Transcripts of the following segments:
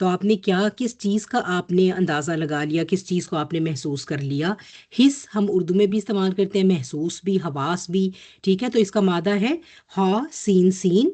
تو آپ نے کیا کس چیز کا آپ نے اندازہ لگا لیا، کس چیز کو آپ نے محسوس کر لیا؟ حس ہم اردو میں بھی استعمال کرتے ہیں، محسوس بھی، حواس بھی، ٹھیک ہے؟ تو اس کا مادہ ہے ہا سین سین،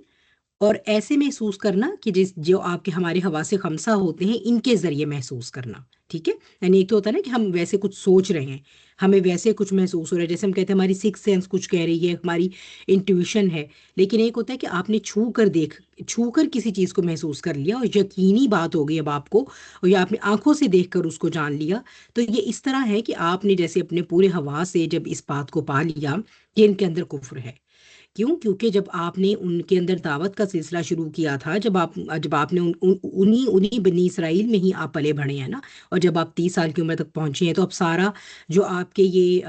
اور ایسے محسوس کرنا کہ جو آپ کے ہمارے حواس خمسہ ہوتے ہیں ان کے ذریعے محسوس کرنا، ٹھیک ہے؟ یعنی ایک تو ہوتا ہے نا کہ ہم ویسے کچھ سوچ رہے ہیں، ہمیں ویسے کچھ محسوس ہو رہا ہے، جیسے ہم کہتے ہیں ہماری سکس سینس کچھ کہہ رہی ہے، ہماری انٹیویشن ہے، لیکن ایک ہوتا ہے کہ آپ نے چھو کر کسی چیز کو محسوس کر لیا اور یقینی بات ہو گئی اب آپ کو، اور یا آپ نے آنکھوں سے دیکھ کر اس کو جان لیا۔ تو یہ اس طرح ہے کہ آپ نے جیسے اپنے پورے حواس سے جب اس بات کو پا لیا کہ ان کے اندر کفر ہے۔ کیوں؟ کیونکہ جب آپ نے ان کے اندر دعوت کا سلسلہ شروع کیا تھا، جب آپ نے انہی بنی اسرائیل میں ہی آپ پلے بڑھے ہیں نا، اور جب آپ 30 سال کی عمر تک پہنچے ہیں، تو اب سارا جو آپ کے یہ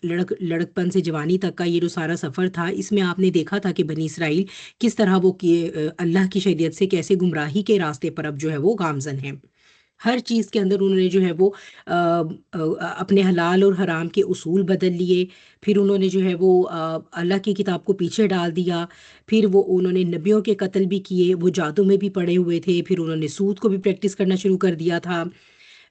لڑکپن سے جوانی تک کا یہ جو سارا سفر تھا، اس میں آپ نے دیکھا تھا کہ بنی اسرائیل کس طرح وہ اللہ کی شریعت سے کیسے گمراہی کے راستے پر اب جو ہے وہ گامزن ہیں۔ ہر چیز کے اندر انہوں نے جو ہے وہ اپنے حلال اور حرام کے اصول بدل لیے، پھر انہوں نے جو ہے وہ اللہ کی کتاب کو پیچھے ڈال دیا، پھر انہوں نے نبیوں کے قتل بھی کیے، وہ جادو میں بھی پڑے ہوئے تھے، پھر انہوں نے سود کو بھی پریکٹس کرنا شروع کر دیا تھا،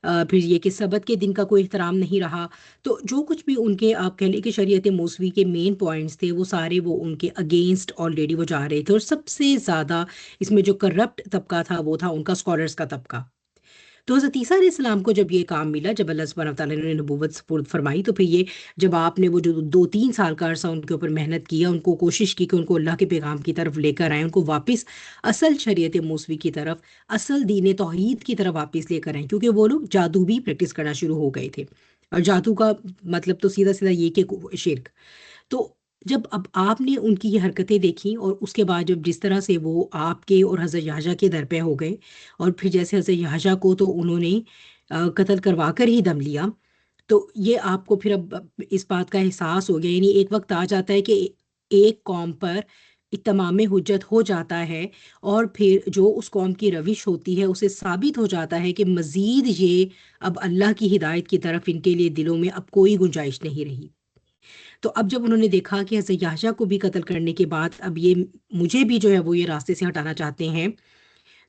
پھر یہ کہ سبت کے دن کا کوئی احترام نہیں رہا۔ تو جو کچھ بھی ان کے آپ کہہ لیں کہ شریعت موسوی کے مین پوائنٹس تھے، وہ سارے وہ ان کے اگینسٹ آلریڈی وہ جا رہے تھے، اور سب سے زیادہ اس میں جو کرپٹ طبقہ تھا وہ تھا ان کا اسکالرس کا طبقہ۔ تو حضرت عیسیٰ علیہ السلام کو جب یہ کام ملا، جب اللہ سبحانہ وتعالیٰ نے نبوت سپرد فرمائی، تو پھر یہ جب آپ نے وہ جو 2-3 سال کا عرصہ ان کے اوپر محنت کیا، ان کو کوشش کی کہ ان کو اللہ کے پیغام کی طرف لے کر آئیں، ان کو واپس اصل شریعت موسوی کی طرف، اصل دین توحید کی طرف واپس لے کر آئیں، کیونکہ وہ لوگ جادو بھی پریکٹس کرنا شروع ہو گئے تھے، اور جادو کا مطلب تو سیدھا سیدھا یہ کہ شرک۔ تو جب اب آپ نے ان کی یہ حرکتیں دیکھیں، اور اس کے بعد جب جس طرح سے وہ آپ کے اور حضرت یحییٰ کے در پہ ہو گئے، اور پھر جیسے حضرت یحییٰ کو تو انہوں نے قتل کروا کر ہی دم لیا، تو یہ آپ کو پھر اب اس بات کا احساس ہو گیا، یعنی ایک وقت آ جاتا ہے کہ ایک قوم پر اتمام حجت ہو جاتا ہے، اور پھر جو اس قوم کی روش ہوتی ہے اسے ثابت ہو جاتا ہے کہ مزید یہ اب اللہ کی ہدایت کی طرف ان کے لیے دلوں میں اب کوئی گنجائش نہیں رہی۔ تو اب جب انہوں نے دیکھا کہ حضرت یحییٰ کو بھی قتل کرنے کے بعد اب یہ مجھے بھی جو ہے وہ یہ راستے سے ہٹانا چاہتے ہیں،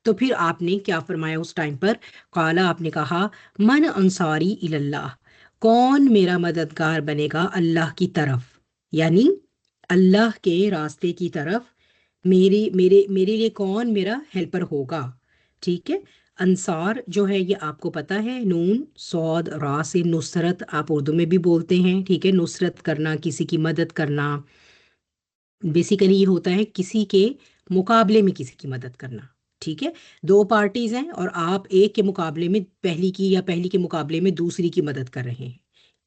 تو پھر آپ نے کیا فرمایا اس ٹائم پر؟ قالا، آپ نے کہا، من انصاری اللہ، کون میرا مددگار بنے گا اللہ کی طرف، یعنی اللہ کے راستے کی طرف، میرے لیے کون میرا ہیلپر ہوگا؟ ٹھیک ہے؟ انصار جو ہے یہ آپ کو پتہ ہے، نون صاد را سے نصرت آپ اردو میں بھی بولتے ہیں، ٹھیک ہے؟ نصرت کرنا، کسی کی مدد کرنا، بیسیکلی یہ ہوتا ہے کسی کے مقابلے میں کسی کی مدد کرنا، ٹھیک ہے؟ دو پارٹیز ہیں اور آپ ایک کے مقابلے میں پہلی کی، یا پہلی کے مقابلے میں دوسری کی مدد کر رہے ہیں،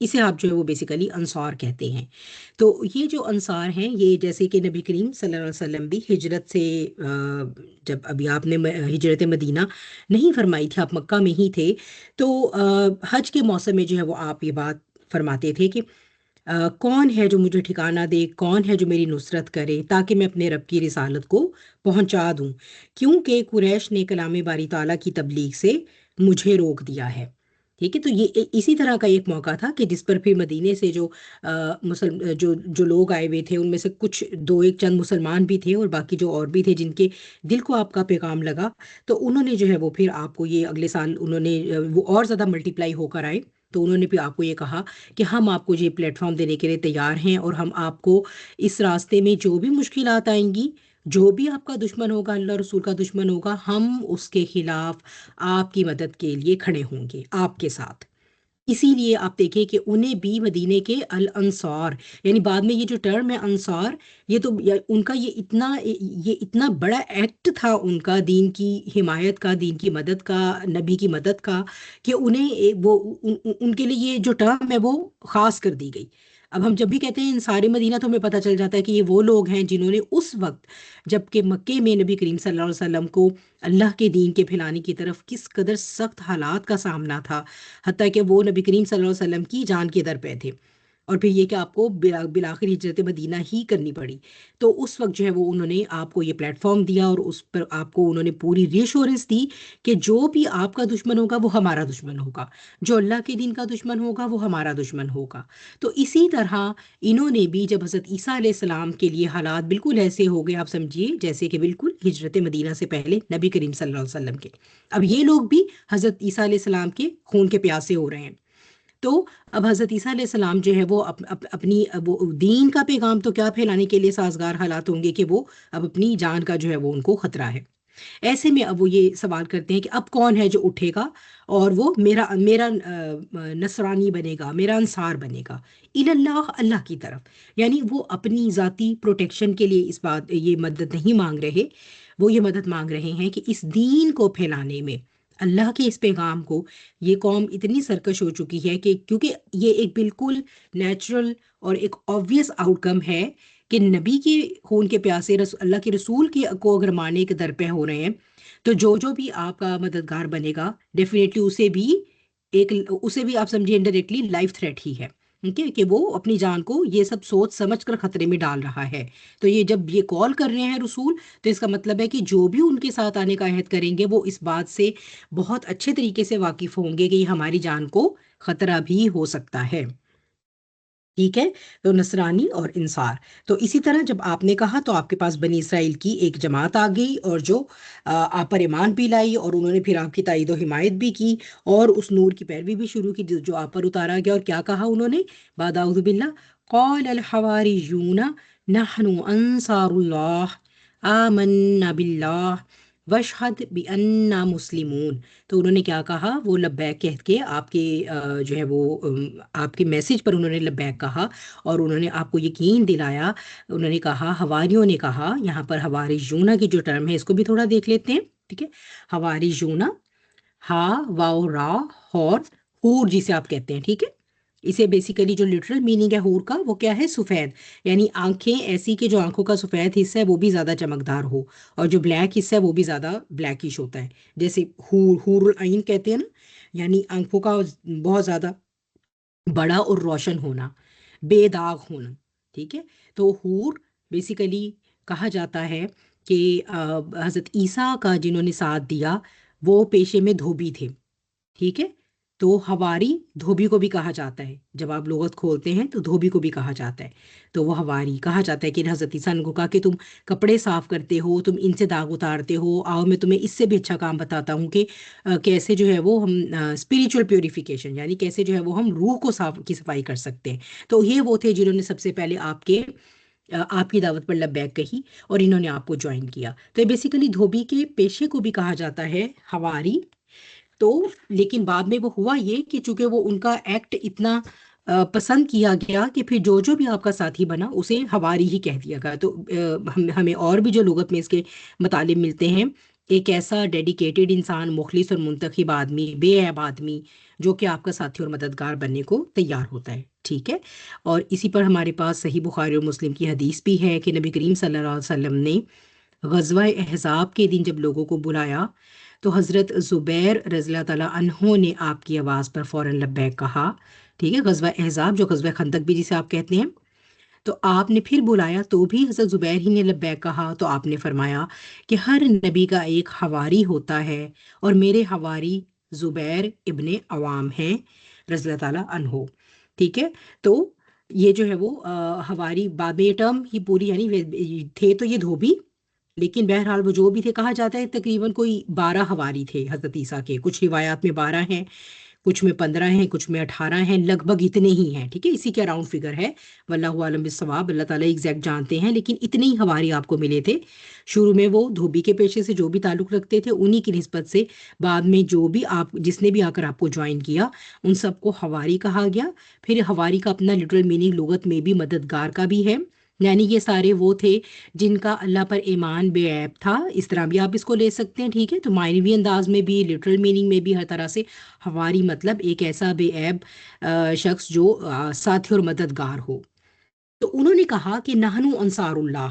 اسے آپ جو ہے وہ بیسیکلی انصار کہتے ہیں۔ تو یہ جو انصار ہیں، یہ جیسے کہ نبی کریم صلی اللہ علیہ وسلم بھی ہجرت سے جب ابھی آپ نے ہجرت مدینہ نہیں فرمائی تھی، آپ مکہ میں ہی تھے، تو حج کے موسم میں جو ہے وہ آپ یہ بات فرماتے تھے کہ کون ہے جو مجھے ٹھکانہ دے، کون ہے جو میری نصرت کرے، تاکہ میں اپنے رب کی رسالت کو پہنچا دوں، کیونکہ قریش نے کلام باری تعالیٰ کی تبلیغ سے مجھے روک دیا ہے۔ ٹھیک ہے؟ تو یہ اسی طرح کا ایک موقع تھا کہ جس پر پھر مدینے سے جو لوگ آئے ہوئے تھے، ان میں سے کچھ دو ایک چند مسلمان بھی تھے، اور باقی جو اور بھی تھے جن کے دل کو آپ کا پیغام لگا، تو انہوں نے جو ہے وہ پھر آپ کو یہ اگلے سال انہوں نے وہ اور زیادہ ملٹیپلائی ہو کر آئے، تو انہوں نے پھر آپ کو یہ کہا کہ ہم آپ کو یہ پلیٹ فارم دینے کے لیے تیار ہیں، اور ہم آپ کو اس راستے میں جو بھی مشکلات آئیں گی، جو بھی آپ کا دشمن ہوگا، اللہ رسول کا دشمن ہوگا، ہم اس کے خلاف آپ کی مدد کے لیے کھڑے ہوں گے آپ کے ساتھ۔ اسی لیے آپ دیکھیں کہ انہیں بھی مدینے کے الانصار، یعنی بعد میں یہ جو ٹرم ہے انصار، یہ تو ان کا یہ اتنا بڑا ایکٹ تھا ان کا، دین کی حمایت کا، دین کی مدد کا، نبی کی مدد کا، کہ انہیں ان کے لیے یہ جو ٹرم ہے وہ خاص کر دی گئی۔ اب ہم جب بھی کہتے ہیں انصار مدینہ، تو ہمیں پتہ چل جاتا ہے کہ یہ وہ لوگ ہیں جنہوں نے اس وقت جب کہ مکے میں نبی کریم صلی اللہ علیہ وسلم کو اللہ کے دین کے پھیلانے کی طرف کس قدر سخت حالات کا سامنا تھا، حتیٰ کہ وہ نبی کریم صلی اللہ علیہ وسلم کی جان کے در پہ تھے، اور پھر یہ کہ آپ کو بالآخر ہجرت مدینہ ہی کرنی پڑی. تو اس وقت جو ہے وہ انہوں نے آپ کو یہ پلیٹ فارم دیا اور اس پر آپ کو انہوں نے پوری ری ایشورنس دی کہ جو بھی آپ کا دشمن ہوگا وہ ہمارا دشمن ہوگا، جو اللہ کے دین کا دشمن ہوگا وہ ہمارا دشمن ہوگا. تو اسی طرح انہوں نے بھی جب حضرت عیسیٰ علیہ السلام کے لیے حالات بالکل ایسے ہو گئے، آپ سمجھیے جیسے کہ بالکل ہجرت مدینہ سے پہلے نبی کریم صلی اللہ علیہ وسلم کے، اب یہ لوگ بھی حضرت عیسیٰ علیہ السلام کے خون کے پیاسے ہو رہے ہیں. تو اب حضرت عیسیٰ علیہ السلام جو ہے وہ اپنی وہ دین کا پیغام تو کیا پھیلانے کے لیے سازگار حالات ہوں گے کہ وہ اب اپنی جان کا جو ہے وہ ان کو خطرہ ہے. ایسے میں اب وہ یہ سوال کرتے ہیں کہ اب کون ہے جو اٹھے گا اور وہ میرا میرا نصرانی بنے گا، میرا انصار بنے گا اللہ اللہ کی طرف. یعنی وہ اپنی ذاتی پروٹیکشن کے لیے اس بات یہ مدد نہیں مانگ رہے، وہ یہ مدد مانگ رہے ہیں کہ اس دین کو پھیلانے میں، اللہ کے اس پیغام کو، یہ قوم اتنی سرکش ہو چکی ہے کہ کیونکہ یہ ایک بالکل نیچرل اور ایک آبویس آؤٹ کم ہے کہ نبی کے خون کے پیاسے اللہ کے رسول کے کو اگر ماننے کے در پہ ہو رہے ہیں تو جو بھی آپ کا مددگار بنے گا ڈیفینیٹلی اسے بھی آپ سمجھیں انڈائریکٹلی لائف تھریٹ ہی ہے. ٹھیک ہے کہ وہ اپنی جان کو یہ سب سوچ سمجھ کر خطرے میں ڈال رہا ہے. تو یہ جب یہ کال کر رہے ہیں رسول، تو اس کا مطلب ہے کہ جو بھی ان کے ساتھ آنے کا عہد کریں گے وہ اس بات سے بہت اچھے طریقے سے واقف ہوں گے کہ یہ ہماری جان کو خطرہ بھی ہو سکتا ہے. ٹھیک ہے. تو نصرانی اور انصار. تو اسی طرح جب آپ نے کہا تو آپ کے پاس بنی اسرائیل کی ایک جماعت آ گئی اور جو آپ پر ایمان بھی لائی اور انہوں نے پھر آپ کی تائید و حمایت بھی کی اور اس نور کی پیروی بھی شروع کی جو آپ پر اتارا گیا. اور کیا کہا انہوں نے؟ بعد اعوذ باللہ قال الحواریون نحن انصار اللہ آمنا باللہ واشہد بأننا مسلمون. تو انہوں نے کیا کہا؟ وہ لبیک کہہ کے آپ کے جو ہے وہ آپ کے میسج پر انہوں نے لبیک کہا اور انہوں نے آپ کو یقین دلایا. انہوں نے کہا، حواریوں نے کہا، یہاں پر حواریون کی جو ٹرم ہے اس کو بھی تھوڑا دیکھ لیتے ہیں. ٹھیک ہے. حواریون، ہا واو را اور حور جسے آپ کہتے ہیں. ٹھیک ہے. اسے بیسیکلی جو لٹرل میننگ ہے حور کا وہ کیا ہے؟ سفید. یعنی آنکھیں ایسی کہ جو آنکھوں کا سفید حصہ ہے وہ بھی زیادہ چمکدار ہو اور جو بلیک حصہ ہے وہ بھی زیادہ بلیکش ہوتا ہے. جیسے حور العین کہتے ہیں نا، یعنی آنکھوں کا بہت زیادہ بڑا اور روشن ہونا، بے داغ ہونا. ٹھیک ہے. تو حور بیسیکلی کہا جاتا ہے کہ حضرت عیسیٰ کا جنہوں نے ساتھ دیا وہ پیشے میں دھوبی تھے. ٹھیک ہے. تو ہواری دھوبی کو بھی کہا جاتا ہے، جب آپ لغت کھولتے ہیں تو دھوبی کو بھی کہا جاتا ہے. تو وہ ہواری کہا جاتا ہے کہ حضرت عیسیٰ نے کہا کہ تم کپڑے صاف کرتے ہو، تم ان سے داغ اتارتے ہو، آؤ میں تمہیں اس سے بھی اچھا کام بتاتا ہوں کہ کیسے جو ہے وہ ہم اسپریچول پیوریفیکیشن، یعنی کیسے جو ہے وہ ہم روح کو صفائی کر سکتے ہیں. تو یہ وہ تھے جنہوں نے سب سے پہلے آپ کی دعوت پر لبیک کہی اور انہوں نے آپ کو جوائن کیا. تو یہ بیسیکلی دھوبی کے پیشے کو بھی کہا جاتا ہے ہواری. تو لیکن بعد میں وہ ہوا یہ کہ چونکہ وہ ان کا ایکٹ اتنا پسند کیا گیا کہ پھر جو بھی آپ کا ساتھی بنا اسے ہواری ہی کہہ دیا گیا. تو ہمیں اور بھی جو لغت میں اس کے مطالب ملتے ہیں، ایک ایسا ڈیڈیکیٹڈ انسان، مخلص اور منتخب آدمی، بے عیب آدمی جو کہ آپ کا ساتھی اور مددگار بننے کو تیار ہوتا ہے. ٹھیک ہے. اور اسی پر ہمارے پاس صحیح بخاری اور مسلم کی حدیث بھی ہے کہ نبی کریم صلی اللہ علیہ وسلم نے غزوہ احزاب کے دن جب لوگوں کو بلایا تو حضرت زبیر رضی اللہ تعالیٰ عنہ نے آپ کی آواز پر فوراً لبیک کہا. ٹھیک ہے. غزوہ احزاب جو غزوہ خندق بھی جسے آپ کہتے ہیں، تو آپ نے پھر بلایا تو بھی حضرت زبیر ہی نے لبیک کہا. تو آپ نے فرمایا کہ ہر نبی کا ایک حواری ہوتا ہے اور میرے حواری زبیر ابن عوام ہیں رضی اللہ تعالیٰ عنہ. ٹھیک ہے. تو یہ جو ہے وہ حواری بعد میں یہ ٹرم ہی پوری، یعنی تھے تو یہ دھوبی، لیکن بہرحال وہ جو بھی تھے، کہا جاتا ہے تقریباً کوئی 12 حواری تھے حضرت عیسیٰ کے. کچھ روایات میں 12 ہیں، کچھ میں 15 ہیں، کچھ میں 18 ہیں، لگ بھگ اتنے ہی ہیں. ٹھیک ہے. اسی کے اراؤنڈ فگر ہے. واللہ عالم بالصواب، اللہ تعالیٰ ایگزیکٹ جانتے ہیں، لیکن اتنے ہی حواری آپ کو ملے تھے. شروع میں وہ دھوبی کے پیشے سے جو بھی تعلق رکھتے تھے انہی کی نسبت سے بعد میں جو بھی جس نے بھی آ کر آپ کو جوائن کیا ان سب کو حواری کہا گیا. پھر حواری کا اپنا لٹرل میننگ لغت میں بھی مددگار کا بھی ہے، یعنی یہ سارے وہ تھے جن کا اللہ پر ایمان بے عیب تھا. اس طرح بھی آپ اس کو لے سکتے ہیں. ٹھیک ہے. تو معنوی انداز میں بھی، لٹرل میننگ میں بھی، ہر طرح سے حواری مطلب ایک ایسا بے عیب شخص جو ساتھی اور مددگار ہو. تو انہوں نے کہا کہ نحنو انصار اللہ،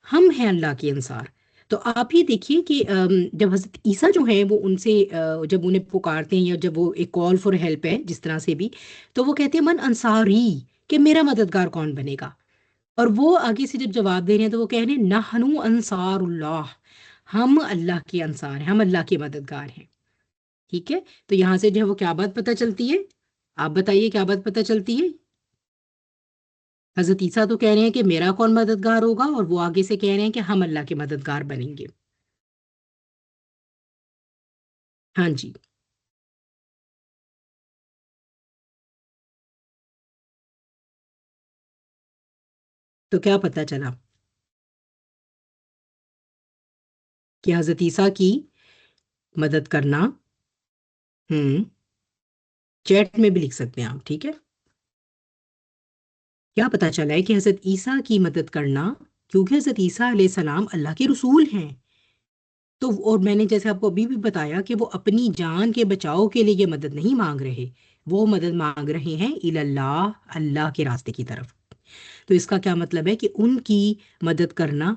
ہم ہیں اللہ کے انصار. تو آپ یہ دیکھیے کہ جب حضرت عیسیٰ جو ہیں وہ ان سے جب انہیں پکارتے ہیں یا جب وہ ایک کال فار ہیلپ ہے جس طرح سے بھی، تو وہ کہتے ہیں من انصاری، کہ میرا مددگار کون بنے گا؟ اور وہ آگے سے جب جواب دے رہے ہیں تو وہ کہہ رہے ہیں نحنو انصار اللہ، ہم اللہ کے انصار ہیں، ہم اللہ کے مددگار ہیں۔ ٹھیک ہے، تو یہاں سے جو ہے وہ کیا بات پتہ چلتی ہے؟ آپ بتائیے کیا بات پتہ چلتی ہے؟ حضرت عیسیٰ تو کہہ رہے ہیں کہ میرا کون مددگار ہوگا، اور وہ آگے سے کہہ رہے ہیں کہ ہم اللہ کے مددگار بنیں گے۔ ہاں جی، تو کیا پتہ چلا کہ حضرت عیسیٰ کی مدد کرنا، ہوں چیٹ میں بھی لکھ سکتے ہیں آپ، ٹھیک ہے؟ کیا پتہ چلا ہے کہ حضرت عیسیٰ کی مدد کرنا، کیونکہ حضرت عیسیٰ علیہ السلام اللہ کے رسول ہیں، تو اور میں نے جیسے آپ کو ابھی بھی بتایا کہ وہ اپنی جان کے بچاؤ کے لیے یہ مدد نہیں مانگ رہے، وہ مدد مانگ رہے ہیں اللہ، اللہ کے راستے کی طرف۔ تو اس کا کیا مطلب ہے کہ ان کی مدد کرنا،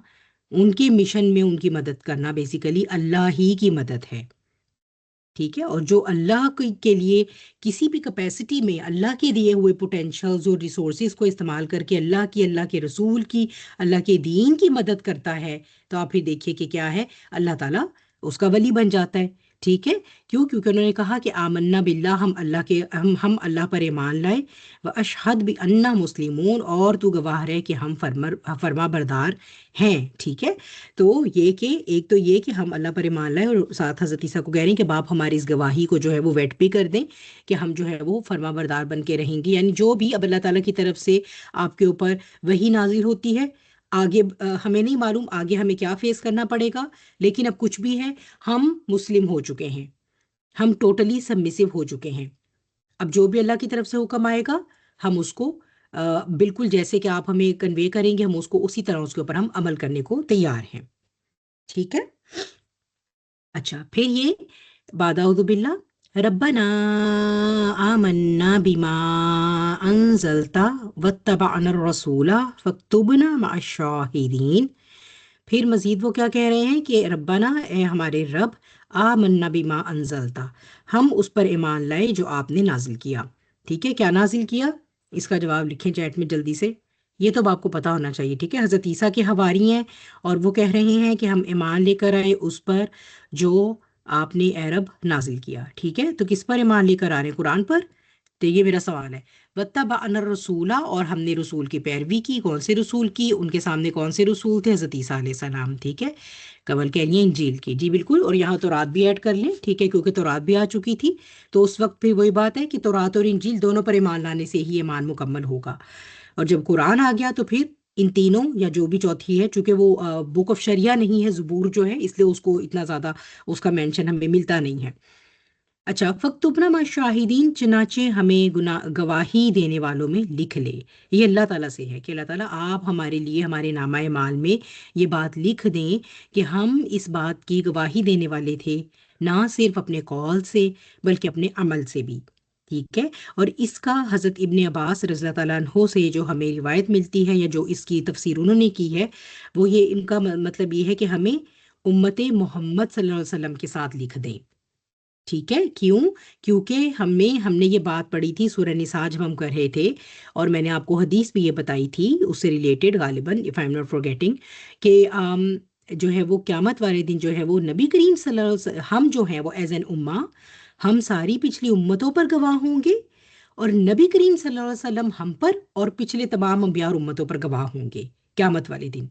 ان کے مشن میں ان کی مدد کرنا بیسیکلی اللہ ہی کی مدد ہے۔ ٹھیک ہے، اور جو اللہ کے لیے کسی بھی کیپیسٹی میں اللہ کے دیے ہوئے پوٹینشلز اور ریسورسز کو استعمال کر کے اللہ کے رسول کی، اللہ کے دین کی مدد کرتا ہے، تو آپ پھر دیکھیے کہ کیا ہے، اللہ تعالیٰ اس کا ولی بن جاتا ہے۔ ٹھیک ہے، کیوں؟ کیونکہ انہوں نے کہا کہ آمنا باللہ، ہم اللہ پر ایمان لائے، و اشہد بأننا مسلمون، اور تو گواہ رہے کہ ہم فرما بردار ہیں۔ ٹھیک ہے، تو یہ کہ ایک تو یہ کہ ہم اللہ پر ایمان لائے، اور ساتھ حضرت عیسیٰ کو کہہ رہے ہیں کہ باپ ہماری اس گواہی کو جو ہے وہ ویٹ پہ کر دیں کہ ہم جو ہے وہ فرما بردار بن کے رہیں گے، یعنی جو بھی اب اللہ تعالیٰ کی طرف سے آپ کے اوپر وہی نازل ہوتی ہے، آگے ہمیں نہیں معلوم آگے ہمیں کیا فیس کرنا پڑے گا، لیکن اب کچھ بھی ہے، ہم مسلم ہو چکے ہیں، ہم ٹوٹلی سبمسو ہو چکے ہیں۔ اب جو بھی اللہ کی طرف سے حکم آئے گا، ہم اس کو بالکل جیسے کہ آپ ہمیں کنوے کریں گے، ہم اس کو اسی طرح اس کے اوپر ہم عمل کرنے کو تیار ہیں۔ ٹھیک ہے، اچھا پھر یہ بعد اعوذ باللہ، ربنا آمنا بما انزلتا واتبعنا الرسول فاکتبنا مع الشاہدین۔ پھر مزید وہ کیا کہہ رہے ہیں کہ ربنا، اے ہمارے رب، آمنا بما انزلتا، ہم اس پر ایمان لائے جو آپ نے نازل کیا۔ ٹھیک ہے، کیا نازل کیا؟ اس کا جواب لکھیں چیٹ میں جلدی سے، یہ تو اب آپ کو پتا ہونا چاہیے۔ ٹھیک ہے، حضرت عیسیٰ کے حواری ہیں، اور وہ کہہ رہے ہیں کہ ہم ایمان لے کر آئے اس پر جو آپ نے اے رب نازل کیا۔ ٹھیک ہے، تو کس پر ایمان لے کر آ رہے ہیں؟ قرآن پر؟ تو یہ میرا سوال ہے، وَاتَّبَعْنَا الرَّسُولَ، اور ہم نے رسول کی پیروی کی۔ کون سے رسول کی؟ ان کے سامنے کون سے رسول تھے؟ حضرت عیسیٰ علیہ السلام۔ ٹھیک ہے، کمل کہہ لیے انجیل کی، جی بالکل، اور یہاں تورات بھی ایڈ کر لیں، ٹھیک ہے، کیونکہ تورات بھی آ چکی تھی، تو اس وقت پھر وہی بات ہے کہ تورات اور انجیل دونوں پر ایمان لانے سے ہی ایمان مکمل ہوگا۔ اور جب قرآن آ گیا تو پھر ان تینوں یا جو بھی چوتھی ہے، چونکہ وہ بک آف شریعہ نہیں ہے، زبور جو ہے، اس لیے اس کو اتنا زیادہ اس کا مینشن ہمیں ملتا نہیں ہے۔ اچھا، فَاکْتُبْنَا مَعَ الشَّاہِدِینَ، چنانچہ ہمیں گواہی دینے والوں میں لکھ لے۔ یہ اللہ تعالیٰ سے ہے کہ اللہ تعالیٰ آپ ہمارے لیے ہمارے نامہ اعمال میں یہ بات لکھ دیں کہ ہم اس بات کی گواہی دینے والے تھے، نہ صرف اپنے قول سے بلکہ اپنے عمل سے بھی۔ ٹھیک ہے، اور اس کا حضرت ابن عباس رضی اللہ تعالیٰ عنہ سے جو ہمیں روایت ملتی ہے، یا جو اس کی تفسیر انہوں نے کی ہے، وہ یہ ان کا مطلب یہ ہے کہ ہمیں امت محمد صلی اللہ علیہ وسلم کے ساتھ لکھ دیں۔ ٹھیک ہے، کیوں؟ کیونکہ ہم نے یہ بات پڑھی تھی سورہ نساء جب ہم کر رہے تھے، اور میں نے آپ کو حدیث بھی یہ بتائی تھی اس سے ریلیٹڈ، غالباً if I am not forgetting, کہ جو ہے وہ قیامت والے دن جو ہے وہ نبی کریم صلی اللہ علیہ وسلم، ہم جو ہیں وہ ایز این امہ، ہم ساری پچھلی امتوں پر گواہ ہوں گے، اور نبی کریم صلی اللہ علیہ وسلم ہم پر اور پچھلے تمام انبیاء اور امتوں پر گواہ ہوں گے قیامت والے دن۔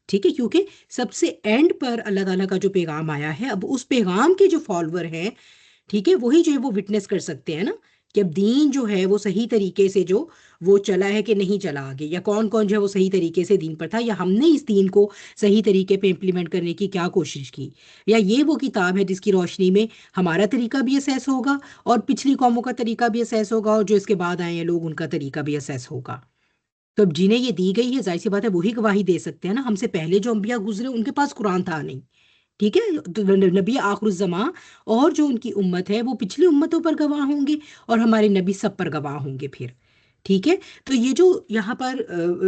ٹھیک ہے، کیونکہ سب سے اینڈ پر اللہ تعالیٰ کا جو پیغام آیا ہے، اب اس پیغام کے جو فالوور ہیں، ٹھیک ہے، وہی جو ہے وہ وٹنس کر سکتے ہیں نا کہ اب دین جو ہے وہ صحیح طریقے سے جو وہ چلا ہے کہ نہیں چلا آگے، یا کون کون جو ہے وہ صحیح طریقے سے دین پر تھا، یا ہم نے اس دین کو صحیح طریقے پہ امپلیمنٹ کرنے کی کیا کوشش کی، یا یہ وہ کتاب ہے جس کی روشنی میں ہمارا طریقہ بھی اسیس ہوگا، اور پچھلی قوموں کا طریقہ بھی اسیس ہوگا، اور جو اس کے بعد آئے ہیں لوگ ان کا طریقہ بھی اسیس ہوگا۔ تو اب جنہیں یہ دی گئی ہے، ظاہر سی بات ہے وہی گواہی دے سکتے ہیں نا، ہم سے پہلے جو انبیاء گزرے ان کے پاس قرآن تھا نہیں۔ ٹھیک ہے، تو نبی آخر الزماں اور جو ان کی امت ہے وہ پچھلی امتوں پر گواہ ہوں گے، اور ہمارے نبی سب پر گواہ ہوں گے پھر۔ ٹھیک ہے، تو یہ جو یہاں پر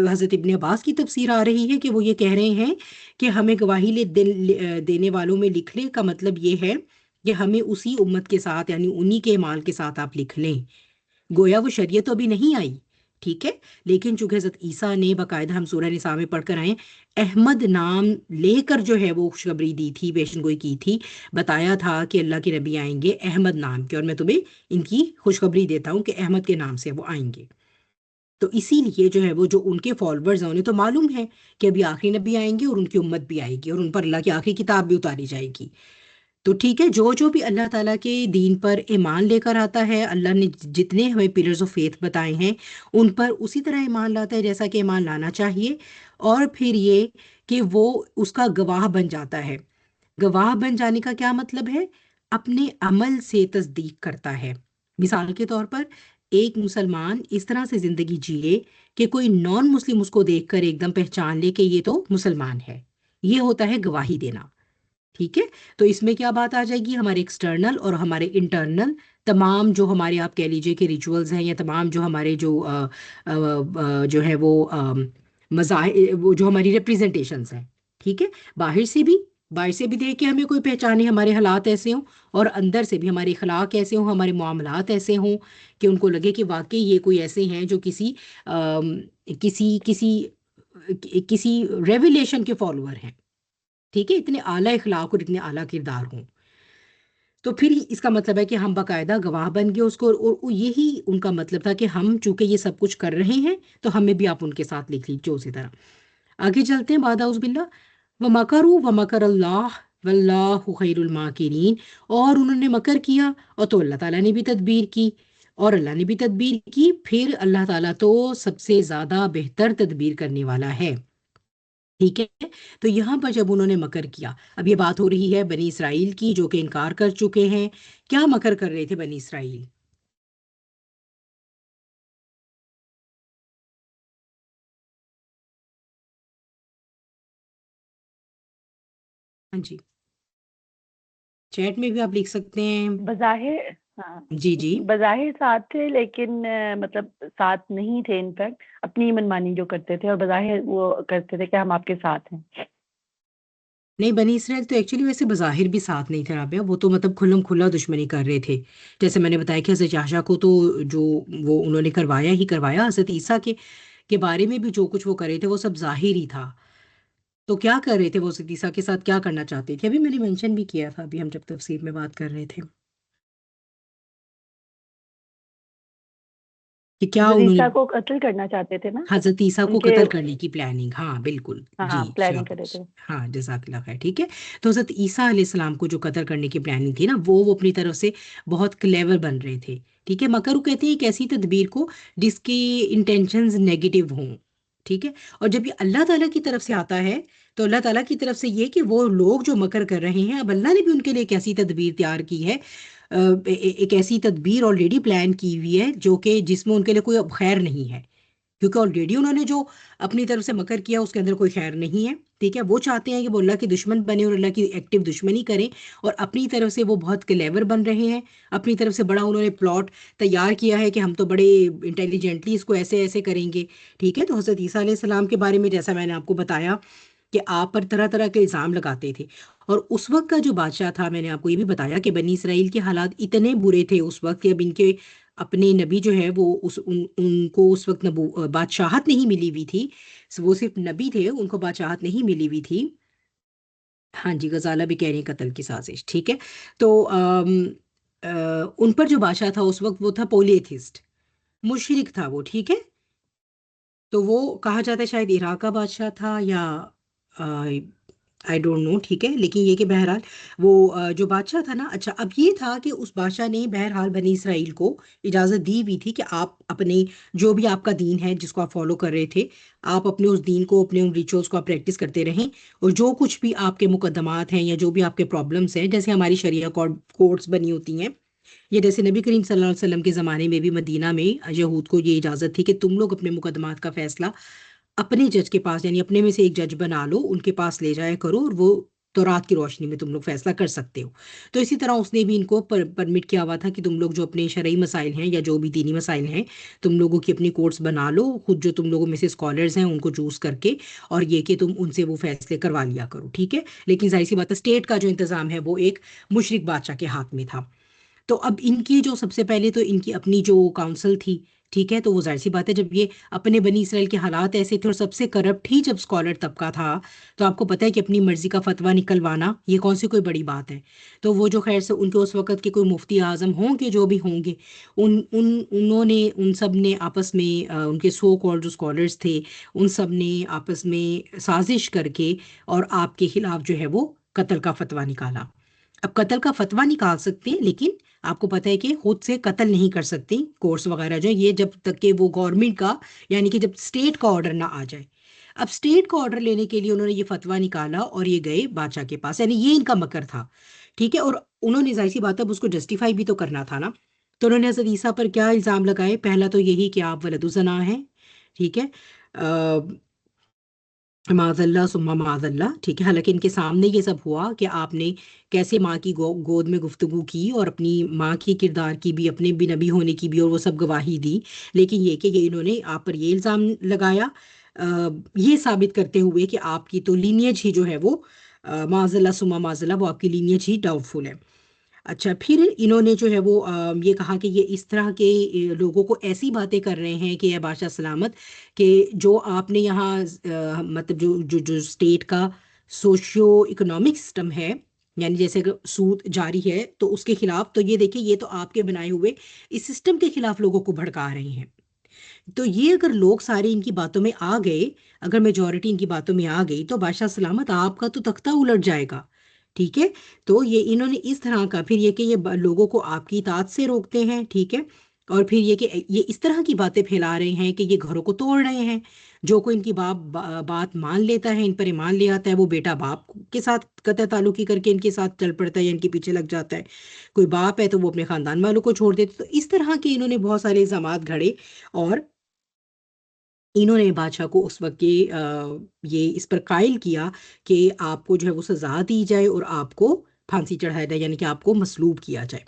حضرت ابن عباس کی تفسیر آ رہی ہے کہ وہ یہ کہہ رہے ہیں کہ ہمیں گواہی دینے والوں میں لکھ لیں، کا مطلب یہ ہے کہ ہمیں اسی امت کے ساتھ، یعنی انہی کے مال کے ساتھ آپ لکھ لیں، گویا وہ شریعت تو ابھی نہیں آئی، ٹھیک ہے، لیکن چونکہ حضرت عیسیٰ نے باقاعدہ ہم سورہ نساء میں پڑھ کر آئے احمد نام لے کر جو ہے وہ خوشخبری دی تھی، پیشن گوئی کی تھی، بتایا تھا کہ اللہ کے نبی آئیں گے احمد نام کے، اور میں تمہیں ان کی خوشخبری دیتا ہوں کہ احمد کے نام سے وہ آئیں گے۔ تو اسی لیے جو ہے وہ جو ان کے فالوورز ہیں انہیں تو معلوم ہے کہ ابھی آخری نبی آئیں گے اور ان کی امت بھی آئے گی اور ان پر اللہ کی آخری کتاب بھی اتاری جائے گی۔ تو ٹھیک ہے، جو جو بھی اللہ تعالیٰ کے دین پر ایمان لے کر آتا ہے، اللہ نے جتنے ہمیں پلرز آف فیتھ بتائے ہیں ان پر اسی طرح ایمان لاتا ہے جیسا کہ ایمان لانا چاہیے، اور پھر یہ کہ وہ اس کا گواہ بن جاتا ہے۔ گواہ بن جانے کا کیا مطلب ہے؟ اپنے عمل سے تصدیق کرتا ہے۔ مثال کے طور پر ایک مسلمان اس طرح سے زندگی جیے کہ کوئی نان مسلم اس کو دیکھ کر ایک دم پہچان لے کہ یہ تو مسلمان ہے، یہ ہوتا ہے گواہی دینا۔ ٹھیک ہے، تو اس میں کیا بات آ جائے گی؟ ہمارے ایکسٹرنل اور ہمارے انٹرنل تمام جو ہمارے آپ کہہ لیجئے کہ ریچولز ہیں، یا تمام جو ہمارے جو ہے وہ وہ جو ہماری ریپریزنٹیشنز ہیں، ٹھیک ہے، باہر سے بھی دیکھ کے ہمیں کوئی پہچانے ہمارے حالات ایسے ہوں، اور اندر سے بھی ہمارے اخلاق ایسے ہوں، ہمارے معاملات ایسے ہوں کہ ان کو لگے کہ واقعی یہ کوئی ایسے ہیں جو آم، کسی کسی کسی ریویلیشن کے فالوور ہیں، ٹھیک ہے، اتنے اعلیٰ اخلاق اور اتنے اعلیٰ کردار ہوں۔ تو پھر اس کا مطلب ہے کہ ہم باقاعدہ گواہ بن گئے اس کو، اور یہی ان کا مطلب تھا کہ ہم چونکہ یہ سب کچھ کر رہے ہیں تو ہمیں بھی آپ ان کے ساتھ لکھ لیجیے اسی طرح۔ آگے چلتے ہیں، بعد اعوذ باللہ، وَمَكَرُوا وَمَكَرَ اللَّهُ وَاللَّهُ خَيْرُ الْمَاكِرِينَ، اور انہوں نے مکر کیا اور تو اللہ تعالیٰ نے بھی تدبیر کی، اور اللہ نے بھی تدبیر کی، پھر اللہ تعالیٰ تو سب سے زیادہ بہتر تدبیر کرنے والا ہے۔ ٹھیک ہے، تو یہاں پر جب انہوں نے مکر کیا، اب یہ بات ہو رہی ہے بنی اسرائیل کی جو کہ انکار کر چکے ہیں۔ کیا مکر کر رہے تھے بنی اسرائیل؟ ہاں جی، چیٹ میں بھی آپ لکھ سکتے ہیں۔ بظاہر ہاں، جی جی، بظاہر ساتھ تھے لیکن مطلب ساتھ نہیں تھے، انفیکٹ اپنی منمانی جو کرتے تھے، اور بظاہر وہ کرتے تھے کہ ہم آپ کے ساتھ ہیں۔ نہیں، بنی اسرائیل تو ایکچولی ویسے بظاہر بھی ساتھ نہیں تھے رابعہ، وہ تو مطلب کھلم کھلا دشمنی کر رہے تھے، جیسے میں نے بتایا کہ حضرت عائشہ کو تو جو وہ انہوں نے کروایا ہی کروایا، حضرت عیسیٰ کے بارے میں بھی جو کچھ وہ کرے تھے وہ سب ظاہر ہی تھا۔ تو کیا کر رہے تھے وہ حضرت عیسیٰ کے ساتھ، کیا کرنا چاہتے تھے؟ ابھی میں نے مینشن بھی کیا تھا، ابھی ہم جب تفسیر میں بات کر رہے تھے کہ کیا حضرت انہوں نے عیسیٰ کو قتل کرنا چاہتے تھے نا حضرت عیسیٰ ان کو کے، قتل کرنے کی پلاننگ، ہاں بالکل، جی ہاں پلاننگ کر رہے شاباش، تھے۔ ہاں جزاک اللہ خیر، ٹھیک ہے۔ تو حضرت عیسیٰ علیہ السلام کو جو قتل کرنے کی پلاننگ تھی نا، وہ اپنی طرف سے بہت کلیور بن رہے تھے، ٹھیک ہے۔ مکر وہ کہتے ہیں ایک ایسی تدبیر کو جس کی انٹینشنز نیگیٹو ہوں، ٹھیک ہے، اور جب یہ اللہ تعالیٰ کی طرف سے آتا ہے تو اللہ تعالیٰ کی طرف سے یہ کہ وہ لوگ جو مکر کر رہے ہیں، اب اللہ نے بھی ان کے لیے ایک ایسی تدبیر تیار کی ہے، ایک ایسی تدبیر آلریڈی پلان کی ہوئی ہے جو کہ جس میں ان کے لیے کوئی اب خیر نہیں ہے، کیونکہ آلریڈی انہوں نے جو اپنی طرف سے مکر کیا اس کے اندر کوئی خیر نہیں ہے، ٹھیک ہے۔ وہ چاہتے ہیں کہ وہ اللہ کے دشمن بنے اور اللہ کی ایکٹیو دشمنی کریں، اور اپنی طرف سے وہ بہت کلیور بن رہے ہیں، اپنی طرف سے بڑا انہوں نے پلاٹ تیار کیا ہے کہ ہم تو بڑے انٹیلیجنٹلی اس کو ایسے ایسے کریں گے، ٹھیک ہے۔ تو حضرت عیسیٰ علیہ السلام کے بارے میں جیسا میں نے آپ کو بتایا کہ آپ پر طرح طرح کے الزام لگاتے تھے، اور اس وقت کا جو بادشاہ تھا، میں نے آپ کو یہ بھی بتایا کہ بنی اسرائیل کے حالات اتنے برے تھے اس وقت کہ اب ان کے اپنے نبی جو ہے وہ ان کو اس وقت بادشاہت نہیں ملی ہوئی تھی، وہ صرف نبی تھے، ان کو بادشاہت نہیں ملی ہوئی تھی۔ ہاں جی، غزالہ بھی کہہ رہی ہیں قتل کی سازش، ٹھیک ہے۔ تو ان پر جو بادشاہ تھا اس وقت وہ تھا پولیتھسٹ، مشرک تھا وہ، ٹھیک ہے۔ تو وہ کہا جاتا ہے شاید عراق کا بادشاہ تھا، یا آئی ڈونٹ نو، ٹھیک ہے، لیکن یہ کہ بہرحال وہ جو بادشاہ تھا نا، اچھا اب یہ تھا کہ اس بادشاہ نے بہرحال بنی اسرائیل کو اجازت دی ہوئی تھی کہ آپ اپنے جو بھی آپ کا دین ہے جس کو آپ فالو کر رہے تھے، آپ اپنے اس دین کو، اپنے ان ریچولس کو آپ پریکٹس کرتے رہیں، اور جو کچھ بھی آپ کے مقدمات ہیں یا جو بھی آپ کے پرابلمس ہیں، جیسے ہماری شریعہ کورٹس بنی ہوتی ہیں، یہ جیسے نبی کریم صلی اللہ علیہ وسلم کے زمانے میں بھی مدینہ میں یہود کو یہ اجازت تھی کہ تم لوگ اپنے مقدمات کا فیصلہ اپنے جج کے پاس، یعنی اپنے میں سے ایک جج بنا لو، ان کے پاس لے جایا کرو، اور وہ تورات کی روشنی میں تم لوگ فیصلہ کر سکتے ہو۔ تو اسی طرح اس نے بھی ان کو پرمٹ کیا ہوا تھا کہ تم لوگ جو اپنے شرعی مسائل ہیں یا جو بھی دینی مسائل ہیں، تم لوگوں کی اپنی کورٹس بنا لو، خود جو تم لوگوں میں سے اسکالرز ہیں ان کو چوز کر کے، اور یہ کہ تم ان سے وہ فیصلے کروا لیا کرو، ٹھیک ہے۔ لیکن ظاہر سی بات ہے اسٹیٹ کا جو انتظام ہے وہ ایک مشرک بادشاہ کے ہاتھ میں تھا۔ تو اب ان کی جو سب سے پہلے تو ان کی اپنی جو کاؤنسل تھی، ٹھیک ہے، تو وہ ظاہر سی بات ہے جب یہ اپنے بنی اسرائیل کے حالات ایسے تھے اور سب سے کرپٹ ہی جب اسکالر طبقہ تھا، تو آپ کو پتہ ہے کہ اپنی مرضی کا فتویٰ نکلوانا یہ کون سی کوئی بڑی بات ہے. تو وہ جو خیر سے ان کے اس وقت کے کوئی مفتی اعظم ہوں گے جو بھی ہوں گے، انہوں نے ان سب نے آپس میں ان کے سو کالڈ جو اسکالرس تھے ان سب نے آپس میں سازش کر کے اور آپ کے خلاف جو ہے وہ قتل کا فتویٰ نکالا. اب قتل کا فتویٰ نکال سکتے ہیں لیکن آپ کو پتہ ہے کہ خود سے قتل نہیں کر سکتے، کورس وغیرہ جو ہے یہ جب تک کہ وہ گورنمنٹ کا یعنی کہ جب اسٹیٹ کا آرڈر نہ آ جائے. اب اسٹیٹ کا آرڈر لینے کے لیے انہوں نے یہ فتویٰ نکالا اور یہ گئے بادشاہ کے پاس، یعنی یہ ان کا مکر تھا، ٹھیک ہے. اور انہوں نے ظاہر سی بات ہے اب اس کو جسٹیفائی بھی تو کرنا تھا نا. تو انہوں نے حضرت عیسیٰ پر کیا الزام لگائے؟ پہلا تو یہی کہ آپ ولد الزنا ہیں، ٹھیک ہے، معاذ اللہ ثم معاذ اللہ، ٹھیک ہے. حالانکہ ان کے سامنے یہ سب ہوا کہ آپ نے کیسے ماں کی گود میں گفتگو کی اور اپنی ماں کی کردار کی بھی، اپنے بھی نبی ہونے کی بھی، اور وہ سب گواہی دی. لیکن یہ کہ یہ انہوں نے آپ پر یہ الزام لگایا یہ ثابت کرتے ہوئے کہ آپ کی تو لینیج ہی جو ہے وہ معاذ اللہ ثم معاذ اللہ، وہ آپ کی لینیج ہی ڈاؤٹ فل ہے. اچھا، پھر انہوں نے جو ہے وہ یہ کہا کہ یہ اس طرح کے لوگوں کو ایسی باتیں کر رہے ہیں کہ اے بادشاہ سلامت، کہ جو آپ نے یہاں مطلب جو اسٹیٹ کا سوشیو اکنامک سسٹم ہے، یعنی جیسے کہ سود جاری ہے تو اس کے خلاف، تو یہ دیکھیں یہ تو آپ کے بنائے ہوئے اس سسٹم کے خلاف لوگوں کو بھڑکا رہے ہیں. تو یہ اگر لوگ سارے ان کی باتوں میں آ گئے، اگر میجورٹی ان کی باتوں میں آ گئی تو بادشاہ سلامت آپ کا تو تختہ الٹ جائے گا، ٹھیک ہے. تو یہ انہوں نے اس طرح کا پھر یہ کہ یہ لوگوں کو آپ کی اطاعت سے روکتے ہیں، ٹھیک ہے، اور پھر یہ کہ یہ اس طرح کی باتیں پھیلا رہے ہیں کہ یہ گھروں کو توڑ رہے ہیں. جو کوئی ان کی بات مان لیتا ہے، ان پر ایمان لے آتا ہے، وہ بیٹا باپ کے ساتھ قطع تعلقی کر کے ان کے ساتھ چل پڑتا ہے یا ان کے پیچھے لگ جاتا ہے. کوئی باپ ہے تو وہ اپنے خاندان والوں کو چھوڑ دیتے. تو اس طرح کے انہوں نے بہت سارے الزامات گھڑے اور انہوں نے بادشاہ کو اس وقت یہ اس پر قائل کیا کہ آپ کو جو ہے وہ سزا دی جائے اور آپ کو پھانسی چڑھایا جائے، یعنی کہ آپ کو مصلوب کیا جائے.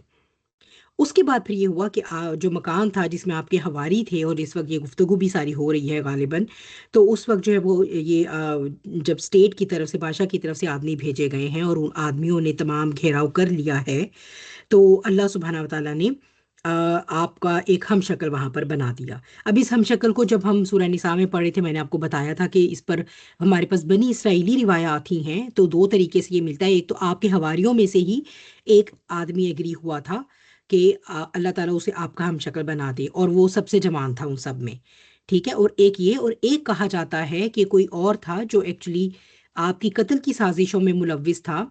اس کے بعد پھر یہ ہوا کہ جو مکان تھا جس میں آپ کے حواری تھے، اور اس وقت یہ گفتگو بھی ساری ہو رہی ہے غالباً، تو اس وقت جو ہے وہ یہ جب اسٹیٹ کی طرف سے، بادشاہ کی طرف سے آدمی بھیجے گئے ہیں اور ان آدمیوں نے تمام گھیراؤ کر لیا ہے، تو اللہ سبحانہ و تعالیٰ نے آپ کا ایک ہم شکل وہاں پر بنا دیا. اب اس ہم شکل کو جب ہم سورہ نساء میں پڑھے تھے، میں نے آپ کو بتایا تھا کہ اس پر ہمارے پاس بنی اسرائیلی روایات ہی ہیں، تو دو طریقے سے یہ ملتا ہے. ایک تو آپ کے حواریوں میں سے ہی ایک آدمی ایگری ہوا تھا کہ اللہ تعالیٰ اسے آپ کا ہم شکل بنا دے، اور وہ سب سے جوان تھا ان سب میں، ٹھیک ہے. اور ایک یہ، اور ایک کہا جاتا ہے کہ کوئی اور تھا جو ایکچولی آپ کی قتل کی سازشوں میں ملوث تھا،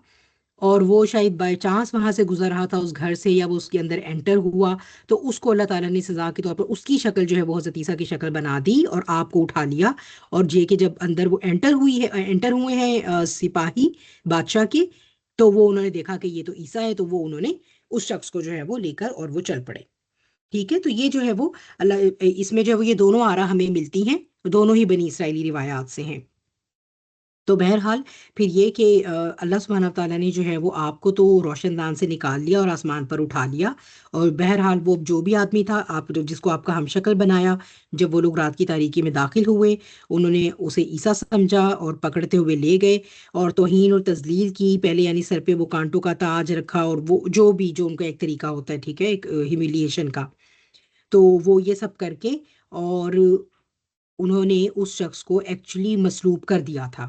اور وہ شاید بائی چانس وہاں سے گزر رہا تھا اس گھر سے، یا وہ اس کے اندر انٹر ہوا، تو اس کو اللہ تعالیٰ نے سزا کے طور پر اس کی شکل جو ہے وہ حضرت عیسیٰ کی شکل بنا دی اور آپ کو اٹھا لیا. اور یہ کہ جب اندر وہ انٹر ہوئے ہیں سپاہی بادشاہ کے، تو وہ انہوں نے دیکھا کہ یہ تو عیسیٰ ہے، تو وہ انہوں نے اس شخص کو جو ہے وہ لے کر اور وہ چل پڑے، ٹھیک ہے. تو یہ جو ہے وہ اللہ، اس میں جو ہے وہ یہ دونوں آرا ہمیں ملتی ہیں، دونوں ہی بنی اسرائیلی روایات سے ہیں. تو بہرحال پھر یہ کہ اللہ سبحانہ تعالیٰ نے جو ہے وہ آپ کو تو روشن دان سے نکال لیا اور آسمان پر اٹھا لیا. اور بہرحال وہ جو بھی آدمی تھا، آپ جس کو آپ کا ہم شکل بنایا، جب وہ لوگ رات کی تاریکی میں داخل ہوئے، انہوں نے اسے عیسیٰ سمجھا اور پکڑتے ہوئے لے گئے اور توہین اور تذلیل کی پہلے، یعنی سر پہ وہ کانٹوں کا تاج رکھا، اور وہ جو ان کا ایک طریقہ ہوتا ہے، ٹھیک ہے، ایک ہیومیلیشن کا. تو وہ یہ سب کر کے اور انہوں نے اس شخص کو ایکچولی مسلوب کر دیا تھا،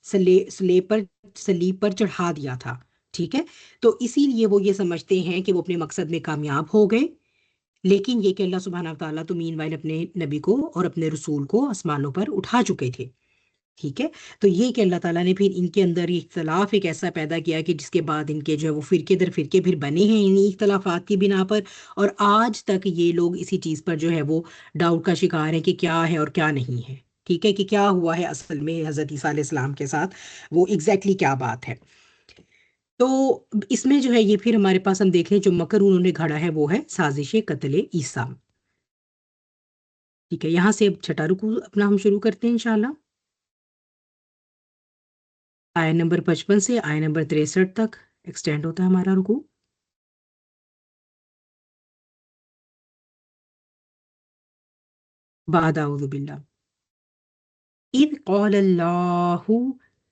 سلیب پر چڑھا دیا تھا، ٹھیک ہے. تو اسی لیے وہ یہ سمجھتے ہیں کہ وہ اپنے مقصد میں کامیاب ہو گئے. لیکن یہ کہ اللہ سبحانہ وتعالیٰ تو مین وائل اپنے نبی کو اور اپنے رسول کو آسمانوں پر اٹھا چکے تھے، ٹھیک ہے. تو یہ کہ اللہ تعالیٰ نے پھر ان کے اندر یہ اختلاف ایک ایسا پیدا کیا کہ جس کے بعد ان کے جو ہے وہ فرقے در فرقے پھر بنے ہیں انہی اختلافات کی بنا پر. اور آج تک یہ لوگ اسی چیز پر جو ہے وہ ڈاؤٹ کا شکار ہیں کہ کیا ہے اور کیا نہیں ہے، ٹھیک ہے، کہ کیا ہوا ہے اصل میں حضرت عیسیٰ علیہ السلام کے ساتھ، وہ ایگزیکٹلی کیا بات ہے. تو اس میں جو ہے یہ پھر ہمارے پاس ہم دیکھ لیں جو مکر انہوں نے گھڑا ہے وہ ہے سازش قتل عیسیٰ، ٹھیک ہے. یہاں سے اب چھٹا رکوع اپنا ہم شروع کرتے ہیں انشاءاللہ. آیت نمبر 55 سے آیت نمبر 63 تک ایکسٹینڈ ہوتا ہے ہمارا رکوع. بعد اعوذ باللہ. اذ قال اللہ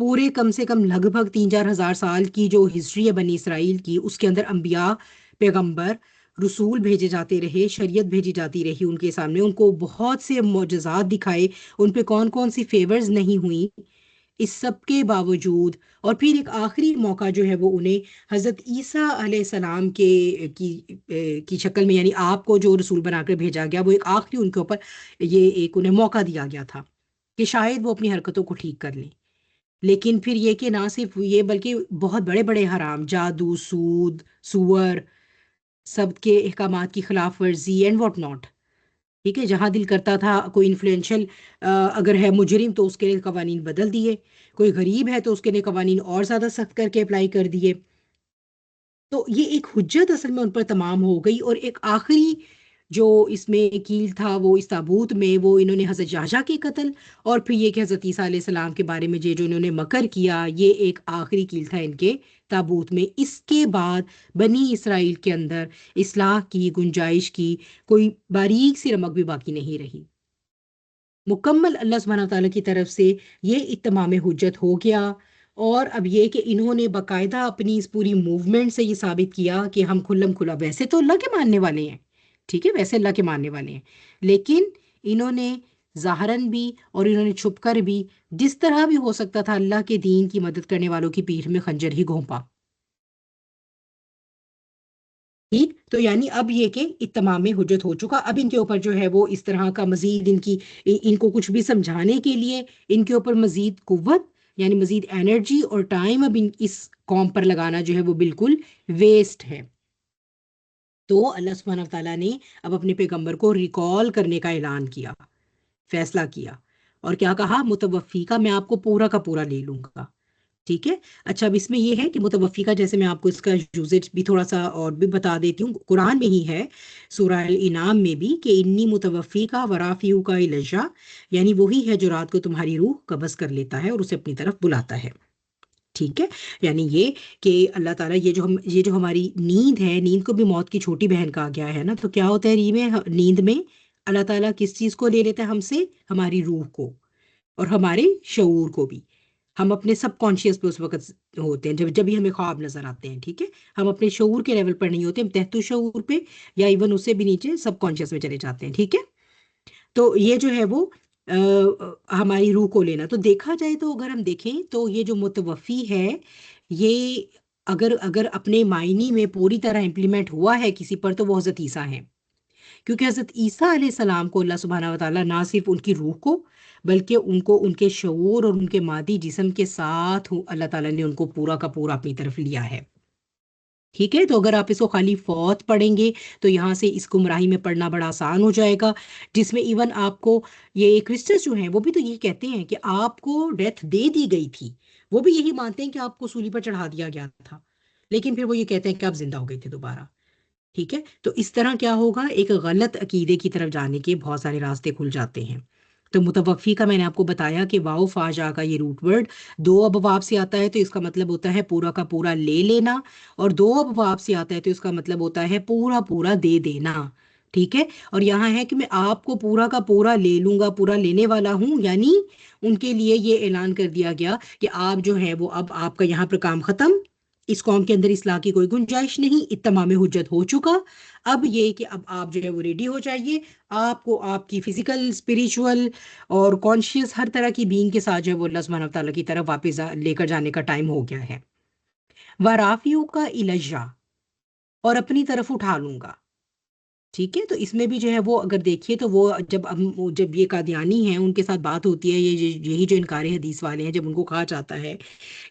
پورے کم سے کم لگ بھگ 3-4 ہزار سال کی جو ہسٹری ہے بنی اسرائیل کی، اس کے اندر انبیاء، پیغمبر، رسول بھیجے جاتے رہے، شریعت بھیجی جاتی رہی ان کے سامنے، ان کو بہت سے معجزات دکھائے، ان پہ کون کون سی فیورز نہیں ہوئی، اس سب کے باوجود، اور پھر ایک آخری موقع جو ہے وہ انہیں حضرت عیسیٰ علیہ السلام کی شکل میں، یعنی آپ کو جو رسول بنا کر بھیجا گیا، وہ ایک آخری ان کے اوپر یہ ایک انہیں موقع دیا گیا تھا کہ شاید وہ اپنی حرکتوں کو ٹھیک کر لیں۔ لیکن پھر یہ کہ نہ صرف یہ بلکہ بہت بڑے بڑے حرام، جادو، سود، سور، سب کے احکامات کی خلاف ورزی اینڈ واٹ ناٹ، ٹھیک ہے، جہاں دل کرتا تھا کوئی انفلوئنشل اگر ہے مجرم تو اس کے لیے قوانین بدل دیے، کوئی غریب ہے تو اس کے لیے قوانین اور زیادہ سخت کر کے اپلائی کر دیے۔ تو یہ ایک حجت اصل میں ان پر تمام ہو گئی، اور ایک آخری جو اس میں کیل تھا وہ اس تابوت میں، وہ انہوں نے حضرت یحییٰ کے قتل، اور پھر یہ کہ حضرت عیسیٰ علیہ السلام کے بارے میں جو انہوں نے مکر کیا، یہ ایک آخری کیل تھا ان کے تابوت میں۔ اس کے بعد بنی اسرائیل کے اندر اصلاح کی گنجائش کی کوئی باریک سی رمق بھی باقی نہیں رہی، مکمل اللہ سبحانہ تعالیٰ کی طرف سے یہ اتمام حجت ہو گیا۔ اور اب یہ کہ انہوں نے باقاعدہ اپنی اس پوری موومنٹ سے یہ ثابت کیا کہ ہم کھلم کھلا، ویسے تو اللہ کے ماننے والے ہیں، ٹھیک ہے، ویسے اللہ کے ماننے والے ہیں، لیکن انہوں نے ظاہراً بھی اور انہوں نے چھپ کر بھی جس طرح بھی ہو سکتا تھا اللہ کے دین کی مدد کرنے والوں کی پیٹھ میں خنجر ہی گھونپا، ٹھیک۔ تو یعنی اب یہ کہ اتمام حجت ہو چکا، اب ان کے اوپر جو ہے وہ اس طرح کا مزید ان کو کچھ بھی سمجھانے کے لیے ان کے اوپر مزید قوت، یعنی مزید انرجی اور ٹائم اب اس قوم پر لگانا جو ہے وہ بالکل ویسٹ ہے۔ تو اللہ سبحانہ تعالیٰ نے اب اپنے پیغمبر کو ریکال کرنے کا اعلان کیا، فیصلہ کیا، اور کیا کہا، متوفی کا میں آپ کو پورا کا پورا لے لوں گا، ٹھیک ہے۔ اچھا، اب اس میں یہ ہے کہ متوفی کا، جیسے میں آپ کو اس کا یوزیج بھی تھوڑا سا اور بھی بتا دیتی ہوں، قرآن میں ہی ہے، سورہ الانعام میں بھی، کہ انی متوفی کا ورافیو کا الیہ، یعنی وہی ہے جو رات کو تمہاری روح قبض کر لیتا ہے اور اسے اپنی طرف بلاتا ہے، ٹھیک ہے۔ یعنی یہ کہ اللہ تعالیٰ یہ جو ہماری نیند ہے، نیند کو بھی موت کی چھوٹی بہن کہا گیا ہے نا، تو کیا ہوتا ہے نیند میں اللہ تعالیٰ کس چیز کو لے لیتا ہے ہم سے؟ ہماری روح کو اور ہمارے شعور کو بھی۔ ہم اپنے سب کانشیس پہ اس وقت ہوتے ہیں جب بھی ہمیں خواب نظر آتے ہیں، ٹھیک ہے، ہم اپنے شعور کے لیول پر نہیں ہوتے، ہم تحت شعور پہ یا ایون اس سے بھی نیچے سب کانشیس میں چلے جاتے ہیں، ٹھیک ہے۔ تو یہ جو ہے وہ ہماری روح کو لینا، تو دیکھا جائے تو اگر ہم دیکھیں تو یہ جو متوفی ہے، یہ اگر اپنے معنی میں پوری طرح امپلیمنٹ ہوا ہے کسی پر تو وہ حضرت عیسیٰ ہیں، کیونکہ حضرت عیسیٰ علیہ السلام کو اللہ سبحانہ و تعالیٰ نہ صرف ان کی روح کو بلکہ ان کو ان کے شعور اور ان کے مادی جسم کے ساتھ اللہ تعالیٰ نے ان کو پورا کا پورا اپنی طرف لیا ہے، ٹھیک ہے۔ تو اگر آپ اس کو خالی فوت پڑھیں گے تو یہاں سے اس گمراہی میں پڑھنا بڑا آسان ہو جائے گا، جس میں ایون آپ کو یہ کرسچنس جو ہیں وہ بھی تو یہی کہتے ہیں کہ آپ کو ڈیتھ دے دی گئی تھی، وہ بھی یہی مانتے ہیں کہ آپ کو سولی پر چڑھا دیا گیا تھا، لیکن پھر وہ یہ کہتے ہیں کہ آپ زندہ ہو گئے تھے دوبارہ، ٹھیک ہے۔ تو اس طرح کیا ہوگا، ایک غلط عقیدے کی طرف جانے کے بہت سارے راستے کھل جاتے ہیں۔ تو متوفی کا میں نے آپ کو بتایا کہ واؤ فا جا کا یہ روٹ ورڈ دو ابواب سے آتا ہے، تو اس کا مطلب ہوتا ہے پورا کا پورا لے لینا، اور دو ابواب سے آتا ہے تو اس کا مطلب ہوتا ہے پورا پورا دے دینا، ٹھیک ہے۔ اور یہاں ہے کہ میں آپ کو پورا کا پورا لے لوں گا، پورا لینے والا ہوں، یعنی ان کے لیے یہ اعلان کر دیا گیا کہ آپ جو ہے وہ اب آپ کا یہاں پر کام ختم، اس قوم کے اندر اصلاح کی کوئی گنجائش نہیں، اتمام حجت ہو چکا۔ اب یہ کہ اب آپ جو ہے وہ ریڈی ہو جائیے، آپ کو آپ کی فزیکل، اسپریچول اور کانشیس ہر طرح کی بینگ کے ساتھ جو ہے وہ اللہ سبحانہ تعالیٰ کی طرف واپس لے کر جانے کا ٹائم ہو گیا ہے۔ وَرَافِعُ کا الیہ، اور اپنی طرف اٹھا لوں گا، ٹھیک ہے۔ تو اس میں بھی جو ہے وہ اگر دیکھیے تو وہ جب یہ قادیانی ہیں ان کے ساتھ بات ہوتی ہے، یہی جو انکار حدیث والے ہیں، جب ان کو کہا جاتا ہے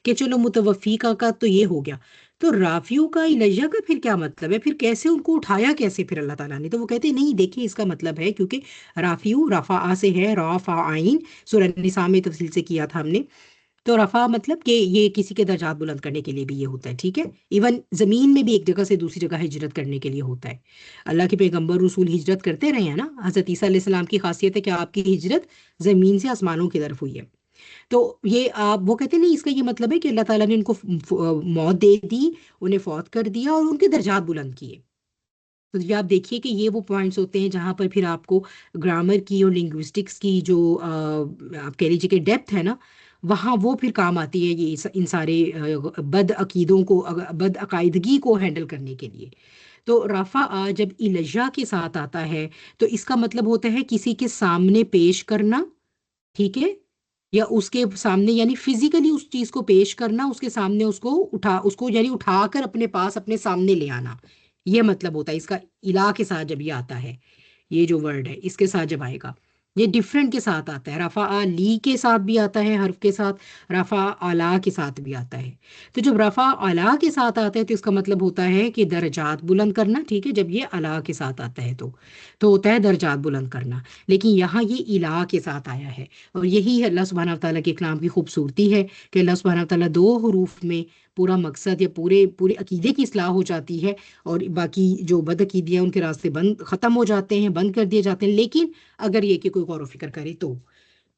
کہ چلو متوفی کا تو یہ ہو گیا، تو رافیو کا الیہ کا پھر کیا مطلب ہے، پھر کیسے ان کو اٹھایا کیسے پھر اللہ تعالیٰ نے؟ تو وہ کہتے ہیں نہیں، دیکھیں اس کا مطلب ہے، کیونکہ رافیو رفع سے ہے، رافع عین، سورہ نساء میں تفصیل سے کیا تھا ہم نے، تو رفع مطلب کہ یہ کسی کے درجات بلند کرنے کے لیے بھی یہ ہوتا ہے، ٹھیک ہے۔ ایون زمین میں بھی ایک جگہ سے دوسری جگہ ہجرت کرنے کے لیے ہوتا ہے، اللہ کے پیغمبر رسول ہجرت کرتے رہے ہیں نا، حضرت عیسیٰ علیہ السلام کی خاصیت ہے کہ آپ کی ہجرت زمین سے آسمانوں کی طرف ہوئی ہے۔ تو یہ وہ کہتے ہیں نہیں، اس کا یہ مطلب ہے کہ اللہ تعالیٰ نے ان کو موت دے دی، انہیں فوت کر دیا اور ان کے درجات بلند کیے۔ تو یہ آپ دیکھیے کہ یہ وہ پوائنٹس ہوتے ہیں جہاں پر پھر آپ کو گرامر کی اور لنگوسٹکس کی جو آپ کہہ لیجیے کہ ڈیپتھ ہے نا، وہاں وہ پھر کام آتی ہے یہ ان سارے بد عقیدوں کو، بد عقائدگی کو ہینڈل کرنے کے لیے۔ تو رفع جب الجا کے ساتھ آتا ہے تو اس کا مطلب ہوتا ہے کسی کے سامنے پیش کرنا، ٹھیک ہے، یا اس کے سامنے یعنی فزیکلی اس چیز کو پیش کرنا، اس کے سامنے اس کو یعنی اٹھا کر اپنے پاس اپنے سامنے لے آنا، یہ مطلب ہوتا ہے اس کا الہ کے ساتھ جب یہ آتا ہے، یہ جو ورڈ ہے اس کے ساتھ جب آئے گا، یہ ڈفرینٹ کے ساتھ آتا ہے، رفع لی کے ساتھ بھی آتا ہے حرف کے ساتھ، رفع اعلیٰ کے ساتھ بھی آتا ہے۔ تو جب رفع اعلیٰ کے ساتھ آتا ہے تو اس کا مطلب ہوتا ہے کہ درجات بلند کرنا، ٹھیک ہے، جب یہ اعلیٰ کے ساتھ آتا ہے تو ہوتا ہے درجات بلند کرنا، لیکن یہاں یہ الہ کے ساتھ آیا ہے، اور یہی ہے اللہ سبحانہ وتعالیٰ کے کلام کی خوبصورتی ہے کہ اللہ سبحانہ وتعالیٰ دو حروف میں پورا مقصد یا پورے عقیدے کی اصلاح ہو جاتی ہے، اور باقی جو بد عقیدے ہیں ان کے راستے بند ختم ہو جاتے ہیں، بند کر دیے جاتے ہیں، لیکن اگر یہ کہ کوئی غور و فکر کرے تو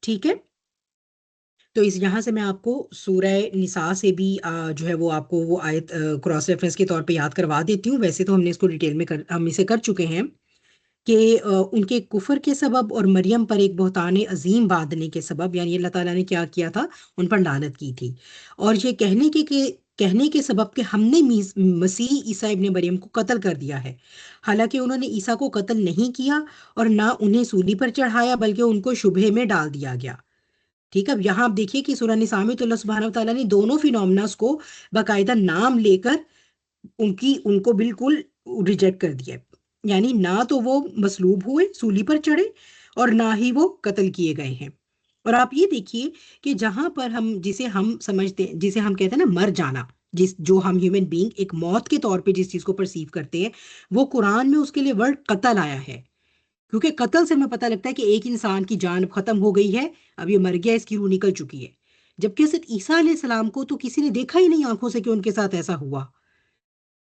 ٹھیک ہے۔ تو اس یہاں سے میں آپ کو سورہ نساء سے بھی جو ہے وہ آپ کو وہ آیت کراس ریفرنس کے طور پہ یاد کروا دیتی ہوں، ویسے تو ہم نے اس کو ڈیٹیل میں ہم اسے کر چکے ہیں کہ ان کے کفر کے سبب اور مریم پر ایک بہتان عظیم باندھنے کے سبب، یعنی اللہ تعالیٰ نے کیا کیا تھا، ان پر لعنت کی تھی، اور یہ کہنے کے سبب کہ ہم نے مسیح عیسیٰ ابن مریم کو قتل کر دیا ہے، حالانکہ انہوں نے عیسیٰ کو قتل نہیں کیا اور نہ انہیں سولی پر چڑھایا، بلکہ ان کو شبہے میں ڈال دیا گیا، ٹھیک ہے۔ اب یہاں آپ دیکھیے کہ سورہ نساء میں تو اللہ سبحانہ وتعالیٰ نے دونوں فینومناز کو باقاعدہ نام لے کر ان کو بالکل ریجیکٹ کر دیا، یعنی نہ تو وہ مصلوب ہوئے، سولی پر چڑھے، اور نہ ہی وہ قتل کیے گئے ہیں۔ اور آپ یہ دیکھیے کہ جہاں پر جسے ہم سمجھتے ہیں، جسے ہم کہتے ہیں نا مر جانا، جو ہم ہیومن بینگ ایک موت کے طور پہ جس چیز کو پرسیو کرتے ہیں، وہ قرآن میں اس کے لیے ورڈ قتل آیا ہے، کیونکہ قتل سے ہمیں پتہ لگتا ہے کہ ایک انسان کی جان ختم ہو گئی ہے، اب یہ مر گیا، اس کی روح نکل چکی ہے، جبکہ حضرت عیسیٰ علیہ السلام کو تو کسی نے دیکھا ہی نہیں آنکھوں سے کہ ان کے ساتھ ایسا ہوا،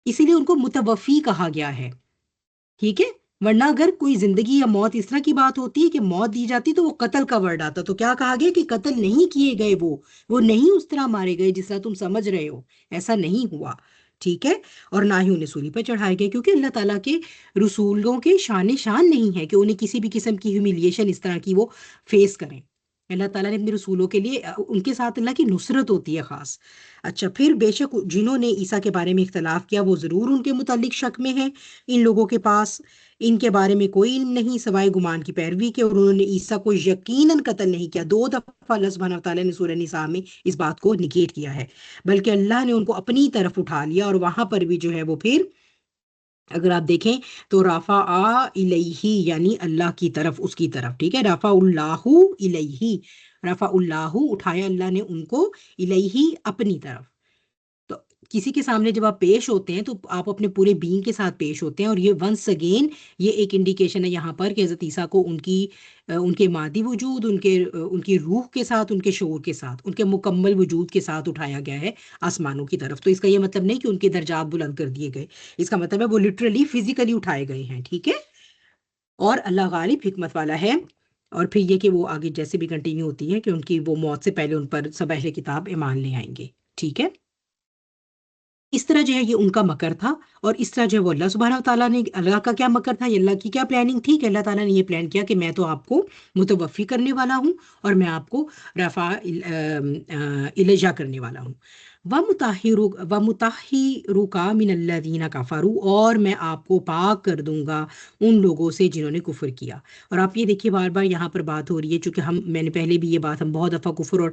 اسی لیے ان کو متوفی کہا گیا ہے، ٹھیک ہے۔ ورنہ اگر کوئی زندگی یا موت اس طرح کی بات ہوتی ہے کہ موت دی جاتی تو وہ قتل کا ورڈ آتا، تو کیا کہا گیا کہ قتل نہیں کیے گئے، وہ نہیں اس طرح مارے گئے جس طرح تم سمجھ رہے ہو، ایسا نہیں ہوا، ٹھیک ہے، اور نہ ہی انہیں سولی پر چڑھائے گئے، کیونکہ اللہ تعالیٰ کے رسولوں کے شان نہیں ہے کہ انہیں کسی بھی قسم کی ہیومیلیشن اس طرح کی وہ فیس کریں۔ اللہ تعالیٰ نے اپنے رسولوں کے لیے ان کے ساتھ اللہ کی نصرت ہوتی ہے خاص۔ اچھا، پھر بے شک جنہوں نے عیسیٰ کے بارے میں اختلاف کیا وہ ضرور ان کے متعلق شک میں ہیں، ان لوگوں کے پاس ان کے بارے میں کوئی علم نہیں سوائے گمان کی پیروی کے، اور انہوں نے عیسیٰ کو یقیناً قتل نہیں کیا، دو دفعہ اللہ سبحانہ تعالیٰ نے سورہ نساء میں اس بات کو نگیٹ کیا ہے، بلکہ اللہ نے ان کو اپنی طرف اٹھا لیا، اور وہاں پر بھی جو ہے وہ پھر اگر آپ دیکھیں تو رافع الیہ یعنی اللہ کی طرف، اس کی طرف، ٹھیک ہے، رافع اللہ الیہ، رافع اللہ اٹھایا اللہ نے ان کو، الیہ اپنی طرف۔ تو کسی کے سامنے جب آپ پیش ہوتے ہیں تو آپ اپنے پورے بینگ کے ساتھ پیش ہوتے ہیں، اور یہ ونس اگین یہ ایک انڈیکیشن ہے یہاں پر کہ حضرت عیسیٰ کو ان کے مادی وجود، ان کی روح کے ساتھ، ان کے شعور کے ساتھ، ان کے مکمل وجود کے ساتھ اٹھایا گیا ہے آسمانوں کی طرف۔ تو اس کا یہ مطلب نہیں کہ ان کے درجات بلند کر دیے گئے، اس کا مطلب ہے وہ لٹرلی فزیکلی اٹھائے گئے ہیں، ٹھیک ہے، اور اللہ غالب حکمت والا ہے۔ اور پھر یہ کہ وہ آگے جیسے بھی کنٹینیو ہوتی ہے کہ ان کی وہ موت سے پہلے ان پر سب اہل کتاب ایمان لے آئیں گے، ٹھیک ہے۔ اس طرح جو ہے یہ ان کا مکر تھا، اور اس طرح جو ہے وہ اللہ سبحانہ تعالیٰ نے، اللہ کا کیا مکر تھا، یہ اللہ کی کیا پلاننگ تھی کہ اللہ تعالیٰ نے یہ پلان کیا کہ میں تو آپ کو متوفی کرنے والا ہوں، اور میں آپ کو رفع الجا کرنے والا ہوں، وَمُطَهِّرُكَ مِنَ الَّذِينَ كَفَرُوا، اور میں آپ کو پاک کر دوں گا ان لوگوں سے جنہوں نے کفر کیا۔ اور آپ یہ دیکھیے بار بار یہاں پر بات ہو رہی ہے، چونکہ میں نے پہلے بھی یہ بات ہم بہت دفعہ کفر اور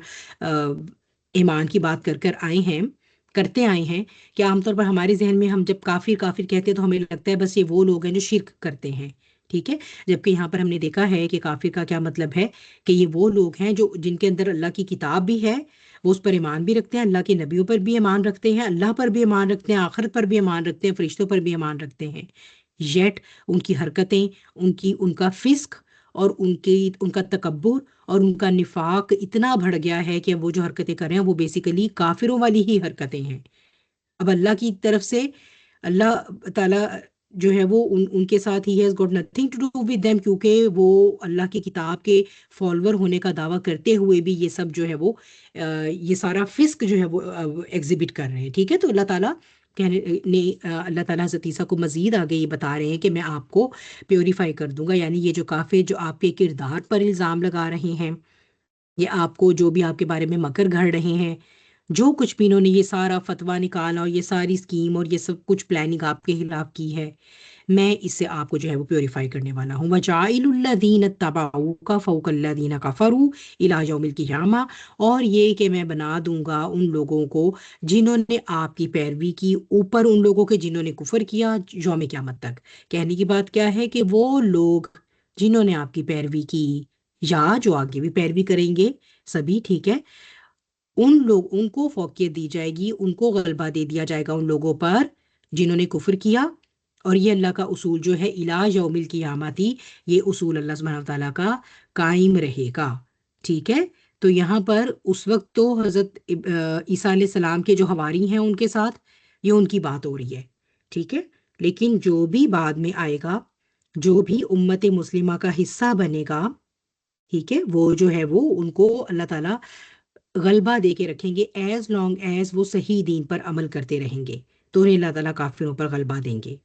ایمان کی بات کرتے آئے ہیں کہ عام طور پر ہمارے ذہن میں ہم جب کافر کہتے ہیں تو ہمیں لگتا ہے بس یہ وہ لوگ ہیں جو شرک کرتے ہیں، ٹھیک ہے، جبکہ یہاں پر ہم نے دیکھا ہے کہ کافر کا کیا مطلب ہے کہ یہ وہ لوگ ہیں جن کے اندر اللہ کی کتاب بھی ہے، وہ اس پر ایمان بھی رکھتے ہیں، اللہ کے نبیوں پر بھی ایمان رکھتے ہیں، اللہ پر بھی ایمان رکھتے ہیں، آخرت پر بھی ایمان رکھتے ہیں، فرشتوں پر بھی ایمان رکھتے ہیں، یٹ ان کی حرکتیں، ان کا فسق، اور ان کا تکبر اور ان کا نفاق اتنا بڑھ گیا ہے کہ وہ جو حرکتیں کر رہے ہیں وہ بیسیکلی کافروں والی ہی حرکتیں ہیں۔ اب اللہ کی طرف سے اللہ تعالیٰ جو ہے وہ ان کے ساتھ ہی has got nothing to do with them, کیونکہ وہ اللہ کی کتاب کے فالوور ہونے کا دعویٰ کرتے ہوئے بھی یہ سب جو ہے وہ یہ سارا فسق جو ہے وہ ایگزیبٹ کر رہے ہیں، ٹھیک ہے۔ تو اللہ تعالیٰ حضرت عیسیٰ کو مزید آگے یہ بتا رہے ہیں کہ میں آپ کو پیوریفائی کر دوں گا، یعنی یہ جو کافر جو آپ کے کردار پر الزام لگا رہے ہیں یہ آپ کو جو بھی آپ کے بارے میں مکر گھڑ رہے ہیں، جو کچھ بھی انہوں نے یہ سارا فتویٰ نکالا اور یہ ساری اسکیم اور یہ سب کچھ پلاننگ آپ کے خلاف کی ہے، میں اس سے آپ کو جو ہے وہ پیوریفائی کرنے والا ہوں. وَجَاعِلُ الَّذِينَ اتَّبَعُوكَ فَوْقَ الَّذِينَ كَفَرُوا إِلَىٰ يَوْمِ الْقِيَامَةِ، اور یہ کہ میں بنا دوں گا ان لوگوں کو جنہوں نے آپ کی پیروی کی اوپر ان لوگوں کے جنہوں نے کفر کیا یوم قیامت تک. کہنے کی بات کیا ہے کہ وہ لوگ جنہوں نے آپ کی پیروی کی یا جو آگے بھی پیروی کریں گے سبھی، ٹھیک ہے، ان کو فوقیت دی جائے گی، ان کو غلبہ دے دیا جائے گا ان لوگوں پر جنہوں نے کفر کیا. اور یہ اللہ کا اصول جو ہے الہ یوم القیامتی، یہ اصول اللہ سبحانہ وتعالیٰ کا قائم رہے گا. ٹھیک ہے، تو یہاں پر اس وقت تو حضرت عیسیٰ علیہ السلام کے جو حواری ہیں ان کے ساتھ یہ ان کی بات ہو رہی ہے. ٹھیک ہے، لیکن جو بھی بعد میں آئے گا، جو بھی امت مسلمہ کا حصہ بنے گا، ٹھیک ہے، وہ جو ہے وہ ان کو اللہ تعالیٰ غلبہ دے کے رکھیں گے ایز لانگ ایز وہ صحیح دین پر عمل کرتے رہیں گے، تو انہیں اللہ تعالیٰ کافروں پر غلبہ دیں گے.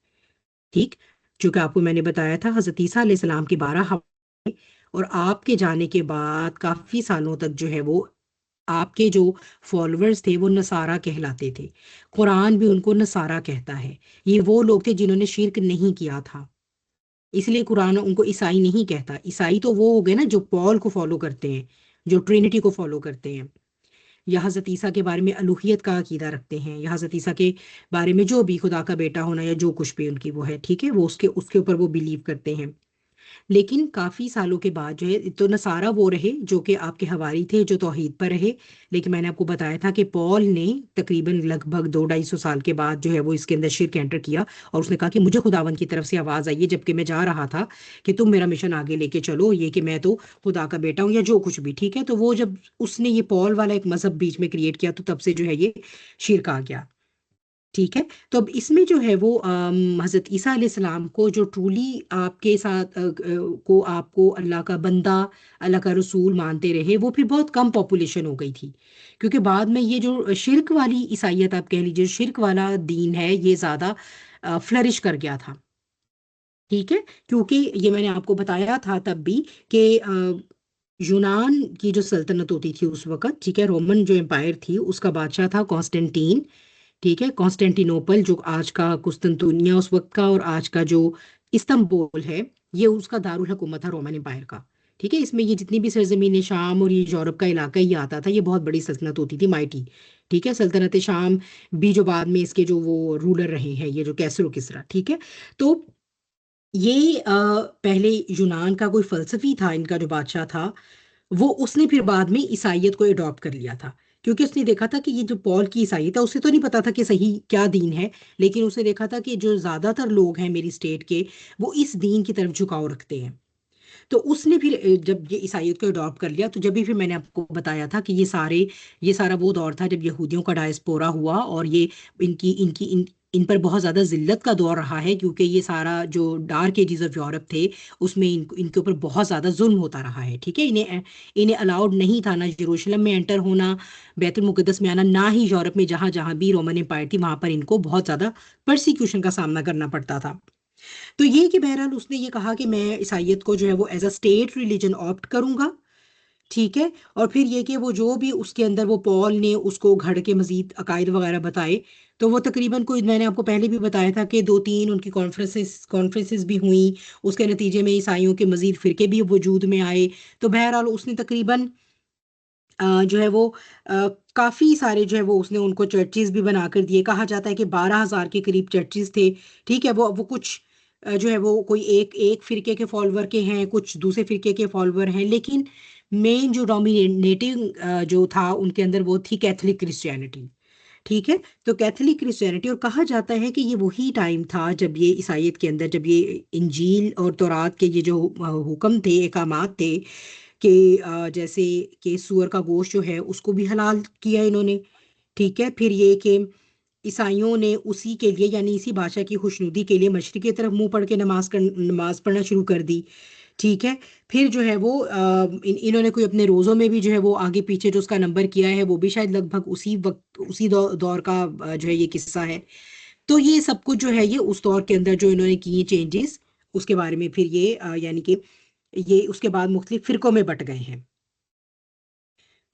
ٹھیک، چونکہ آپ کو میں نے بتایا تھا حضرت عیسیٰ علیہ السلام کے 12 حوالے، اور آپ کے جانے کے بعد کافی سالوں تک جو ہے وہ آپ کے جو فالوورز تھے وہ نصارہ کہلاتے تھے. قرآن بھی ان کو نصارہ کہتا ہے. یہ وہ لوگ تھے جنہوں نے شرک نہیں کیا تھا، اس لیے قرآن ان کو عیسائی نہیں کہتا. عیسائی تو وہ ہو گئے نا جو پال کو فالو کرتے ہیں، جو ٹرینٹی کو فالو کرتے ہیں، یا حضرت عیسیٰ کے بارے میں الوہیت کا عقیدہ رکھتے ہیں، یا حضرت عیسیٰ کے بارے میں جو بھی خدا کا بیٹا ہونا یا جو کچھ بھی ان کی وہ ہے، ٹھیک ہے، وہ اس کے اوپر وہ بلیو کرتے ہیں. لیکن کافی سالوں کے بعد جو ہے تو نصارہ وہ رہے جو کہ آپ کے حواری تھے، جو توحید پر رہے. لیکن میں نے آپ کو بتایا تھا کہ پال نے تقریباً لگ بھگ 200-250 سال کے بعد جو ہے وہ اس کے اندر شرک انٹر کیا، اور اس نے کہا کہ مجھے خداوند کی طرف سے آواز آئی ہے جبکہ میں جا رہا تھا کہ تم میرا مشن آگے لے کے چلو، یہ کہ میں تو خدا کا بیٹا ہوں یا جو کچھ بھی. ٹھیک ہے، تو وہ جب اس نے یہ پال والا ایک مذہب بیچ میں کریٹ کیا تو تب سے جو ہے یہ شرک آ گیا. ٹھیک ہے، تو اب اس میں جو ہے وہ حضرت عیسیٰ علیہ السلام کو جو ٹرولی آپ کے ساتھ آپ کو اللہ کا بندہ، اللہ کا رسول مانتے رہے، وہ پھر بہت کم پاپولیشن ہو گئی تھی. کیونکہ بعد میں یہ جو شرک والی عیسائیت آپ کہہ لیجیے، شرک والا دین ہے، یہ زیادہ فلرش کر گیا تھا. ٹھیک ہے، کیونکہ یہ میں نے آپ کو بتایا تھا تب بھی کہ یونان کی جو سلطنت ہوتی تھی اس وقت، ٹھیک ہے، رومن جو امپائر تھی اس کا بادشاہ تھا کانسٹینٹین. ٹھیک ہے، کانسٹینٹینوپل جو آج کا قسطنطنیہ اس وقت کا اور آج کا جو استنبول ہے، یہ اس کا دارالحکومت تھا رومن امپائر کا. ٹھیک ہے، اس میں یہ جتنی بھی سرزمین شام اور یہ یورپ کا علاقہ ہی آتا تھا، یہ بہت بڑی سلطنت ہوتی تھی، مائٹی. ٹھیک ہے، سلطنت شام بھی جو بعد میں اس کے جو وہ رولر رہے ہیں، یہ جو کیسر و کسرا. ٹھیک ہے، تو یہ پہلے یونان کا کوئی فلسفی تھا، ان کا جو بادشاہ تھا وہ، اس نے پھر بعد میں عیسائیت کو اڈاپٹ کر لیا تھا. کیونکہ اس نے دیکھا تھا کہ یہ جو پال کی عیسائیت ہے، اسے تو نہیں پتا تھا کہ صحیح کیا دین ہے، لیکن اس نے دیکھا تھا کہ جو زیادہ تر لوگ ہیں میری اسٹیٹ کے وہ اس دین کی طرف جھکاؤ رکھتے ہیں. تو اس نے پھر جب یہ عیسائیت کو اڈاپٹ کر لیا، تو جب بھی پھر میں نے آپ کو بتایا تھا کہ یہ سارا وہ دور تھا جب یہودیوں کا ڈائسپورا ہوا، اور یہ ان پر بہت زیادہ ذلت کا دور رہا ہے، کیونکہ یہ سارا جو ڈارک ایجز آف یورپ تھے اس میں ان کے اوپر بہت زیادہ ظلم ہوتا رہا ہے. ٹھیک ہے، انہیں الاؤڈ نہیں تھا نہ یروشلم میں انٹر ہونا، بیت المقدس میں آنا، نہ ہی یورپ میں جہاں جہاں بھی رومن امپائر تھی وہاں پر ان کو بہت زیادہ پرسیکیوشن کا سامنا کرنا پڑتا تھا. تو یہ کہ بہرحال اس نے یہ کہا کہ میں عیسائیت کو جو ہے وہ as a state religion opt کروں گا. ٹھیک ہے، اور پھر یہ کہ وہ جو بھی اس کے اندر وہ پال نے اس کو گھڑ کے مزید عقائد وغیرہ بتائے، تو وہ تقریباً کوئی، میں نے آپ کو پہلے بھی بتایا تھا کہ 2-3 ان کی کانفرنسز بھی ہوئیں، اس کے نتیجے میں عیسائیوں کے مزید فرقے بھی وجود میں آئے. تو بہرحال اس نے تقریباً جو ہے وہ کافی سارے جو ہے وہ اس نے ان کو چرچز بھی بنا کر دیے. کہا جاتا ہے کہ 12,000 کے قریب چرچز تھے. ٹھیک ہے، وہ کچھ جو ہے وہ کوئی ایک فرقے کے فالوور کے ہیں، کچھ دوسرے فرقے کے فالوور ہیں، لیکن مین جو ڈومینیٹنگ جو تھا ان کے اندر وہ تھی کیتھولک کرسچینٹی. ٹھیک ہے، تو کیتھولک کرسچینٹی، اور کہا جاتا ہے کہ یہ وہی ٹائم تھا جب یہ عیسائیت کے اندر، جب یہ انجیل اور تورات کے یہ جو حکم تھے، احکامات تھے کہ جیسے کہ سور کا گوشت جو ہے اس کو بھی حلال کیا انہوں نے. ٹھیک ہے، پھر یہ کہ عیسائیوں نے اسی کے لیے، یعنی اسی بادشاہ کی خوشنودی کے لیے مشرق کی طرف منہ پڑھ کے نماز پڑھنا شروع کر دی. ٹھیک ہے، پھر جو ہے وہ انہوں نے کوئی اپنے روزوں میں بھی جو ہے وہ آگے پیچھے جو اس کا نمبر کیا ہے وہ بھی شاید لگ بھگ اسی وقت اسی دور کا جو ہے یہ قصہ ہے. تو یہ سب کچھ جو ہے یہ اس دور کے اندر جو انہوں نے کیے چینجز، اس کے بارے میں پھر یہ یعنی کہ یہ اس کے بعد مختلف فرقوں میں بٹ گئے ہیں.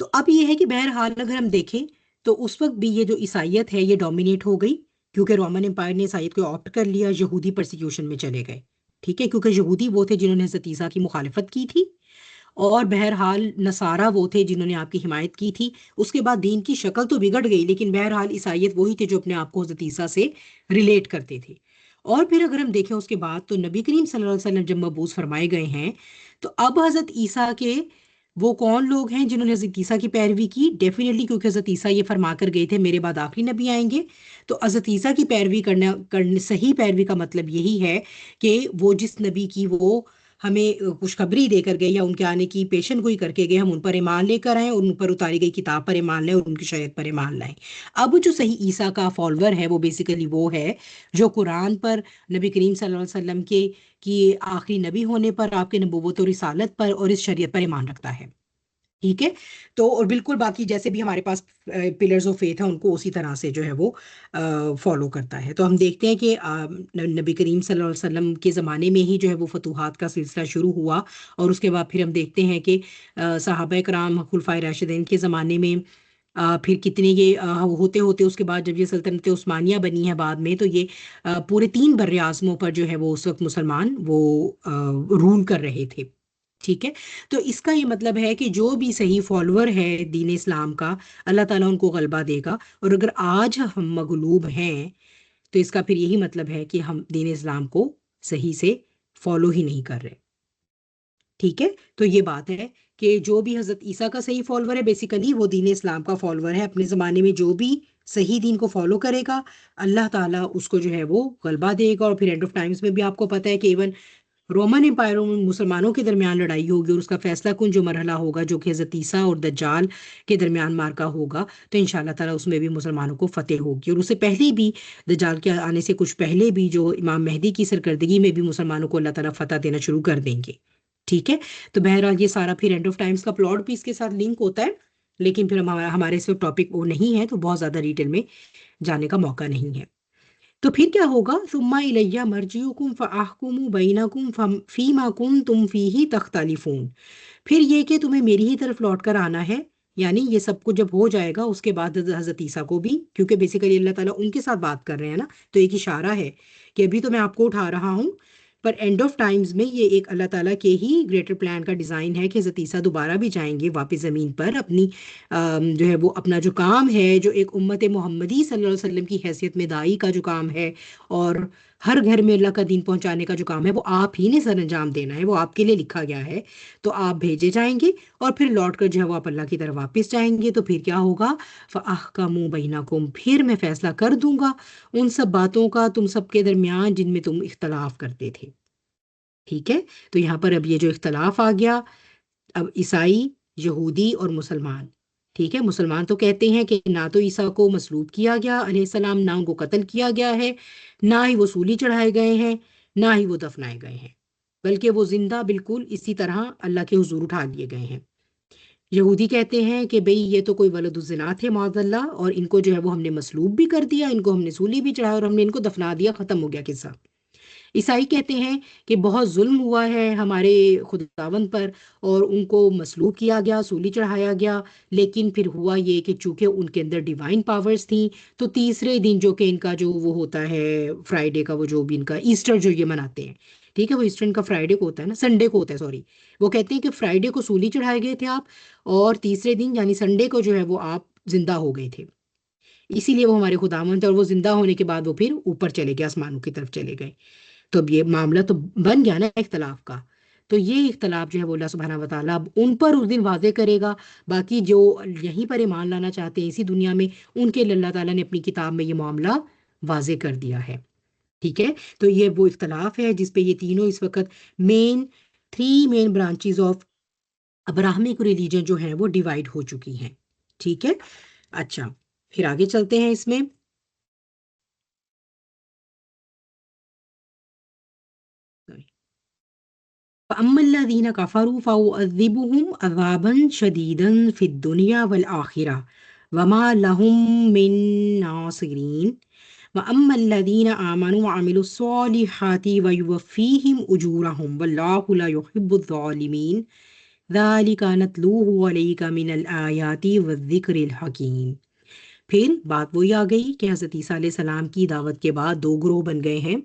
تو اب یہ ہے کہ بہرحال اگر ہم دیکھیں تو اس وقت بھی یہ جو عیسائیت ہے یہ ڈومینیٹ ہو گئی، کیونکہ رومن امپائر نے عیسائیت کو آپٹ کر لیا، یہودی پرسیکیوشن میں چلے گئے، ٹھیک ہے، کیونکہ یہودی وہ تھے جنہوں نے حضرت عیسیٰ کی مخالفت کی تھی، اور بہرحال نصارہ وہ تھے جنہوں نے آپ کی حمایت کی تھی۔ اس کے بعد دین کی شکل تو بگڑ گئی، لیکن بہرحال عیسائیت وہی تھے جو اپنے آپ کو حضرت عیسیٰ سے ریلیٹ کرتے تھے۔ اور پھر اگر ہم دیکھیں اس کے بعد تو نبی کریم صلی اللہ علیہ وسلم جب مبعوث فرمائے گئے ہیں، تو اب حضرت عیسیٰ کے وہ کون لوگ ہیں جنہوں نے حضرت عیسیٰ کی پیروی کی؟ ڈیفینیٹلی، کیونکہ حضرت عیسیٰ یہ فرما کر گئے تھے میرے بعد آخری نبی آئیں گے، تو حضرت عیسیٰ کی پیروی کرنے صحیح پیروی کا مطلب یہی ہے کہ وہ جس نبی کی وہ ہمیں خوشخبری دے کر گئے یا ان کے آنے کی پیشن گوئی کر کے گئے، ہم ان پر ایمان لے کر آئیں اور ان پر اتاری گئی کتاب پر ایمان لائیں اور ان کی شریعت پر ایمان لائیں۔ اب جو صحیح عیسیٰ کا فالوور ہے وہ بیسیکلی وہ ہے جو قرآن پر، نبی کریم صلی اللہ علیہ وسلم کے کی آخری نبی ہونے پر، آپ کے نبوت اور رسالت پر اور اس شریعت پر ایمان رکھتا ہے، ٹھیک ہے۔ تو اور بالکل باقی جیسے بھی ہمارے پاس پلرز آف فیتھ ہیں ان کو اسی طرح سے جو ہے وہ فالو کرتا ہے۔ تو ہم دیکھتے ہیں کہ نبی کریم صلی اللہ علیہ وسلم کے زمانے میں ہی جو ہے وہ فتوحات کا سلسلہ شروع ہوا، اور اس کے بعد پھر ہم دیکھتے ہیں کہ صحابہ کرام خلفائے راشدین کے زمانے میں پھر کتنے یہ ہوتے ہوتے اس کے بعد جب یہ سلطنت عثمانیہ بنی ہے بعد میں، تو یہ پورے 3 بر اعظموں پر جو ہے وہ اس وقت مسلمان وہ رول کر رہے تھے، ٹھیک ہے۔ تو اس کا یہ مطلب ہے کہ جو بھی صحیح فالوور ہے دین اسلام کا، اللہ تعالیٰ ان کو غلبہ دے گا، اور اگر آج ہم مغلوب ہیں تو اس کا پھر یہی مطلب ہے کہ ہم دین اسلام کو صحیح سے فالو ہی نہیں کر رہے، ٹھیک ہے۔ تو یہ بات ہے کہ جو بھی حضرت عیسیٰ کا صحیح فالوور ہے بیسیکلی وہ دین اسلام کا فالوور ہے، اپنے زمانے میں جو بھی صحیح دین کو فالو کرے گا اللہ تعالیٰ اس کو جو ہے وہ غلبہ دے گا۔ اور پھر اینڈ آف ٹائمز میں بھی آپ کو پتہ ہے کہ ایون رومن امپائروں میں مسلمانوں کے درمیان لڑائی ہوگی، اور اس کا فیصلہ کن جو مرحلہ ہوگا جو کہ حضرت عیسیٰ اور دجال کے درمیان مارکا ہوگا، تو ان شاء اللہ تعالیٰ اس میں بھی مسلمانوں کو فتح ہوگی، اور اس سے پہلے بھی دجال کے آنے سے کچھ پہلے بھی جو امام مہدی کی سرکردگی میں بھی مسلمانوں کو اللہ تعالیٰ فتح دینا شروع کر دیں گے، ٹھیک ہے۔ تو بہرحال یہ سارا پھر اینڈ آف ٹائمز کا پلاٹ بھی اس کے ساتھ لنک ہوتا ہے، لیکن پھر ہمارے اس وقت ٹاپک وہ نہیں ہے تو بہت زیادہ ڈیٹیل میں جانے کا موقع نہیں ہے۔ تو پھر کیا ہوگا؟ ثم الیہ مرجعکم فاحکم بینکم فیما کنتم فیہ تختلفون، پھر یہ کہ تمہیں میری ہی طرف لوٹ کر آنا ہے، یعنی یہ سب کچھ جب ہو جائے گا اس کے بعد حضرت عیسیٰ کو بھی، کیونکہ بیسیکلی اللہ تعالیٰ ان کے ساتھ بات کر رہے ہیں نا، تو ایک اشارہ ہے کہ ابھی تو میں آپ کو اٹھا رہا ہوں، پر اینڈ آف ٹائمز میں یہ ایک اللہ تعالیٰ کے ہی گریٹر پلان کا ڈیزائن ہے کہ حضرت عیسیٰ دوبارہ بھی جائیں گے واپس زمین پر، اپنی جو ہے وہ اپنا جو کام ہے، جو ایک امت محمدی صلی اللہ علیہ وسلم کی حیثیت میں داعی کا جو کام ہے اور ہر گھر میں اللہ کا دین پہنچانے کا جو کام ہے، وہ آپ ہی نے سر انجام دینا ہے، وہ آپ کے لیے لکھا گیا ہے، تو آپ بھیجے جائیں گے اور پھر لوٹ کر جو ہے وہ آپ اللہ کی طرف واپس جائیں گے۔ تو پھر کیا ہوگا؟ فَأَحْكَمُوا بَيْنَكُمْ، پھر میں فیصلہ کر دوں گا ان سب باتوں کا تم سب کے درمیان جن میں تم اختلاف کرتے تھے، ٹھیک ہے۔ تو یہاں پر اب یہ جو اختلاف آ گیا، اب عیسائی، یہودی اور مسلمان، ٹھیک ہے۔ مسلمان تو کہتے ہیں کہ نہ تو عیسیٰ کو مصلوب کیا گیا علیہ السلام، نہ ان کو قتل کیا گیا ہے، نہ ہی وہ سولی چڑھائے گئے ہیں، نہ ہی وہ دفنائے گئے ہیں، بلکہ وہ زندہ بالکل اسی طرح اللہ کے حضور اٹھا لیے گئے ہیں۔ یہودی کہتے ہیں کہ بھئی یہ تو کوئی ولد الزنا تھے معاذ اللہ، اور ان کو جو ہے وہ ہم نے مصلوب بھی کر دیا، ان کو ہم نے سولی بھی چڑھایا اور ہم نے ان کو دفنا دیا، ختم ہو گیا قصہ۔ عیسائی کہتے ہیں کہ بہت ظلم ہوا ہے ہمارے خداوند پر اور ان کو مصلوب کیا گیا، سولی چڑھایا گیا، لیکن پھر ہوا یہ کہ چونکہ ان کے اندر ڈیوائن پاورز تھیں، تو تیسرے دن جو کہ ان کا جو وہ ہوتا ہے فرائیڈے کا، وہ جو بھی ان کا ایسٹر جو یہ مناتے ہیں، ٹھیک ہے، وہ ایسٹر ان کا فرائیڈے کو ہوتا ہے نا، سنڈے کو ہوتا ہے، سوری، وہ کہتے ہیں کہ فرائیڈے کو سولی چڑھائے گئے تھے آپ، اور تیسرے دن یعنی سنڈے کو جو ہے وہ آپ زندہ ہو گئے تھے، اسی لیے وہ ہمارے خداوند تھے، اور وہ زندہ ہونے کے بعد وہ پھر اوپر چلے گئے، آسمانوں کی طرف چلے گئے۔ تو اب یہ معاملہ تو بن گیا نا اختلاف کا، تو یہ اختلاف جو ہے وہ اللہ سبحانہ وتعالیٰ اب ان پر اس دن واضح کرے گا، باقی جو یہیں پر ایمان لانا چاہتے ہیں اسی دنیا میں، ان کے لیے اللہ تعالیٰ نے اپنی کتاب میں یہ معاملہ واضح کر دیا ہے، ٹھیک ہے۔ تو یہ وہ اختلاف ہے جس پہ یہ تینوں اس وقت three main branches of Abrahamic religion جو ہیں وہ ڈیوائیڈ ہو چکی ہیں، ٹھیک ہے۔ اچھا، پھر آگے چلتے ہیں اس میں۔ فَأَمَّا الَّذِينَ كَفَرُوا فَأُعَذِّبُهُمْ عَذَابًا شَدِيدًا فِي الدُّنْيَا وَالْآخِرَةِ وَمَا لَهُم مِّن نَّاصِرِينَ وَأَمَّا الَّذِينَ آمَنُوا وَعَمِلُوا الصَّالِحَاتِ وَيُوَفِّيهِمْ أُجُورَهُمْ وَاللَّهُ لَا يُحِبُّ الظَّالِمِينَ ذالک نتلوہ علیک من الآیات والذکر الحکیم۔ پھر بات وہی آ گئی کہ حضرت عیسیٰ علیہ السلام کی دعوت کے بعد دو گروہ بن گئے ہیں،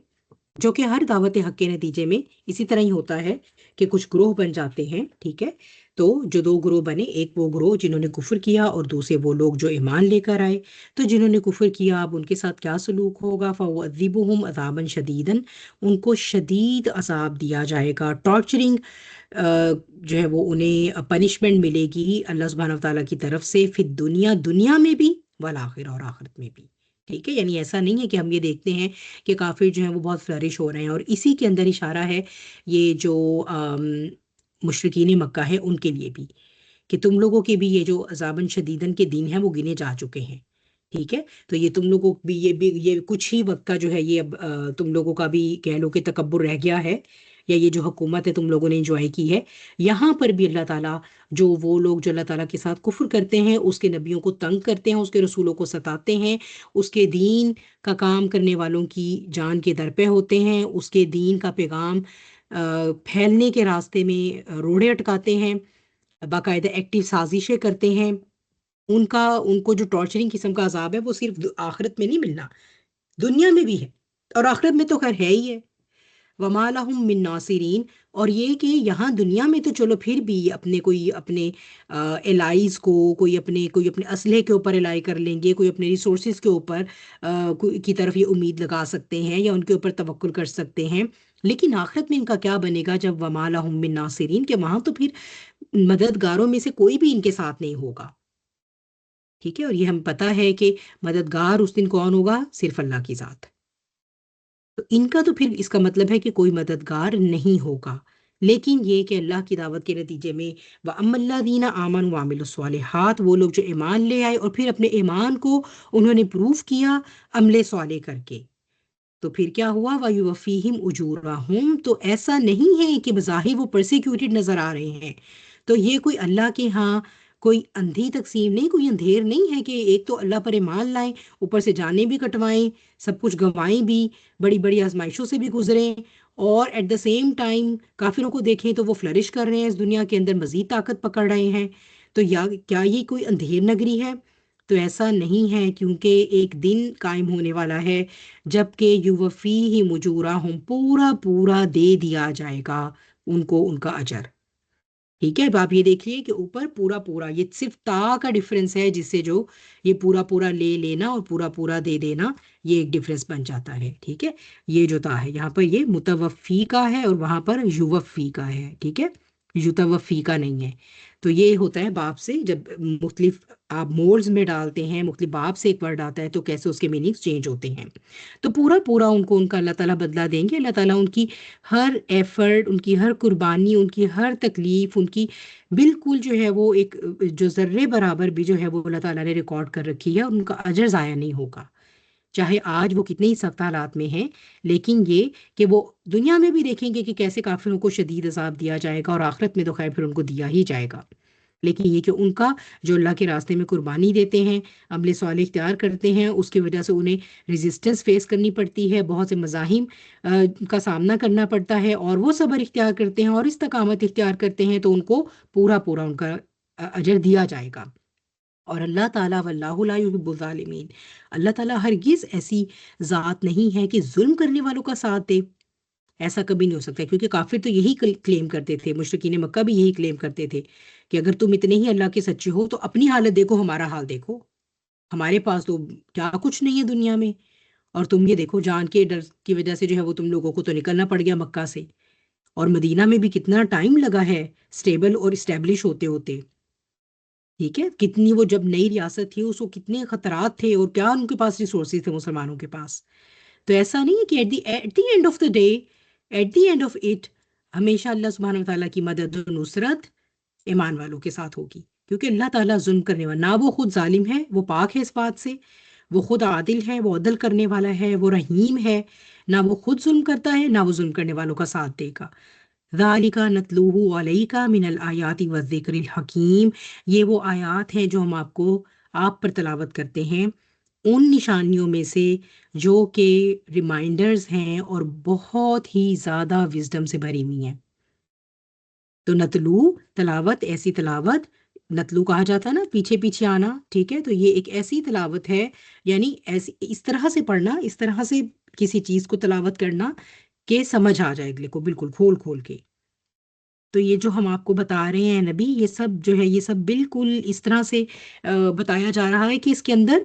جو کہ ہر دعوت حق کے نتیجے میں اسی طرح ہی ہوتا ہے کہ کچھ گروہ بن جاتے ہیں، ٹھیک ہے۔ تو جو دو گروہ بنے، ایک وہ گروہ جنہوں نے کفر کیا اور دوسرے وہ لوگ جو ایمان لے کر آئے۔ تو جنہوں نے کفر کیا اب ان کے ساتھ کیا سلوک ہوگا؟ فَأُعَذِّبُهُمْ عَذَابًا شَدِيدًا، ان کو شدید عذاب دیا جائے گا، ٹارچرنگ جو ہے وہ انہیں پنشمنٹ ملے گی اللہ سبحانہ وتعالیٰ کی طرف سے، فی دنیا، دنیا میں بھی، والآخرہ، اور آخرت میں بھی، ٹھیک ہے۔ یعنی ایسا نہیں ہے کہ ہم یہ دیکھتے ہیں کہ کافر جو ہیں وہ بہت فلرش ہو رہے ہیں، اور اسی کے اندر اشارہ ہے یہ جو مشرکین مکہ ہے ان کے لیے بھی، کہ تم لوگوں کے بھی یہ جو عذاباً شدیدن کے دن ہیں وہ گنے جا چکے ہیں، ٹھیک ہے۔ تو یہ تم لوگوں بھی یہ کچھ ہی وقت کا جو ہے، یہ اب تم لوگوں کا بھی کہہ لو کہ تکبر رہ گیا ہے، یا یہ جو حکومت ہے تم لوگوں نے انجوائے کی ہے۔ یہاں پر بھی اللہ تعالیٰ جو وہ لوگ جو اللہ تعالیٰ کے ساتھ کفر کرتے ہیں، اس کے نبیوں کو تنگ کرتے ہیں، اس کے رسولوں کو ستاتے ہیں، اس کے دین کا کام کرنے والوں کی جان کے در پہ ہوتے ہیں، اس کے دین کا پیغام پھیلنے کے راستے میں روڑے اٹکاتے ہیں، باقاعدہ ایکٹیو سازشیں کرتے ہیں، ان کو جو ٹارچرنگ قسم کا عذاب ہے وہ صرف آخرت میں نہیں ملنا، دنیا میں بھی ہے، اور آخرت میں تو خیر ہے ہی ہے۔ وَمَا لَهُم مِّن ناصرین، اور یہ کہ یہاں دنیا میں تو چلو پھر بھی اپنے الائز کو کوئی اپنے اسلحے کے اوپر الائی کر لیں گے، کوئی اپنے ریسورسز کے اوپر کی طرف یہ امید لگا سکتے ہیں یا ان کے اوپر توکل کر سکتے ہیں، لیکن آخرت میں ان کا کیا بنے گا جب وَمَا لَهُم مِّن ناصرین، کہ وہاں تو پھر مددگاروں میں سے کوئی بھی ان کے ساتھ نہیں ہوگا، ٹھیک ہے۔ اور یہ ہم پتہ ہے کہ مددگار اس دن کون ہوگا؟ صرف اللہ کی ذات۔ تو ان کا تو پھر اس کا مطلب ہے کہ کوئی مددگار نہیں ہوگا، لیکن یہ کہ اللہ کی دعوت کے نتیجے میں وَأَمَّا الَّذِينَ آمَنُوا وَعَمِلُوا الصَّالِحَاتِ، وہ لوگ جو ایمان لے آئے اور پھر اپنے ایمان کو انہوں نے پروف کیا عمل صالح کر کے، تو پھر کیا ہوا؟ وَيُوَفِّيهِمْ أُجُورَهُمْ، تو ایسا نہیں ہے کہ بظاہر وہ پرسیکیوٹڈ نظر آ رہے ہیں، تو یہ کوئی اللہ کے ہاں کوئی اندھی تقسیم نہیں، کوئی اندھیر نہیں ہے کہ ایک تو اللہ پر ایمان لائیں، اوپر سے جانیں بھی کٹوائیں، سب کچھ گنوائیں بھی، بڑی بڑی آزمائشوں سے بھی گزریں، اور ایٹ دا سیم ٹائم کافروں کو دیکھیں تو وہ فلرش کر رہے ہیں، اس دنیا کے اندر مزید طاقت پکڑ رہے ہیں، تو یا کیا یہ کوئی اندھیر نگری ہے؟ تو ایسا نہیں ہے، کیونکہ ایک دن قائم ہونے والا ہے جب کہ یوفیہم اجورہم، پورا پورا دے دیا جائے گا ان کو ان کا اجر، ٹھیک ہے۔ اب آپ یہ دیکھیے کہ اوپر پورا پورا، یہ صرف تا کا ڈفرنس ہے، جس سے جو یہ پورا پورا لے لینا اور پورا پورا دے دینا، یہ ایک ڈفرنس بن جاتا ہے، ٹھیک ہے۔ یہ جو تا ہے یہاں پر یہ متوفی کا ہے اور وہاں پر یوفی کا ہے، ٹھیک ہے، یتوفی کا نہیں ہے۔ تو یہ ہوتا ہے باپ سے، جب مختلف آپ موڈز میں ڈالتے ہیں، مختلف باپ سے ایک ورڈ آتا ہے تو کیسے اس کے میننگز چینج ہوتے ہیں۔ تو پورا پورا ان کو ان کا اللہ تعالیٰ بدلہ دیں گے، اللہ تعالیٰ ان کی ہر ایفرٹ، ان کی ہر قربانی، ان کی ہر تکلیف، ان کی بالکل جو ہے وہ ایک جو ذرے برابر بھی جو ہے وہ اللہ تعالیٰ نے ریکارڈ کر رکھی ہے، اور ان کا اجر ضائع نہیں ہوگا، چاہے آج وہ کتنے ہی سخت حالات میں ہیں، لیکن یہ کہ وہ دنیا میں بھی دیکھیں گے کہ کیسے کافروں کو شدید عذاب دیا جائے گا، اور آخرت میں تو خیر پھر ان کو دیا ہی جائے گا، لیکن یہ کہ ان کا جو اللہ کے راستے میں قربانی دیتے ہیں، عمل صالح اختیار کرتے ہیں، اس کی وجہ سے انہیں ریزسٹنس فیس کرنی پڑتی ہے، بہت سے مزاحم کا سامنا کرنا پڑتا ہے، اور وہ صبر اختیار کرتے ہیں اور استقامت اختیار کرتے ہیں، تو ان کو پورا پورا ان کا اجر دیا جائے گا۔ اور اللہ تعالیٰ واللہ لا یحب الظالمین، اللہ تعالیٰ ہرگز ایسی ذات نہیں ہے کہ ظلم کرنے والوں کا ساتھ دے، ایسا کبھی نہیں ہو سکتا، کیونکہ کافر تو یہی کلیم کرتے تھے، مشرکین مکہ بھی یہی کلیم کرتے تھے کہ اگر تم اتنے ہی اللہ کے سچے ہو تو اپنی حالت دیکھو، ہمارا حال دیکھو، ہمارے پاس تو کیا کچھ نہیں ہے دنیا میں، اور تم یہ دیکھو جان کے ڈر کی وجہ سے جو ہے وہ تم لوگوں کو تو نکلنا پڑ گیا مکہ سے، اور مدینہ میں بھی کتنا ٹائم لگا ہے اسٹیبل اور اسٹیبلش ہوتے ہوتے، ٹھیک ہے، کتنی وہ جب نئی ریاست تھی اس کو کتنے خطرات تھے، اور کیا ان کے پاس ریسورسز تھے مسلمانوں کے پاس۔ تو ایسا نہیں ہے کہ at the end of the day, at the end of it, ہمیشہ اللہ سبحانہ و تعالیٰ کی مدد و نصرت ایمان والوں کے ساتھ ہوگی، کیونکہ اللہ تعالیٰ ظلم کرنے والا نہ، وہ خود ظالم ہے، وہ پاک ہے اس بات سے، وہ خود عادل ہے، وہ عدل کرنے والا ہے، وہ رحیم ہے، نہ وہ خود ظلم کرتا ہے، نہ وہ ظلم کرنے والوں کا ساتھ دے گا۔ ذالک نتلوہ علیک من الآیات والذکر الحکیم، یہ وہ آیات ہیں جو ہم آپ پر تلاوت کرتے ہیں ان نشانیوں میں سے جو کہ ریمائنڈرز ہیں اور بہت ہی زیادہ وزڈم سے بھری ہوئی ہیں۔ تو نتلو تلاوت، ایسی تلاوت، نتلو کہا جاتا ہے نا پیچھے پیچھے آنا، ٹھیک ہے، تو یہ ایک ایسی تلاوت ہے، یعنی ایسی اس طرح سے پڑھنا، اس طرح سے کسی چیز کو تلاوت کرنا کہ سمجھ آ جائے اگلے کو بالکل کھول کھول کے۔ تو یہ جو ہم آپ کو بتا رہے ہیں نبی، یہ سب جو ہے یہ سب بالکل اس طرح سے بتایا جا رہا ہے کہ اس کے اندر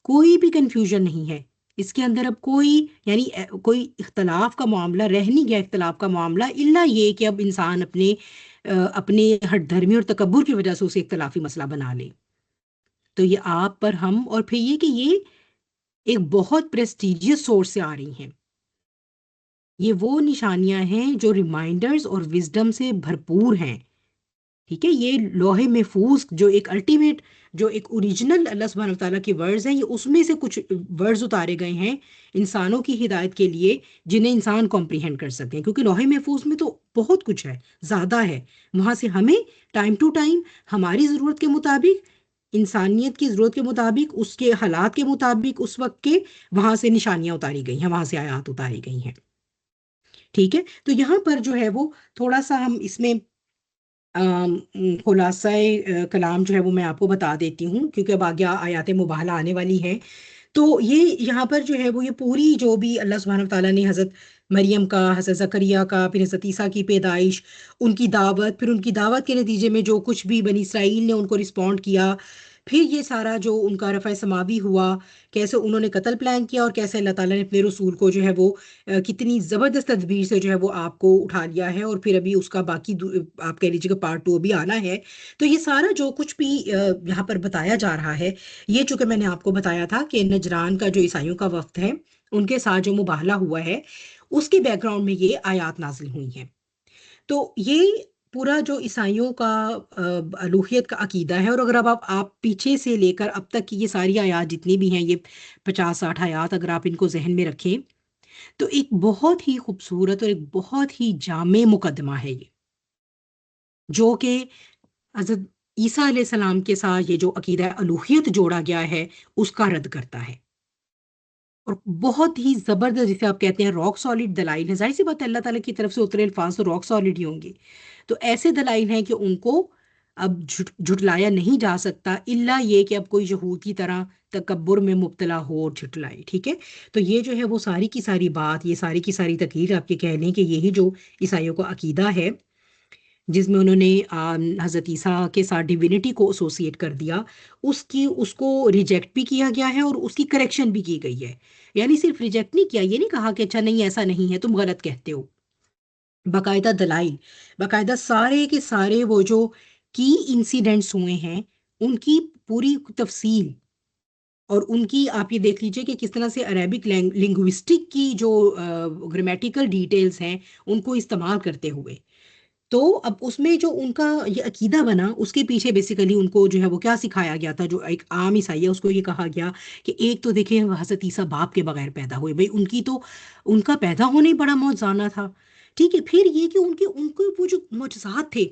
کوئی بھی کنفیوژن نہیں ہے، اس کے اندر اب کوئی یعنی کوئی اختلاف کا معاملہ رہ نہیں گیا، اختلاف کا معاملہ الا یہ کہ اب انسان اپنے ہٹ دھرمی اور تکبر کی وجہ سے اسے اختلافی مسئلہ بنا لے۔ تو یہ آپ پر ہم، اور پھر یہ کہ یہ ایک بہت پریسٹیجیس سورس سے آ رہی ہیں، یہ وہ نشانیاں ہیں جو ریمائنڈرز اور وزڈم سے بھرپور ہیں، ٹھیک ہے، یہ لوح محفوظ جو ایک الٹیمیٹ، جو ایک اوریجنل اللہ سبحانہ وتعالیٰ کی ورڈز ہیں، یہ اس میں سے کچھ ورڈز اتارے گئے ہیں انسانوں کی ہدایت کے لیے جنہیں انسان کمپریہنڈ کر سکیں، کیونکہ لوح محفوظ میں تو بہت کچھ ہے، زیادہ ہے، وہاں سے ہمیں ٹائم ٹو ٹائم ہماری ضرورت کے مطابق، انسانیت کی ضرورت کے مطابق، اس کے حالات کے مطابق، اس وقت کے وہاں سے نشانیاں اتاری گئی ہیں، وہاں سے آیات اتاری گئی ہیں، ٹھیک ہے۔ تو یہاں پر جو ہے وہ تھوڑا سا ہم اس میں خلاصہ کلام جو ہے وہ میں آپ کو بتا دیتی ہوں، کیونکہ اب آگے آیات مباہلہ آنے والی ہے۔ تو یہ یہاں پر جو ہے وہ یہ پوری جو بھی اللہ سبحانہ وتعالیٰ نے حضرت مریم کا، حضرت زکریا کا، پھر حضرت عیسیٰ کی پیدائش، ان کی دعوت، پھر ان کی دعوت کے نتیجے میں جو کچھ بھی بنی اسرائیل نے ان کو رسپونڈ کیا، پھر یہ سارا جو ان کا رفع سماوی ہوا، کیسے انہوں نے قتل پلان کیا، اور کیسے اللہ تعالیٰ نے اپنے رسول کو جو ہے وہ کتنی زبردست تدبیر سے جو ہے وہ آپ کو اٹھا لیا ہے، اور پھر ابھی اس کا باقی آپ کہہ لیجیے کہ پارٹ 2 ابھی آنا ہے۔ تو یہ سارا جو کچھ بھی یہاں پر بتایا جا رہا ہے، یہ چونکہ میں نے آپ کو بتایا تھا کہ نجران کا جو عیسائیوں کا وفد ہے ان کے ساتھ جو مباہلہ ہوا ہے، اس کے بیک گراؤنڈ میں یہ آیات نازل ہوئی ہیں۔ تو یہ پورا جو عیسائیوں کا الوہیت کا عقیدہ ہے، اور اگر اب آپ پیچھے سے لے کر اب تک کی یہ ساری آیات جتنی بھی ہیں، یہ 50-60 آیات اگر آپ ان کو ذہن میں رکھیں، تو ایک بہت ہی خوبصورت اور ایک بہت ہی جامع مقدمہ ہے یہ، جو کہ حضرت عیسیٰ علیہ السلام کے ساتھ یہ جو عقیدہ الوہیت جوڑا گیا ہے اس کا رد کرتا ہے، اور بہت ہی زبردست، جسے آپ کہتے ہیں راک سالڈ دلائل ہے، ظاہر سی بات ہے اللہ تعالیٰ کی طرف سے اترے الفاظ تو راک سالڈ ہی ہوں گے، تو ایسے دلائل ہیں کہ ان کو اب جھٹلایا نہیں جا سکتا، الا یہ کہ اب کوئی یہود کی طرح تکبر میں مبتلا ہو اور جھٹلائے، ٹھیک ہے۔ تو یہ جو ہے وہ ساری کی ساری بات، یہ ساری کی ساری تقریر آپ کے کہہ لیں کہ یہی جو عیسائیوں کا عقیدہ ہے، جس میں انہوں نے حضرت عیسیٰ کے ساتھ ڈیوینٹی کو ایسوسیٹ کر دیا، اس کو ریجیکٹ بھی کیا گیا ہے اور اس کی کریکشن بھی کی گئی ہے، یعنی صرف ریجیکٹ نہیں کیا، یہ نہیں کہا کہ اچھا نہیں ایسا نہیں ہے تم غلط کہتے ہو، باقاعدہ دلائل، باقاعدہ سارے کے سارے وہ جو کی انسیڈنٹس ہوئے ہیں ان کی پوری تفصیل، اور ان کی آپ یہ دیکھ لیجئے کہ کس طرح سے عربک لنگوسٹک کی جو گرامیٹیکل ڈیٹیلز ہیں ان کو استعمال کرتے ہوئے، تو اب اس میں جو ان کا یہ عقیدہ بنا، اس کے پیچھے بیسیکلی ان کو جو ہے وہ کیا سکھایا گیا تھا، جو ایک عام عیسائی ہے اس کو یہ کہا گیا کہ ایک تو دیکھیں حضرت عیسیٰ باپ کے بغیر پیدا ہوئے، بھئی ان کا پیدا ہونا ہی بڑا معجزانہ تھا، ٹھیک ہے، پھر یہ کہ ان کے وہ جو معجزات تھے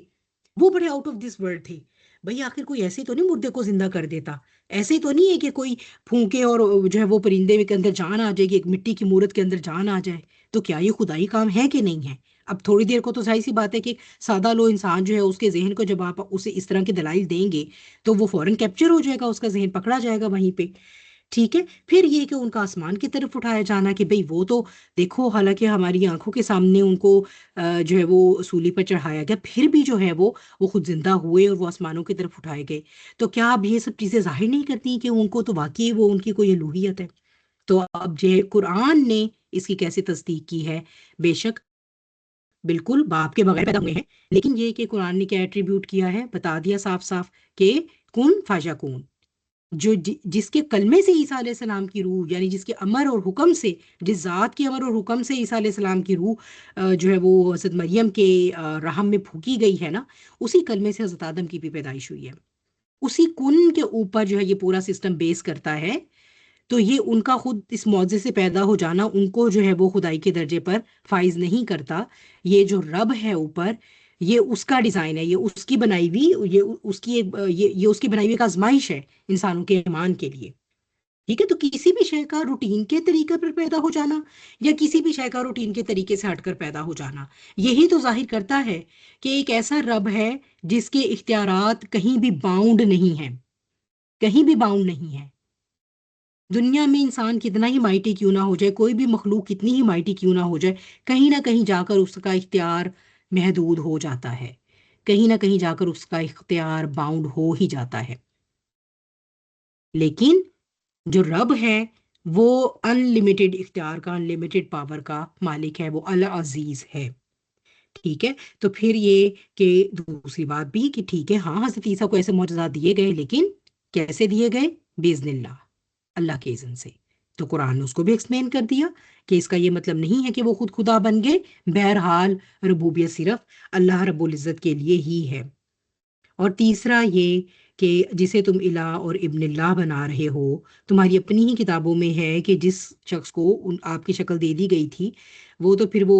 وہ بڑے آؤٹ آف دس ورلڈ تھے، بھئی آخر کوئی ایسے تو نہیں مردے کو زندہ کر دیتا، ایسے تو نہیں ہے کہ کوئی پھونکے اور جو ہے وہ پرندے کے اندر جان آ جائے گی، ایک مٹی کی مورت کے اندر جان آ جائے، تو کیا یہ خدائی کام ہے کہ نہیں ہے؟ اب تھوڑی دیر کو تو ظاہر سی بات ہے کہ سادہ لو انسان جو ہے اس کے ذہن کو جب آپ اسے اس طرح کے دلائل دیں گے تو وہ فوراً کیپچر ہو جائے گا، اس کا ذہن پکڑا جائے گا وہیں پہ، ٹھیک ہے۔ پھر یہ کہ ان کا آسمان کی طرف اٹھایا جانا کہ بھئی وہ تو دیکھو، حالانکہ ہماری آنکھوں کے سامنے ان کو جو ہے وہ سولی پر چڑھایا گیا، پھر بھی جو ہے وہ خود زندہ ہوئے اور وہ آسمانوں کی طرف اٹھائے گئے، تو کیا اب یہ سب چیزیں ظاہر نہیں کرتی کہ ان کو تو واقعی وہ ان کی کوئی الوہیت ہے؟ تو اب جو قرآن نے اس کی کیسے تصدیق کی ہے؟ بے شک بالکل باپ کے بغیر پیدا ہوئے ہیں، لیکن یہ کہ قرآن نے کیا ایٹریبیوٹ کیا ہے، بتا دیا صاف صاف کہ کن فیکون، جو جس کے کلمے سے عیسیٰ علیہ السلام کی روح، یعنی جس کے امر اور حکم سے، جس ذات کے امر اور حکم سے عیسیٰ علیہ السلام کی روح جو ہے وہ حضرت مریم کے رحم میں پھونکی گئی ہے نا، اسی کلمے سے حضرت آدم کی بھی پیدائش ہوئی ہے، اسی کن کے اوپر جو ہے یہ پورا سسٹم بیس کرتا ہے، تو یہ ان کا خود اس معجزے سے پیدا ہو جانا ان کو جو ہے وہ خدائی کے درجے پر فائز نہیں کرتا، یہ جو رب ہے اوپر، یہ اس کا ڈیزائن ہے، یہ اس کی بنائی ہوئی، یہ اس کی ایک یہ اس کی بنائی ہوئی ایک آزمائش ہے انسانوں کے ایمان کے لیے، ٹھیک ہے، تو کسی بھی شے کا روٹین کے طریقے پر پیدا ہو جانا یا کسی بھی شے کا روٹین کے طریقے سے ہٹ کر پیدا ہو جانا، یہی تو ظاہر کرتا ہے کہ ایک ایسا رب ہے جس کے اختیارات کہیں بھی باؤنڈ نہیں ہیں، کہیں بھی باؤنڈ نہیں ہے۔ دنیا میں انسان کتنا ہی مائٹی کیوں نہ ہو جائے، کوئی بھی مخلوق کتنی ہی مائٹی کیوں نہ ہو جائے، کہیں نہ کہیں جا کر اس کا اختیار محدود ہو جاتا ہے، کہیں نہ کہیں جا کر اس کا اختیار باؤنڈ ہو ہی جاتا ہے۔ لیکن جو رب ہے وہ ان لمیٹڈ اختیار کا، ان لمیٹڈ پاور کا مالک ہے، وہ العزیز ہے۔ ٹھیک ہے، تو پھر یہ کہ دوسری بات بھی کہ ٹھیک ہے ہاں حضرت عیسیٰ کو ایسے معجزات دیے گئے، لیکن کیسے دیے گئے؟ باذن اللہ، اللہ کے اذن سے۔ تو قرآن نے اس کو بھی ایکسپلین کر دیا کہ اس کا یہ مطلب نہیں ہے کہ وہ خود خدا بن گئے، بہرحال ربوبیت صرف اللہ رب العزت کے لیے ہی ہے۔ اور تیسرا یہ کہ جسے تم الہ اور ابن اللہ بنا رہے ہو، تمہاری اپنی ہی کتابوں میں ہے کہ جس شخص کو آپ کی شکل دے دی گئی تھی، وہ تو پھر وہ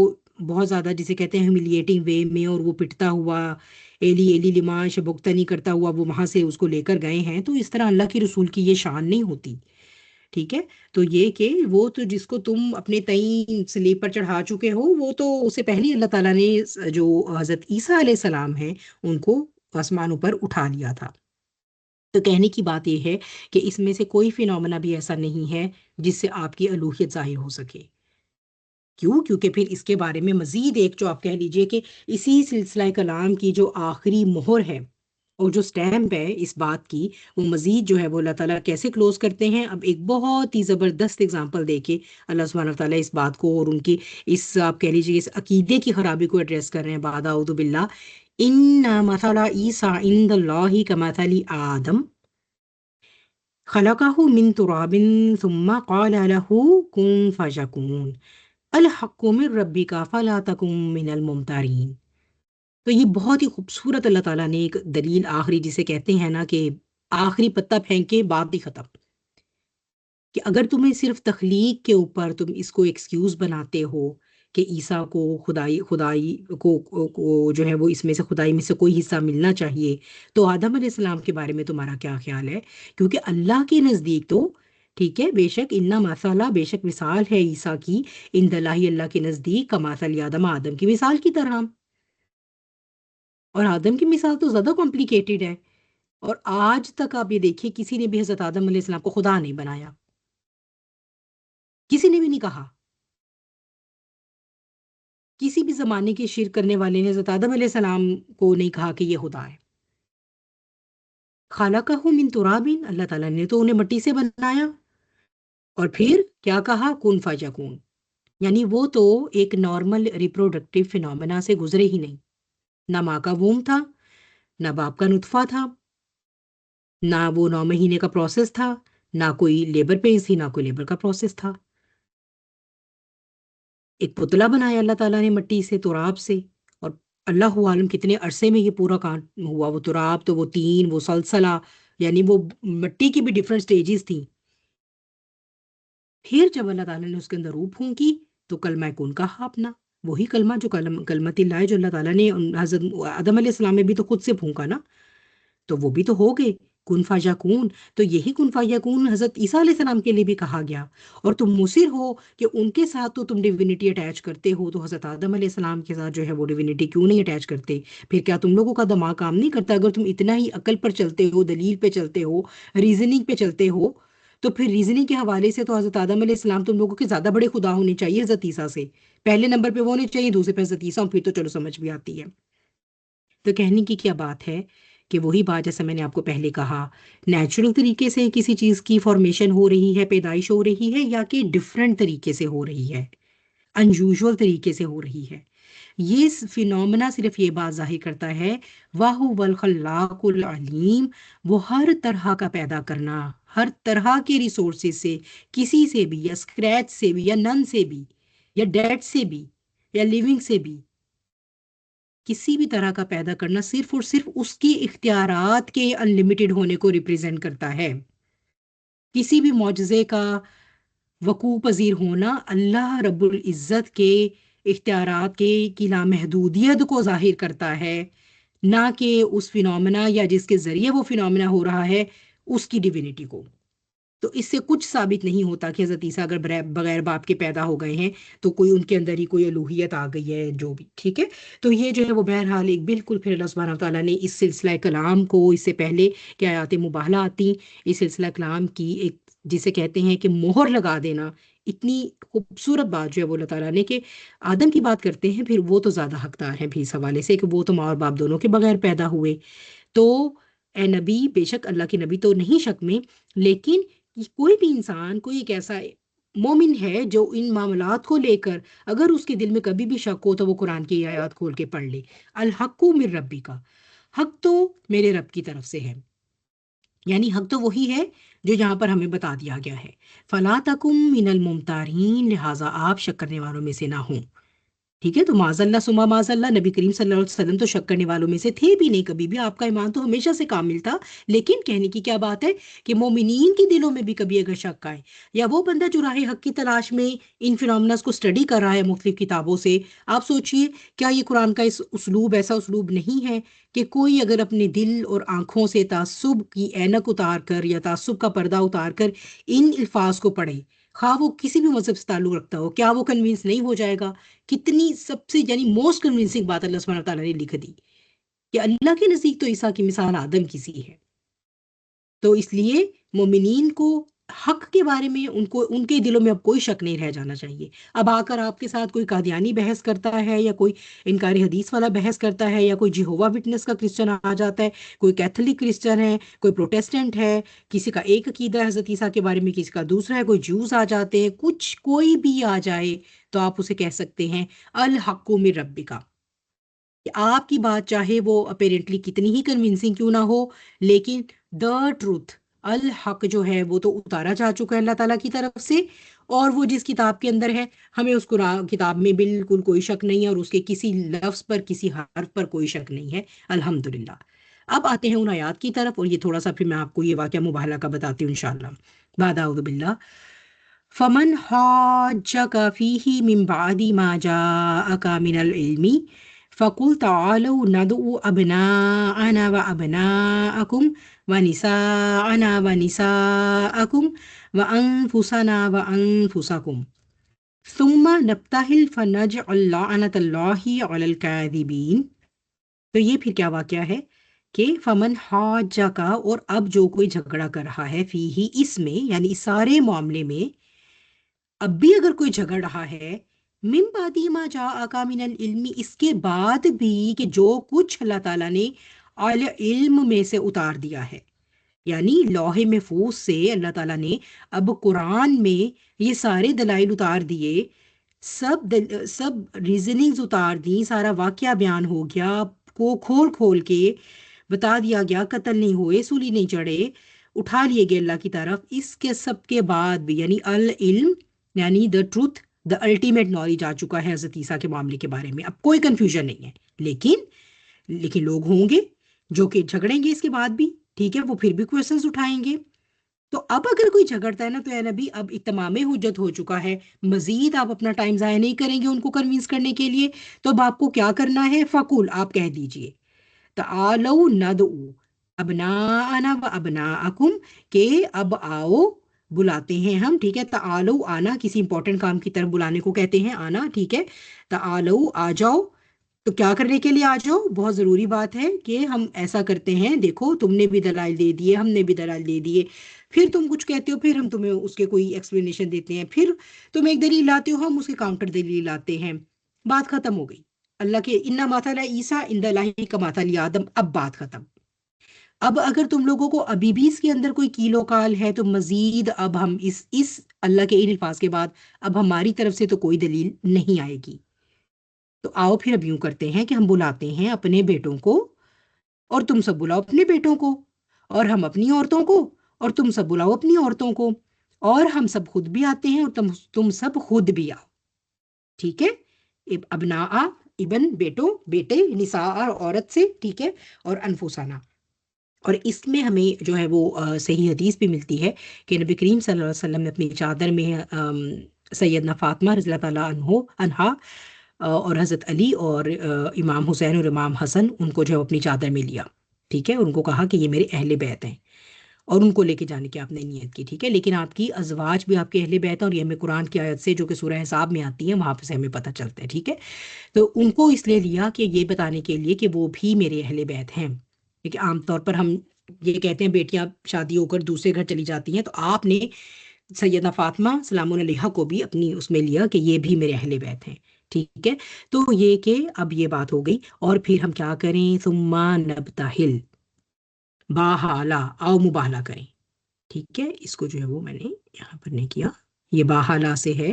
بہت زیادہ جسے کہتے ہیں ہیوملیٹنگ وے میں، اور وہ پٹتا ہوا ایلی ایلی لما شبکتنی کرتا ہوا وہ وہاں سے اس کو لے کر گئے ہیں۔ تو اس طرح اللہ کے رسول کی یہ شان نہیں ہوتی۔ ٹھیک ہے، تو یہ کہ وہ تو جس کو تم اپنے تئیں سلیب پر چڑھا چکے ہو، وہ تو اس سے پہلے اللہ تعالیٰ نے جو حضرت عیسیٰ علیہ السلام ہیں ان کو آسمانوں پر اٹھا لیا تھا۔ تو کہنے کی بات یہ ہے کہ اس میں سے کوئی فینومنا بھی ایسا نہیں ہے جس سے آپ کی الوہیت ظاہر ہو سکے۔ کیوں؟ کیونکہ پھر اس کے بارے میں مزید ایک جو آپ کہہ لیجئے کہ اسی سلسلہ کلام کی جو آخری مہر ہے اور جو سٹیمپ ہے اس بات کی، وہ مزید جو ہے وہ اللہ تعالیٰ کیسے کلوز کرتے ہیں۔ اب ایک بہت ہی زبردست اگزامپل دے کے اللہ سبحانہ وتعالیٰ اس بات کو اور ان کی اس آپ کہہ لیجیے اس عقیدے کی خرابی کو ایڈریس کر رہے ہیں۔ بعد اعوذ باللہ، ان مثل عیسیٰ عند اللہ کمثل آدم خلقہ من تراب ثم قال له کن فیکون الحق من ربک فلا تکن من الممترین۔ تو یہ بہت ہی خوبصورت اللہ تعالیٰ نے ایک دلیل آخری، جسے کہتے ہیں نا کہ آخری پتہ پھینکے بات ہی ختم، کہ اگر تمہیں صرف تخلیق کے اوپر تم اس کو ایکسکیوز بناتے ہو کہ عیسیٰ کو خدائی کو جو ہے وہ اس میں سے خدائی میں سے کوئی حصہ ملنا چاہیے، تو آدم علیہ السلام کے بارے میں تمہارا کیا خیال ہے؟ کیونکہ اللہ کے نزدیک تو ٹھیک ہے، بے شک انا مثلا، بے شک مثال ہے عیسیٰ کی عند اللہ، اللہ کے نزدیک کمثل آدم، آدم کی مثال کی طرح۔ اور آدم کی مثال تو زیادہ کمپلیکیٹڈ ہے، اور آج تک آپ یہ دیکھیے کسی نے بھی حضرت آدم علیہ السلام کو خدا نہیں بنایا، کسی نے بھی نہیں کہا۔ کسی بھی زمانے کے شرک کرنے والے نے حضرت آدم علیہ السلام کو نہیں کہا کہ یہ خدا ہے۔ خلقہ من تراب، اللہ تعالیٰ نے تو انہیں مٹی سے بنایا، اور پھر کیا کہا؟ کن فیکون، یعنی وہ تو ایک نارمل ریپروڈکٹیو فینومینا سے گزرے ہی نہیں، نہ ماں کا ووم تھا، نہ باپ کا نطفہ تھا، نہ وہ 9 مہینے کا پروسیس تھا، نہ کوئی لیبر پینس تھی، نہ کوئی لیبر کا پروسیس تھا۔ ایک پتلا بنایا اللہ تعالیٰ نے مٹی سے، تراب سے، اور اللہ عالم کتنے عرصے میں یہ پورا کام ہوا۔ وہ تراب تو وہ تین، وہ سلسلہ، یعنی وہ مٹی کی بھی ڈفرینٹ سٹیجز تھیں۔ پھر جب اللہ تعالیٰ نے اس کے اندر روح پھونکی تو کلمہ کن کہا اپنا، وہی کلمہ جو کلمت اللہ ہے، جو اللہ تعالیٰ نے حضرت آدم علیہ السلام میں بھی تو خود سے پھونکا نا، تو وہ بھی تو ہو گئے کن فیکون۔ تو یہی کن فیکون حضرت عیسیٰ علیہ السلام کے لیے بھی کہا گیا۔ اور تم مصر ہو کہ ان کے ساتھ تو تم ڈیوینٹی اٹیچ کرتے ہو، تو حضرت آدم علیہ السلام کے ساتھ جو ہے وہ ڈیوینٹی کیوں نہیں اٹیچ کرتے؟ پھر کیا تم لوگوں کا دماغ کام نہیں کرتا؟ اگر تم اتنا ہی عقل پر چلتے ہو، دلیل پہ چلتے ہو، ریزننگ پہ چلتے ہو، تو پھر ریزننگ کے حوالے سے تو حضرت آدم علیہ السلام تم لوگوں کے زیادہ بڑے خدا ہونے چاہیے حضرت عیسیٰ سے۔ پہلے نمبر پہ وہ ہونے چاہیے، دوسرے پہ حضرت عیسیٰ، پھر تو چلو سمجھ بھی آتی ہے۔ تو کہنے کی کیا بات ہے کہ وہی بات جیسے میں نے آپ کو پہلے کہا، نیچرل طریقے سے کسی چیز کی فارمیشن ہو رہی ہے، پیدائش ہو رہی ہے، یا کہ ڈفرینٹ طریقے سے ہو رہی ہے، انیوژول طریقے سے ہو رہی ہے۔ یہ فینومنا صرف یہ بات ظاہر کرتا ہے وَهُوَ الْخَلَّاقُ الْعَلِيمُ، وہ ہر طرح کا پیدا کرنا، ہر طرح کے ریسورسز سے، کسی سے بھی، یا اسکریچ سے بھی، یا نن سے بھی، یا ڈیڈ سے بھی، یا لیونگ سے بھی، کسی بھی طرح کا پیدا کرنا صرف اور صرف اس کی اختیارات کے انلمیٹڈ ہونے کو ریپریزنٹ کرتا ہے۔ کسی بھی معجزے کا وقوع پذیر ہونا اللہ رب العزت کے اختیارات کے کی لامحدودیت کو ظاہر کرتا ہے، نہ کہ اس فینومنا یا جس کے ذریعے وہ فینومنا ہو رہا ہے اس کی ڈیوینٹی کو۔ تو اس سے کچھ ثابت نہیں ہوتا کہ حضرت عیسیٰ اگر بغیر باپ کے پیدا ہو گئے ہیں تو کوئی ان کے اندر ہی کوئی الوہیت آ گئی ہے جو بھی، ٹھیک ہے۔ تو یہ جو ہے وہ بہرحال ایک بالکل، پھر اللہ سبحانہ تعالیٰ نے اس سلسلہ کلام کو، اس سے پہلے کہ آیات مباہلہ آتی، اس سلسلہ کلام کی ایک جسے کہتے ہیں کہ مہر لگا دینا، اتنی خوبصورت بات جو ہے وہ اللہ تعالیٰ نے، کہ آدم کی بات کرتے ہیں پھر وہ تو زیادہ حقدار ہے بھی اس حوالے سے کہ وہ تو ماں اور باپ دونوں کے بغیر پیدا ہوئے۔ تو اے نبی، بے شک اللہ کے نبی تو نہیں شک میں، لیکن کوئی بھی انسان، کوئی ایک ایسا مومن ہے جو ان معاملات کو لے کر اگر اس کے دل میں کبھی بھی شک ہو تو وہ قرآن کی آیات کھول کے پڑھ لے۔ الحق من ربی کا، حق تو میرے رب کی طرف سے ہے، یعنی حق تو وہی ہے جو یہاں پر ہمیں بتا دیا گیا ہے۔ فلا تکم من الممتارین، لہٰذا آپ شک کرنے والوں میں سے نہ ہوں، ٹھیک ہے۔ تو معاذ اللہ سما معاذ اللہ، نبی کریم صلی اللہ علیہ وسلم تو شک کرنے والوں میں سے تھے بھی نہیں کبھی بھی، آپ کا ایمان تو ہمیشہ سے کامل تھا۔ لیکن کہنے کی کیا بات ہے کہ مومنین کے دلوں میں بھی کبھی اگر شک آئے، یا وہ بندہ جو راہ حق کی تلاش میں ان فنامناز کو اسٹڈی کر رہا ہے مختلف کتابوں سے، آپ سوچئے کیا یہ قرآن کا اس اسلوب ایسا اسلوب نہیں ہے کہ کوئی اگر اپنے دل اور آنکھوں سے تعصب کی اینک اتار کر یا تعصب کا پردہ اتار کر ان الفاظ کو پڑھے، خواہ وہ کسی بھی مذہب سے تعلق رکھتا ہو، کیا وہ کنوینس نہیں ہو جائے گا؟ کتنی سب سے یعنی موسٹ کنونسنگ بات اللہ سبحانہ تعالیٰ نے لکھ دی کہ اللہ کے نزدیک تو عیسیٰ کی مثال آدم کی سی ہے۔ تو اس لیے مومنین کو حق کے بارے میں ان کے دلوں میں اب کوئی شک نہیں رہ جانا چاہیے۔ اب آ کر آپ کے ساتھ کوئی قادیانی بحث کرتا ہے، یا کوئی انکار حدیث والا بحث کرتا ہے، یا کوئی جیہووا وٹنس کا کرسچن آ جاتا ہے، کوئی کیتھولک کرسچن ہے، کوئی پروٹیسٹنٹ ہے، کسی کا ایک عقیدہ ہے حضرت عیسیٰ کے بارے میں، کسی کا دوسرا ہے، کوئی جوز آ جاتے ہیں، کوئی بھی آ جائے تو آپ اسے کہہ سکتے ہیں الحق من ربک، کہ آپ کی بات چاہے وہ اپیرنٹلی کتنی ہی کنونسنگ کیوں نہ ہو، لیکن دا ٹروتھ، الحق جو ہے وہ تو اتارا جا چکا ہے اللہ تعالیٰ کی طرف سے، اور وہ جس کتاب کے اندر ہے ہمیں اس قرآن کتاب میں بالکل کوئی شک نہیں ہے، اور اس کے کسی لفظ پر، کسی حرف پر کوئی شک نہیں ہے، الحمدللہ۔ اب آتے ہیں ان آیات کی طرف، اور یہ تھوڑا سا پھر میں آپ کو یہ واقعہ مباہلہ کا بتاتی ہوں انشاءاللہ۔ بعد اعوذ باللہ، فمن حاجك فيه من بعد ما جاءك من العلم فقل تعالوا ندعو أبناءنا وأبناءكم ونساءنا ونساءكم وأنفسنا وأنفسكم ثم نبتهل فنجعل لعنة الله على الكاذبين۔ تو یہ پھر کیا واقعہ ہے کہ فمن حاجہ کا، اور اب جو کوئی جھگڑا کر رہا ہے، فی ہی اس میں، یعنی اس سارے معاملے میں اب بھی اگر کوئی جھگڑ رہا ہے، من بعد ما جاءک من العلم، اس کے بعد بھی کہ جو کچھ اللہ تعالیٰ نے علم میں سے اتار دیا ہے، یعنی لوح محفوظ سے اللہ تعالیٰ نے اب قرآن میں یہ سارے دلائل اتار دیے، سب ریزننگز اتار دی، سارا واقعہ بیان ہو گیا، کو کھول کھول کے بتا دیا گیا، قتل نہیں ہوئے، سولی نہیں چڑھے، اٹھا لیے گئے اللہ کی طرف، اس کے سب کے بعد بھی یعنی العلم، یعنی the truth, the ultimate knowledge آ چکا ہے حضرت عیسیٰ کے معاملے کے بارے میں، اب کوئی کنفیوژن نہیں ہے، لیکن لوگ ہوں گے جو کہ جھگڑیں گے اس کے بعد بھی، ٹھیک ہے، وہ پھر بھی کوشچنز اٹھائیں گے۔ تو اب اگر کوئی جھگڑتا ہے نا، تو اے نبی اب اتمام حجت ہو چکا ہے، مزید آپ اپنا ٹائم ضائع نہیں کریں گے ان کو کنوینس کرنے کے لیے، تو اب آپ کو کیا کرنا ہے، فقول، آپ کہہ دیجئے، تعالوا ندعو ابناءنا و ابناءکم، کہ اب آؤ، بلاتے ہیں ہم، ٹھیک ہے، تعالو آنا کسی امپورٹنٹ کام کی طرف بلانے کو کہتے ہیں، آنا، ٹھیک ہے، تعالو آ جاؤ، تو کیا کرنے کے لیے آ جاؤ، بہت ضروری بات ہے کہ ہم ایسا کرتے ہیں، دیکھو تم نے بھی دلائل دے دیے، ہم نے بھی دلائل دے دیے، پھر تم کچھ کہتے ہو، پھر ہم تمہیں اس کے کوئی ایکسپلینیشن دیتے ہیں، پھر تم ایک دلیل لاتے ہو، ہم اس کے کاؤنٹر دلیل لاتے ہیں، بات ختم ہو گئی۔ اللہ کے انا مثل عیسیٰ عند اللہ کمثل آدم، اب بات ختم۔ اب اگر تم لوگوں کو ابھی بھی اس کے اندر کوئی کیل و کال ہے تو مزید اب ہم اس اللہ کے ان الفاظ کے بعد اب ہماری طرف سے تو کوئی دلیل نہیں آئے گی۔ تو آؤ پھر اب یوں کرتے ہیں کہ ہم بلاتے ہیں اپنے بیٹوں کو، اور تم سب بلاؤ اپنے بیٹوں کو، اور ہم اپنی عورتوں کو، اور تم سب بلاؤ اپنی عورتوں کو، اور ہم سب خود بھی آتے ہیں، اور تم سب خود بھی آؤ، ٹھیک ہے، ابناء، ابن بیٹوں، بیٹے، نساء عورت سے، ٹھیک ہے، اور انفسانہ۔ اور اس میں ہمیں جو ہے وہ صحیح حدیث بھی ملتی ہے کہ نبی کریم صلی اللہ علیہ وسلم نے اپنی چادر میں سیدنا فاطمہ رضی اللہ تعالیٰ عنہا اور حضرت علی اور امام حسین اور امام حسن، ان کو جو ہے اپنی چادر میں لیا، ٹھیک ہے، ان کو کہا کہ یہ میرے اہل بیت ہیں، اور ان کو لے کے جانے کی آپ نے نیت کی، ٹھیک ہے، لیکن آپ کی ازواج بھی آپ کے اہل بیت ہیں، اور یہ ہمیں قرآن کی آیت سے جو کہ سورہ حساب میں آتی ہیں وہاں پہ سے ہمیں پتہ چلتا ہے، ٹھیک ہے۔ تو ان کو اس لیے لیا کہ یہ بتانے کے لیے کہ وہ بھی میرے اہل بیت ہیں، کیونکہ عام طور پر ہم یہ کہتے ہیں بیٹیاں شادی ہو کر دوسرے گھر چلی جاتی ہیں، تو آپ نے سیدہ فاطمہ سلام علیہا کو بھی اپنی اس میں لیا کہ یہ بھی میرے اہل بیت ہیں، ٹھیک ہے۔ تو یہ کہ اب یہ بات ہو گئی، اور پھر ہم کیا کریں، ثم نبتہل، باحالہ، آؤ مباہلہ کریں، ٹھیک ہے، اس کو جو ہے وہ میں نے یہاں پر نہیں کیا، یہ باحالہ سے ہے،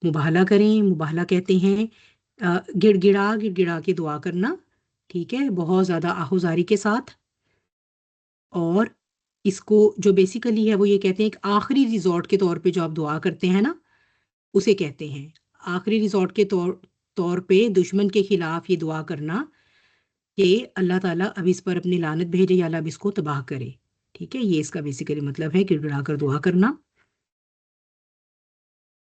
مباہلہ کریں، مباہلہ کہتے ہیں گڑ گڑا گڑ گڑا کے دعا کرنا، ٹھیک ہے، بہت زیادہ آہوزاری کے ساتھ۔ اور اس کو جو بیسیکلی ہے وہ یہ کہتے ہیں کہ آخری ریزورٹ کے طور پہ جو آپ دعا کرتے ہیں نا، اسے کہتے ہیں آخری ریزورٹ کے طور پہ دشمن کے خلاف یہ دعا کرنا کہ اللہ تعالیٰ اب اس پر اپنی لعنت بھیجے یا اللہ اب اس کو تباہ کرے، ٹھیک ہے، یہ اس کا بیسیکلی مطلب ہے گڑ گڑا کر دعا کرنا۔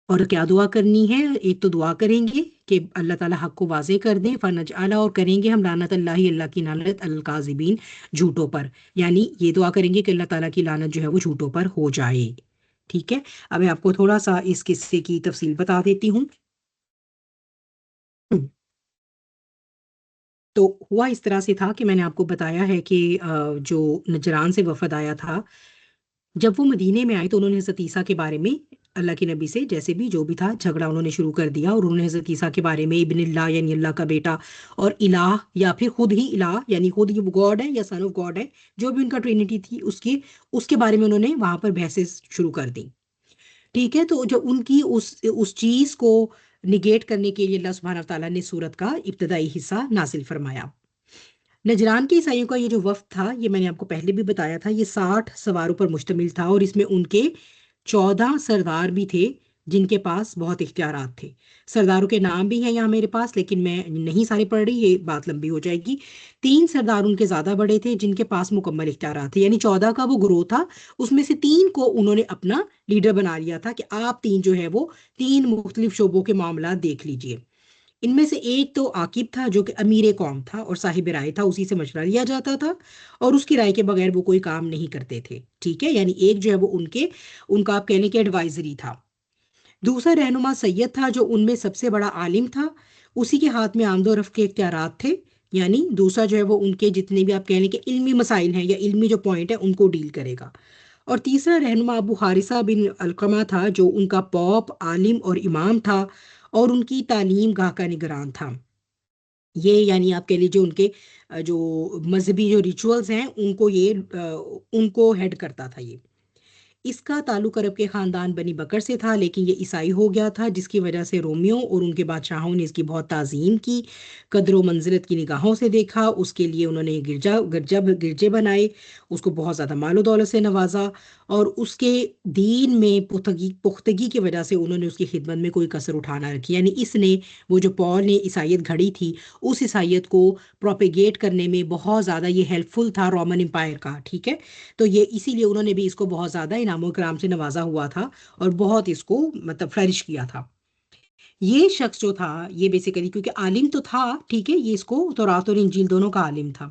اور کیا دعا کرنی ہے، ایک تو دعا کریں گے کہ اللہ تعالیٰ حق کو واضح کر دیں، فنجعل، اور کریں گے ہم لعنت اللہ، اللہ کی لعنت الکاذبین، جھوٹوں پر، یعنی یہ دعا کریں گے کہ اللہ تعالیٰ کی لعنت جو ہے وہ جھوٹوں پر ہو جائے، ٹھیک ہے۔ اب میں آپ کو تھوڑا سا اس قصے کی تفصیل بتا دیتی ہوں۔ تو ہوا اس طرح سے تھا کہ میں نے آپ کو بتایا ہے کہ جو نجران سے وفد آیا تھا، جب وہ مدینے میں آئے تو انہوں نے حضرت عیسیٰ کے بارے میں اللہ کے نبی سے جیسے بھی جو بھی تھا جھگڑا انہوں نے شروع کر دیا، اور انہوں نے حضرت عیسیٰ کے بارے میں ابن اللہ یعنی اللہ کا بیٹا، اور الہ یا پھر خود ہی الہ یعنی خود ہی گاڈ ہے یا سن آف گاڈ ہے، جو بھی ان کا ٹرینیٹی تھی اس کے بارے میں انہوں نے وہاں پر بحثیں شروع کر دی، ٹھیک ہے۔ تو جو ان کی اس چیز کو نگیٹ کرنے کے لیے اللہ سبحانہ تعالیٰ نے سورت کا ابتدائی حصہ نازل فرمایا۔ نجران کے عیسائیوں کا یہ جو وفد تھا، یہ میں نے آپ کو پہلے بھی بتایا تھا، یہ 60 سواروں پر مشتمل تھا، اور اس میں ان کے 14 سردار بھی تھے جن کے پاس بہت اختیارات تھے۔ سرداروں کے نام بھی ہیں یہاں میرے پاس، لیکن میں نہیں سارے پڑھ رہی، یہ بات لمبی ہو جائے گی۔ 3 سردار ان کے زیادہ بڑے تھے جن کے پاس مکمل اختیارات تھے، یعنی 14 کا وہ گروہ تھا، اس میں سے 3 کو انہوں نے اپنا لیڈر بنا لیا تھا کہ آپ 3 جو ہے وہ 3 مختلف شعبوں کے معاملات دیکھ لیجئے۔ ان میں سے ایک تو عاقب تھا جو کہ امیر قوم تھا اور صاحب رائے تھا، اسی سے مشورہ لیا جاتا تھا، اور اس کی رائے کے بغیر وہ کوئی کام نہیں کرتے تھے، ٹھیک ہے، یعنی ایک جو ہے وہ ان کا آپ کہنے کے ایڈوائزری تھا۔ دوسرا رہنما سید تھا جو ان میں سب سے بڑا عالم تھا، اسی کے ہاتھ میں آمد و رفت کے اختیارات تھے، یعنی دوسرا جو ہے وہ ان کے جتنے بھی آپ کہہ لیں کہ علمی مسائل ہیں یا علمی جو پوائنٹ ہے ان کو ڈیل کرے گا۔ اور تیسرا رہنما ابو حارثہ بن علقمہ تھا جو ان کا پوپ، عالم اور امام تھا، اور ان کی تعلیم گاہ کا نگران تھا۔ یہ یعنی آپ کہہ لیجیے ان کے جو مذہبی جو ریچولز ہیں ان کو ہیڈ کرتا تھا یہ۔ اس کا تعلق عرب کے خاندان بنی بکر سے تھا، لیکن یہ عیسائی ہو گیا تھا، جس کی وجہ سے رومیوں اور ان کے بادشاہوں نے اس کی بہت تعظیم کی، قدر و منزلت کی نگاہوں سے دیکھا، اس کے لیے انہوں نے گرجے بنائے، اس کو بہت زیادہ مال و دولت سے نوازا، اور اس کے دین میں پختگی کی وجہ سے انہوں نے اس کی خدمت میں کوئی کسر اٹھانا رکھی، یعنی اس نے وہ جو پال نے عیسائیت گھڑی تھی، اس عیسائیت کو پروپیگیٹ کرنے میں بہت زیادہ یہ ہیلپ فل تھا رومن امپائر کا، ٹھیک ہے۔ تو یہ اسی لیے انہوں نے بھی اس کو بہت زیادہ انعام و کرام سے نوازا ہوا تھا، اور بہت اس کو مطلب فلرش کیا تھا۔ یہ شخص جو تھا یہ بیسیکلی کیونکہ عالم تو تھا، ٹھیک ہے، یہ اس کو تورات اور انجیل دونوں کا عالم تھا،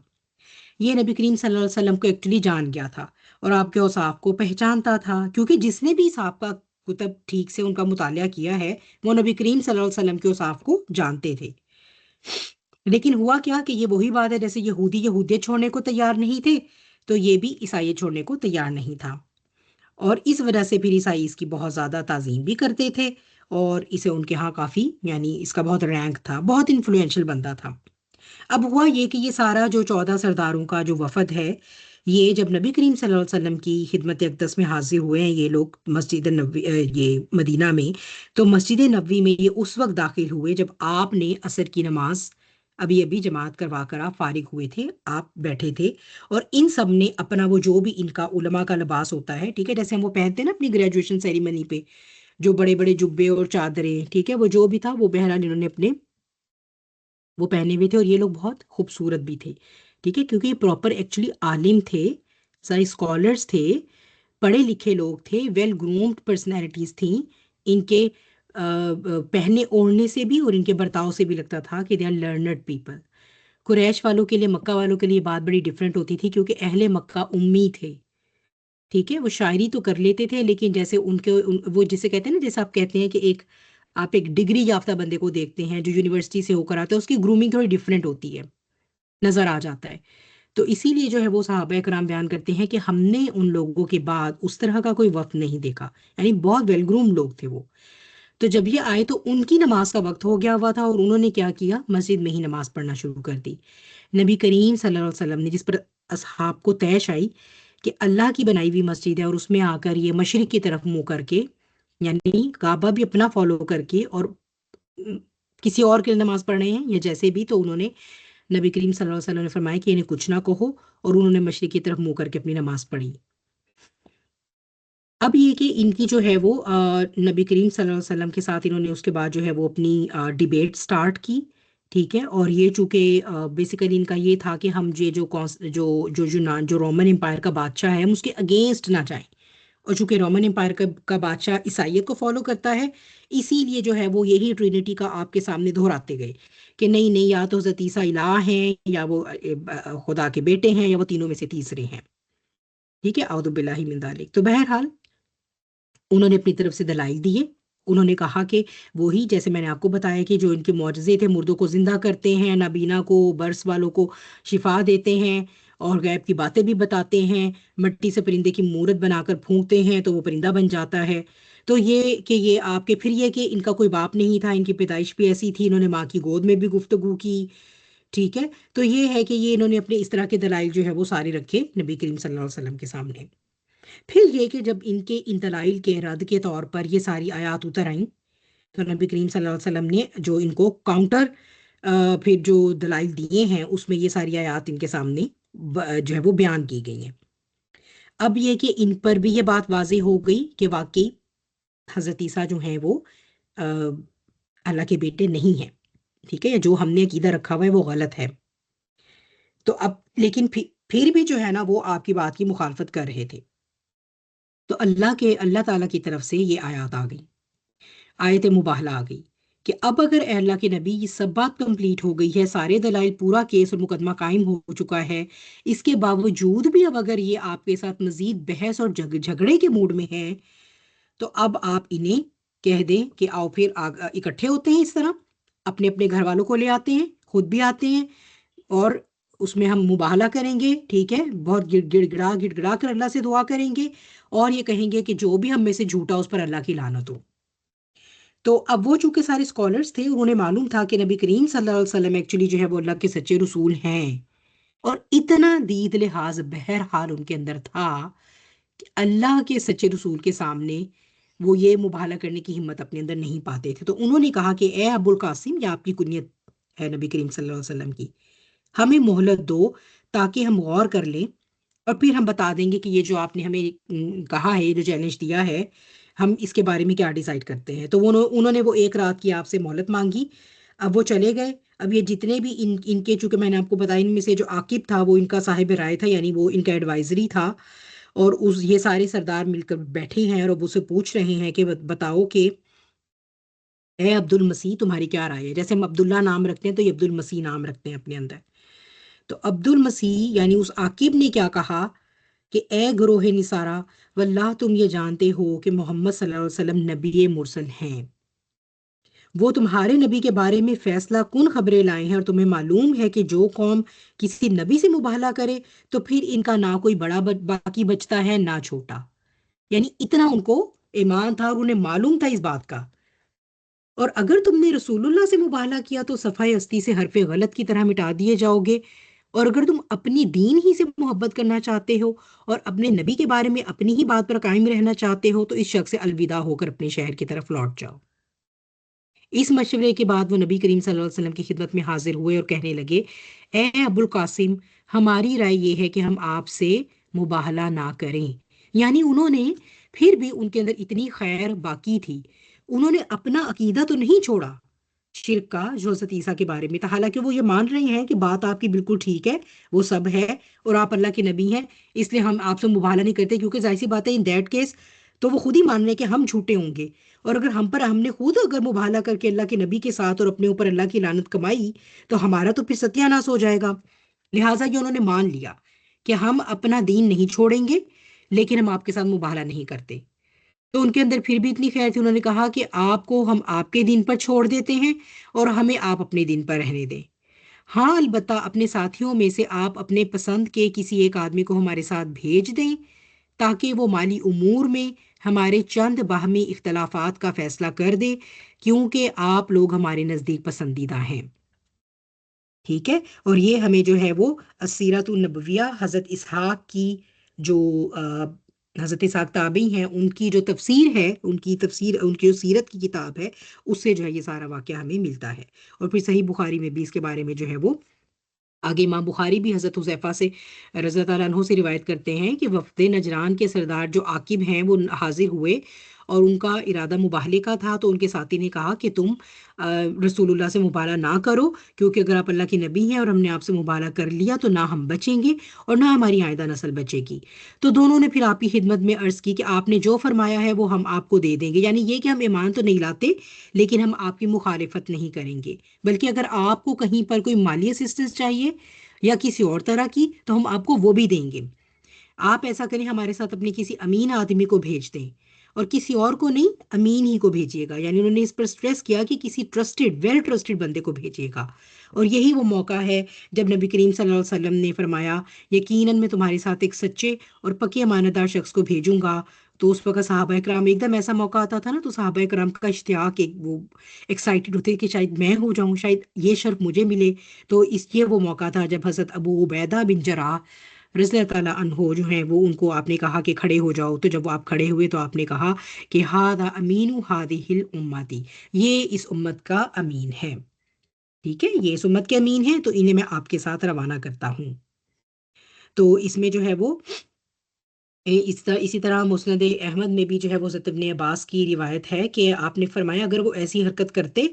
یہ نبی کریم صلی اللہ علیہ وسلم کو ایکچولی جان گیا تھا، اور آپ کے اوصاف کو پہچانتا تھا، کیونکہ جس نے بھی صاحب کا کتب ٹھیک سے ان کا مطالعہ کیا ہے وہ نبی کریم صلی اللہ علیہ وسلم کے اوصاف کو جانتے تھے۔ لیکن ہوا کیا کہ یہ وہی بات ہے، جیسے یہودی یہودیت چھوڑنے کو تیار نہیں تھے، تو یہ بھی عیسائیت چھوڑنے کو تیار نہیں تھا، اور اس وجہ سے پھر عیسائی اس کی بہت زیادہ تعظیم بھی کرتے تھے، اور اسے ان کے ہاں کافی یعنی اس کا بہت رینک تھا، بہت انفلوئنشل بندہ تھا۔ اب ہوا یہ کہ یہ سارا جو 14 سرداروں کا جو وفد ہے، یہ جب نبی کریم صلی اللہ علیہ وسلم کی خدمت اقدس میں حاضر ہوئے ہیں یہ لوگ مسجد نبوی یہ مدینہ میں، تو مسجد نبوی میں یہ اس وقت داخل ہوئے جب آپ نے عصر کی نماز ابھی جماعت کروا کر آپ فارغ ہوئے تھے، آپ بیٹھے تھے، اور ان سب نے اپنا وہ جو بھی ان کا علماء کا لباس ہوتا ہے، ٹھیک ہے، جیسے ہم وہ پہنتے ہیں نا اپنی گریجویشن سیریمنی پہ، جو بڑے بڑے جبے اور چادریں، ٹھیک ہے، وہ جو بھی تھا وہ بہرحال انہوں نے اپنے وہ پہنے ہوئے تھے، اور یہ لوگ بہت خوبصورت بھی تھے، ٹھیک ہے، کیونکہ یہ پراپر ایکچولی عالم تھے، سارے اسکالرس تھے، پڑھے لکھے لوگ تھے، ویل گرومڈ پرسنالٹیز تھیں، ان کے پہننے اوڑھنے سے بھی اور ان کے برتاؤ سے بھی لگتا تھا کہ دے آر لرنڈ پیپل۔ قریش والوں کے لیے، مکہ والوں کے لیے بات بڑی ڈفرینٹ ہوتی تھی، کیونکہ اہل مکہ امی تھے، ٹھیک ہے، وہ شاعری تو کر لیتے تھے، لیکن جیسے ان کے وہ جسے کہتے ہیں نا، جیسے آپ کہتے ہیں کہ آپ ایک ڈگری یافتہ بندے کو دیکھتے ہیں جو یونیورسٹی سے ہو کر آتا ہے، اس کی گرومنگ تھوڑی ڈفرینٹ ہوتی ہے، نظر آ جاتا ہے. تو اسی لیے جو ہے وہ صحابہ کرام بیان کرتے ہیں کہ ہم نے ان لوگوں کے بعد اس طرح کا کوئی وقت نہیں دیکھا، یعنی بہت ویل گروم لوگ تھے وہ. تو جب یہ آئے تو ان کی نماز کا وقت ہو گیا ہوا تھا، اور انہوں نے کیا کیا، مسجد میں ہی نماز پڑھنا شروع کر دی. نبی کریم صلی اللہ علیہ وسلم نے، جس پر اصحاب کو طیش آئی کہ اللہ کی بنائی ہوئی مسجد ہے اور اس میں آ کر یہ مشرق کی طرف منہ کر کے، یعنی کعبہ بھی اپنا فالو کر کے اور کسی اور کے لیے نماز پڑھ رہے ہیں یا جیسے بھی، تو انہوں نے، نبی کریم صلی اللہ علیہ وسلم نے فرمایا کہ انہیں کچھ نہ کہو، اور انہوں نے مشرق کی طرف منہ کر کے اپنی نماز پڑھی. اب یہ کہ ان کی جو ہے وہ نبی کریم صلی اللہ علیہ وسلم کے ساتھ انہوں نے اس کے بعد جو ہے وہ اپنی ڈیبیٹ سٹارٹ کی. ٹھیک ہے، اور یہ چونکہ بیسیکلی ان کا یہ تھا کہ ہم جو رومن امپائر کا بادشاہ ہے، ہم اس کے اگینسٹ نہ جائیں. اور چونکہ رومن امپائر کا بادشاہ عیسائیت کو فالو کرتا ہے، اسی لیے جو ہے وہ یہی ٹرینٹی کا آپ کے سامنے دہراتے گئے کہ نہیں نہیں، یا تو حضرت عیسیٰ الہ ہیں، یا وہ خدا کے بیٹے ہیں، یا وہ تینوں میں سے تیسرے ہیں. ٹھیک ہے، اعوذ باللہ من ذالک. تو بہرحال انہوں نے اپنی طرف سے دلائل دیے. انہوں نے کہا کہ وہی جیسے میں نے آپ کو بتایا کہ جو ان کے معجزے تھے، مردوں کو زندہ کرتے ہیں، نابینا کو، برس والوں کو شفا دیتے ہیں، اور غیب کی باتیں بھی بتاتے ہیں، مٹی سے پرندے کی مورت بنا کر پھونکتے ہیں تو وہ پرندہ بن جاتا ہے. تو یہ کہ یہ آپ کے، پھر یہ کہ ان کا کوئی باپ نہیں تھا، ان کی پیدائش بھی ایسی تھی، انہوں نے ماں کی گود میں بھی گفتگو کی. ٹھیک ہے، تو یہ ہے کہ یہ انہوں نے اپنے اس طرح کے دلائل جو ہے وہ سارے رکھے نبی کریم صلی اللہ علیہ وسلم کے سامنے. پھر یہ کہ جب ان کے ان دلائل کے رد کے طور پر یہ ساری آیات اتر آئیں، تو نبی کریم صلی اللہ علیہ وسلم نے جو ان کو کاؤنٹر پھر جو دلائل دیے ہیں، اس میں یہ ساری آیات ان کے سامنے جو ہے وہ بیان کی گئی ہیں. اب یہ کہ ان پر بھی یہ بات واضح ہو گئی کہ واقعی حضرت عیسیٰ جو ہیں وہ اللہ کے بیٹے نہیں ہیں. ٹھیک ہے، جو ہم نے عقیدہ رکھا ہوا ہے وہ غلط ہے. تو اب لیکن پھر بھی جو ہے نا، وہ آپ کی بات کی مخالفت کر رہے تھے. تو اللہ تعالیٰ کی طرف سے یہ آیات آ گئی، آیت مباہلہ آ گئی کہ اب اگر اے اللہ کے نبی، یہ سب بات کمپلیٹ ہو گئی ہے، سارے دلائل، پورا کیس اور مقدمہ قائم ہو چکا ہے، اس کے باوجود بھی اب اگر یہ آپ کے ساتھ مزید بحث اور جھگڑے کے موڈ میں ہیں، تو اب آپ انہیں کہہ دیں کہ آؤ پھر اکٹھے ہوتے ہیں، اس طرح اپنے اپنے گھر والوں کو لے آتے ہیں، خود بھی آتے ہیں، اور اس میں ہم مباہلہ کریں گے. ٹھیک ہے، بہت گڑ گڑا کر اللہ سے دعا کریں گے، اور یہ کہیں گے کہ جو بھی ہم میں سے جھوٹا، اس پر اللہ کی لعنت ہو. تو اب وہ چونکہ سارے اسکالرس تھے، انہوں نے معلوم تھا کہ نبی کریم صلی اللہ علیہ وسلم ایکچولی جو ہے وہ اللہ کے سچے رسول ہیں، اور اتنا دید لحاظ بہرحال ان کے اندر تھا کہ اللہ کے سچے رسول کے سامنے وہ یہ مباہلہ کرنے کی ہمت اپنے اندر نہیں پاتے تھے. تو انہوں نے کہا کہ اے ابو القاسم، یا آپ کی کنیت ہے نبی کریم صلی اللہ علیہ وسلم کی، ہمیں مہلت دو تاکہ ہم غور کر لیں، اور پھر ہم بتا دیں گے کہ یہ جو آپ نے ہمیں کہا ہے، جو چیلنج دیا ہے، ہم اس کے بارے میں کیا ڈیسائیڈ کرتے ہیں. تو انہوں نے وہ ایک رات کی آپ سے مہلت مانگی. اب وہ چلے گئے. اب یہ جتنے بھی ان کے، چونکہ میں نے آپ کو بتایا، ان میں سے جو عاقب تھا وہ ان کا صاحب رائے تھا، یعنی وہ ان کا ایڈوائزری تھا، اور یہ سارے سردار مل کر بیٹھے ہیں اور اب اسے پوچھ رہے ہیں کہ بتاؤ کہ اے عبد المسیح، تمہاری کیا رائے ہے. جیسے ہم عبداللہ نام رکھتے ہیں تو یہ عبد المسیح نام رکھتے ہیں اپنے اندر. تو عبد المسیح یعنی اس عاقب نے کیا کہا کہ اے گروہ نصارہ، واللہ تم یہ جانتے ہو کہ محمد صلی اللہ علیہ وسلم نبی مرسل ہیں، وہ تمہارے نبی کے بارے میں فیصلہ کن خبریں لائے ہیں، اور تمہیں معلوم ہے کہ جو قوم کسی نبی سے مباہلہ کرے تو پھر ان کا نہ کوئی بڑا باقی بچتا ہے نہ چھوٹا. یعنی اتنا ان کو ایمان تھا، اور انہیں معلوم تھا اس بات کا. اور اگر تم نے رسول اللہ سے مباہلہ کیا تو صفحہ ہستی سے حرف غلط کی طرح مٹا دیے جاؤ گے، اور اگر تم اپنی دین ہی سے محبت کرنا چاہتے ہو اور اپنے نبی کے بارے میں اپنی ہی بات پر قائم رہنا چاہتے ہو، تو اس شخص سے الوداع ہو کر اپنے شہر کی طرف لوٹ جاؤ. اس مشورے کے بعد وہ نبی کریم صلی اللہ علیہ وسلم کی خدمت میں حاضر ہوئے اور کہنے لگے، اے ابو القاسم، ہماری رائے یہ ہے کہ ہم آپ سے مباہلہ نہ کریں. یعنی انہوں نے پھر بھی، ان کے اندر اتنی خیر باقی تھی، انہوں نے اپنا عقیدہ تو نہیں چھوڑا شرک کا جو حضرت عیسیٰ کے بارے میں تھا، حالانکہ وہ یہ مان رہے ہیں کہ بات آپ کی بالکل ٹھیک ہے، وہ سب ہے اور آپ اللہ کے نبی ہیں، اس لیے ہم آپ سے مباہلہ نہیں کرتے، کیونکہ ظاہر سی بات ہے ان دیٹ کیس تو وہ خود ہی مان رہے ہیں کہ ہم جھوٹے ہوں گے، اور اگر ہم نے خود اگر مباہلہ کر کے اللہ کے نبی کے ساتھ اور اپنے اوپر اللہ کی لعنت کمائی تو ہمارا تو پھر ستیہ ناش ہو جائے گا. لہٰذا یہ انہوں نے مان لیا کہ ہم اپنا دین نہیں چھوڑیں گے، لیکن ہم آپ کے ساتھ مباہلہ نہیں کرتے۔ تو ان کے اندر پھر بھی اتنی خیر تھی، انہوں نے کہا کہ آپ کو ہم آپ کے دین پر چھوڑ دیتے ہیں اور ہمیں آپ اپنے دین پر رہنے دیں۔ ہاں البتہ اپنے ساتھیوں میں سے آپ اپنے پسند کے کسی ایک آدمی کو ہمارے ساتھ بھیج دیں تاکہ وہ مالی امور میں ہمارے چند باہمی اختلافات کا فیصلہ کر دے، کیونکہ آپ لوگ ہمارے نزدیک پسندیدہ ہیں۔ ٹھیک ہے، اور یہ ہمیں جو ہے وہ سیرت النبویہ حضرت اسحاق کی جو حضرت اسحاق تابعی ہیں ان کی جو تفسیر ہے، ان کی تفسیر، ان کی جو سیرت کی کتاب ہے، اس سے جو ہے یہ سارا واقعہ ہمیں ملتا ہے۔ اور پھر صحیح بخاری میں بھی اس کے بارے میں جو ہے وہ آگے امام بخاری بھی حضرت حذیفہ سے رضی اللہ عنہ سے روایت کرتے ہیں کہ وفد نجران کے سردار جو عاقب ہیں وہ حاضر ہوئے اور ان کا ارادہ مباہلے کا تھا، تو ان کے ساتھی نے کہا کہ تم رسول اللہ سے مباہلہ نہ کرو، کیونکہ اگر آپ اللہ کے نبی ہیں اور ہم نے آپ سے مباہلہ کر لیا تو نہ ہم بچیں گے اور نہ ہماری آئندہ نسل بچے گی۔ تو دونوں نے پھر آپ کی خدمت میں عرض کی کہ آپ نے جو فرمایا ہے وہ ہم آپ کو دے دیں گے، یعنی یہ کہ ہم ایمان تو نہیں لاتے لیکن ہم آپ کی مخالفت نہیں کریں گے، بلکہ اگر آپ کو کہیں پر کوئی مالی اسسٹنس چاہیے یا کسی اور طرح کی تو ہم آپ کو وہ بھی دیں گے۔ آپ ایسا کریں، ہمارے ساتھ اپنے کسی امین آدمی کو بھیج دیں اور کسی اور کو نہیں، امین ہی کو بھیجیے گا، یعنی انہوں نے اس پر سٹریس کیا کہ کسی ٹرسٹڈ، ویل ٹرسٹڈ بندے کو بھیجیے گا۔ اور یہی وہ موقع ہے جب نبی کریم صلی اللہ علیہ وسلم نے فرمایا یقیناً میں تمہارے ساتھ ایک سچے اور پکے امانت دار شخص کو بھیجوں گا۔ تو اس وقت صحابہ کرام ایک دم ایسا موقع آتا تھا نا، تو صحابہ کرام کا اشتیاق، ایک وہ ایکسائٹڈ ہوتے کہ شاید میں ہو جاؤں، شاید یہ شرف مجھے ملے۔ تو یہ وہ موقع تھا جب حضرت ابو عبیدہ بن جراح رضی اللہ تعالیٰ عنہ جو ہیں وہ ان کو آپ نے کہا کہ کھڑے ہو جاؤ، تو جب وہ آپ کھڑے ہوئے تو آپ نے کہا کہ ہذا امین ہذہ الامتی، یہ اس امت کا امین ہے۔ ٹھیک ہے، یہ اس امت کے امین ہیں، تو انہیں میں آپ کے ساتھ روانہ کرتا ہوں۔ تو اس میں جو ہے وہ اسی طرح مسند احمد میں بھی جو ہے وہ حضرت ابن عباس کی روایت ہے کہ آپ نے فرمایا اگر وہ ایسی حرکت کرتے،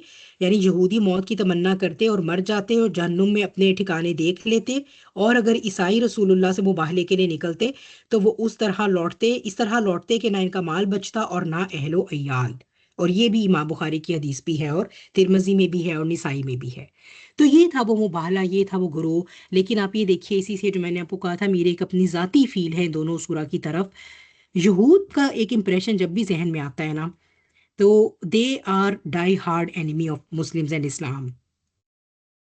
یعنی یہودی موت کی تمنا کرتے اور مر جاتے اور جہنم میں اپنے ٹھکانے دیکھ لیتے، اور اگر عیسائی رسول اللہ سے مباہلے کے لیے نکلتے تو وہ اس طرح لوٹتے کہ نہ ان کا مال بچتا اور نہ اہل و عیال۔ اور یہ بھی امام بخاری کی حدیث بھی ہے اور ترمذی میں بھی ہے اور نسائی میں بھی ہے۔ تو یہ تھا وہ مباہلہ، یہ تھا وہ گروہ۔ لیکن آپ یہ دیکھیے، اسی سے جو میں نے آپ کو کہا تھا، میرے ایک اپنی ذاتی فیل ہے دونوں سورہ کی طرف۔ یہود کا ایک امپریشن جب بھی ذہن میں آتا ہے نا، تو they are die hard enemy of Muslims and Islam.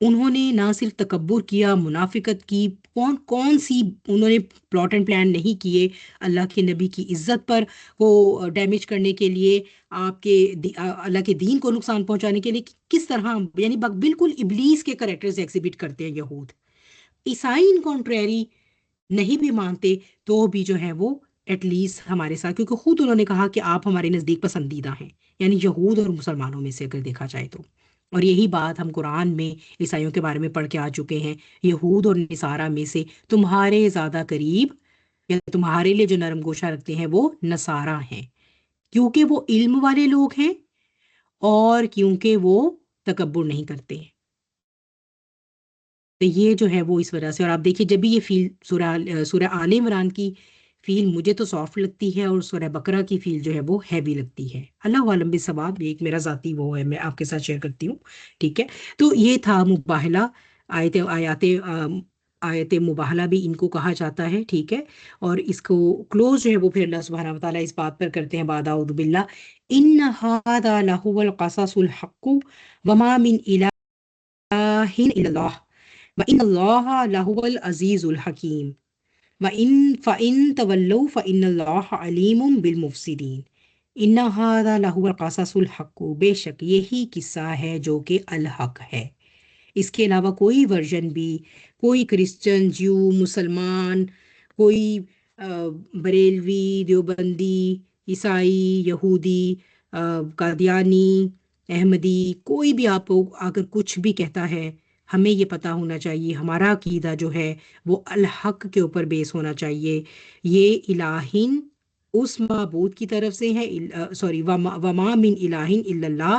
انہوں نے نہ صرف تکبر کیا، منافقت کی، کون سی انہوں نے پلاٹ اینڈ پلان نہیں کیے اللہ کے نبی کی عزت پر کو ڈیمیج کرنے کے لیے، آپ کے اللہ کے دین کو نقصان پہنچانے کے لیے، کس طرح، یعنی بالکل ابلیس کے کریکٹرز ایگزیبٹ کرتے ہیں یہود۔ عیسائی ان کانٹریری نہیں بھی مانتے تو بھی جو ہے وہ ایٹ لیسٹ ہمارے ساتھ، کیونکہ خود انہوں نے کہا کہ آپ ہمارے نزدیک پسندیدہ ہیں، یعنی یہود اور مسلمانوں میں سے اگر دیکھا جائے تو۔ اور یہی بات ہم قرآن میں عیسائیوں کے بارے میں پڑھ کے آ چکے ہیں، یہود اور نصارہ میں سے تمہارے زیادہ قریب یا تمہارے لیے جو نرم گوشہ رکھتے ہیں وہ نصارہ ہیں، کیونکہ وہ علم والے لوگ ہیں اور کیونکہ وہ تکبر نہیں کرتے ہیں۔ تو یہ جو ہے وہ اس وجہ سے، اور آپ دیکھیے جب بھی یہ فیل سورہ آل عمران کی فیل مجھے تو سافٹ لگتی ہے اور سورہ بقرہ کی فیل جو ہے وہ ہیوی لگتی ہے۔ اللہ عالم بالثواب، ایک میرا ذاتی وہ ہے، میں آپ کے ساتھ شیئر کرتی ہوں۔ ٹھیک ہے، تو یہ تھا مباہلہ، آیت مباہلہ بھی ان کو کہا جاتا ہے۔ ٹھیک ہے، اور اس کو کلوز جو ہے وہ پھر اللہ سبحانہ وتعالیٰ اس بات پر کرتے ہیں، بعد اعوذ باللہ، ان ھذا لھو القصص الحق وما من الہ الا اللہ وَإِنَّ اللَّهَ لَهُوَ الْعَزِيزُ الْحَكِيمُ فَإِن تَوَلَّوْا فَإِنَّ اللَّهَ عَلِيمٌ بِالْمُفْسِدِينَ إِنَّ هَذَا لَهُوَ الْقَصَصُ الْحَقُّ، بے شک یہی قصہ ہے جو کہ الحق ہے۔ اس کے علاوہ کوئی ورژن بھی، کوئی کرسچن، جیو، مسلمان، کوئی بریلوی، دیوبندی، عیسائی، یہودی، قادیانی، احمدی، کوئی بھی آپ کو اگر کچھ بھی کہتا ہے، ہمیں یہ پتہ ہونا چاہیے ہمارا عقیدہ جو ہے وہ الحق کے اوپر بیس ہونا چاہیے۔ یہ الہین اس معبود کی طرف سے ہے، سوری، وما من الہ الا اللہ،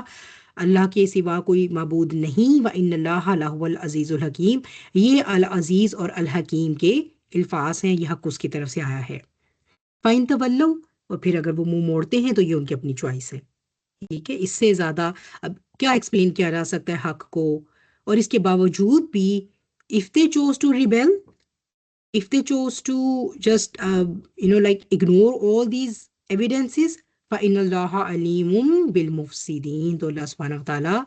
اللہ کے سوا کوئی معبود نہیں، وَإِنَّ اللَّهَ لَهُوَ الْعَزِيزُ الْحَكِيمُ، یہ العزیز اور الحکیم کے الفاظ ہیں، یہ حق اس کی طرف سے آیا ہے۔ فَإِن تَوَلَّوْا، اور پھر اگر وہ منہ موڑتے ہیں تو یہ ان کی اپنی چوائس ہے۔ ٹھیک ہے، اس سے زیادہ اب کیا ایکسپلین کیا جا سکتا ہے حق کو؟ اور اس کے باوجود بھی if they chose to rebel، if they chose to just like ignore all these evidences, فَإِنَّ اللَّهَ عَلِيمٌ بِالْمُفْسِدِينَ, تو اللہ سبحانہ وتعالیٰ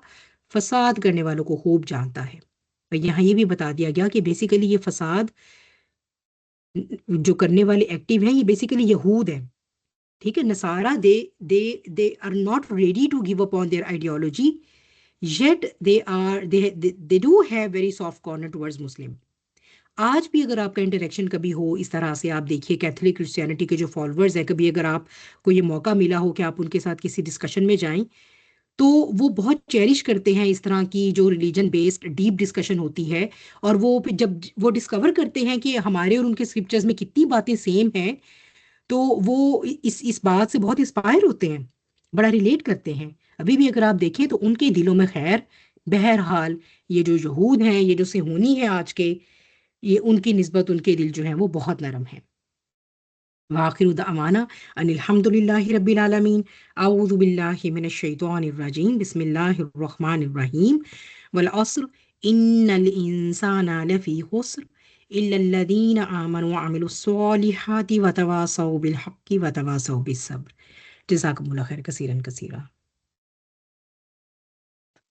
فساد کرنے والوں کو خوب جانتا ہے. اور یہاں یہ بھی بتا دیا گیا کہ بیسیکلی یہ فساد جو کرنے والے ایکٹیو ہیں یہ بیسیکلی یہود ہیں. ٹھیک ہے, نصارہ they are not ready to give up on their ideology, yet they do have very soft corner towards Muslim. آج بھی اگر آپ کا انٹریکشن کبھی ہو اس طرح سے, آپ دیکھیے کیتھولک کرسچینٹی کے جو فالوورز ہیں, کبھی اگر آپ کو یہ موقع ملا ہو کہ آپ ان کے ساتھ کسی ڈسکشن میں جائیں, تو وہ بہت چیریش کرتے ہیں اس طرح کی جو ریلیجن بیسڈ ڈیپ ڈسکشن ہوتی ہے. اور وہ پھر جب وہ ڈسکور کرتے ہیں کہ ہمارے اور ان کے اسکرپچرز میں کتنی باتیں سیم ہیں, تو وہ اس بات سے بہت انسپائر ہوتے ہیں, بڑا ریلیٹ کرتے ہیں. ابھی بھی اگر آپ دیکھیں تو ان کے دلوں میں خیر. بہرحال یہ جو یہود ہیں, یہ جو صہیونی ہیں آج کے, یہ ان کی نسبت ان کے دل جو ہیں وہ بہت نرم ہیں. وآخر دعوانا ان الحمد للہ رب العالمین. اعوذ باللہ من الشیطان الرجیم, بسم اللہ الرحمن الرحیم. والعصر ان الانسان لفی خسر الا الذین آمنوا وعملوا الصالحات وتواصوا بالحق وتواصوا بالصبر. جزاکم اللہ خیر کثیرا کثیرا.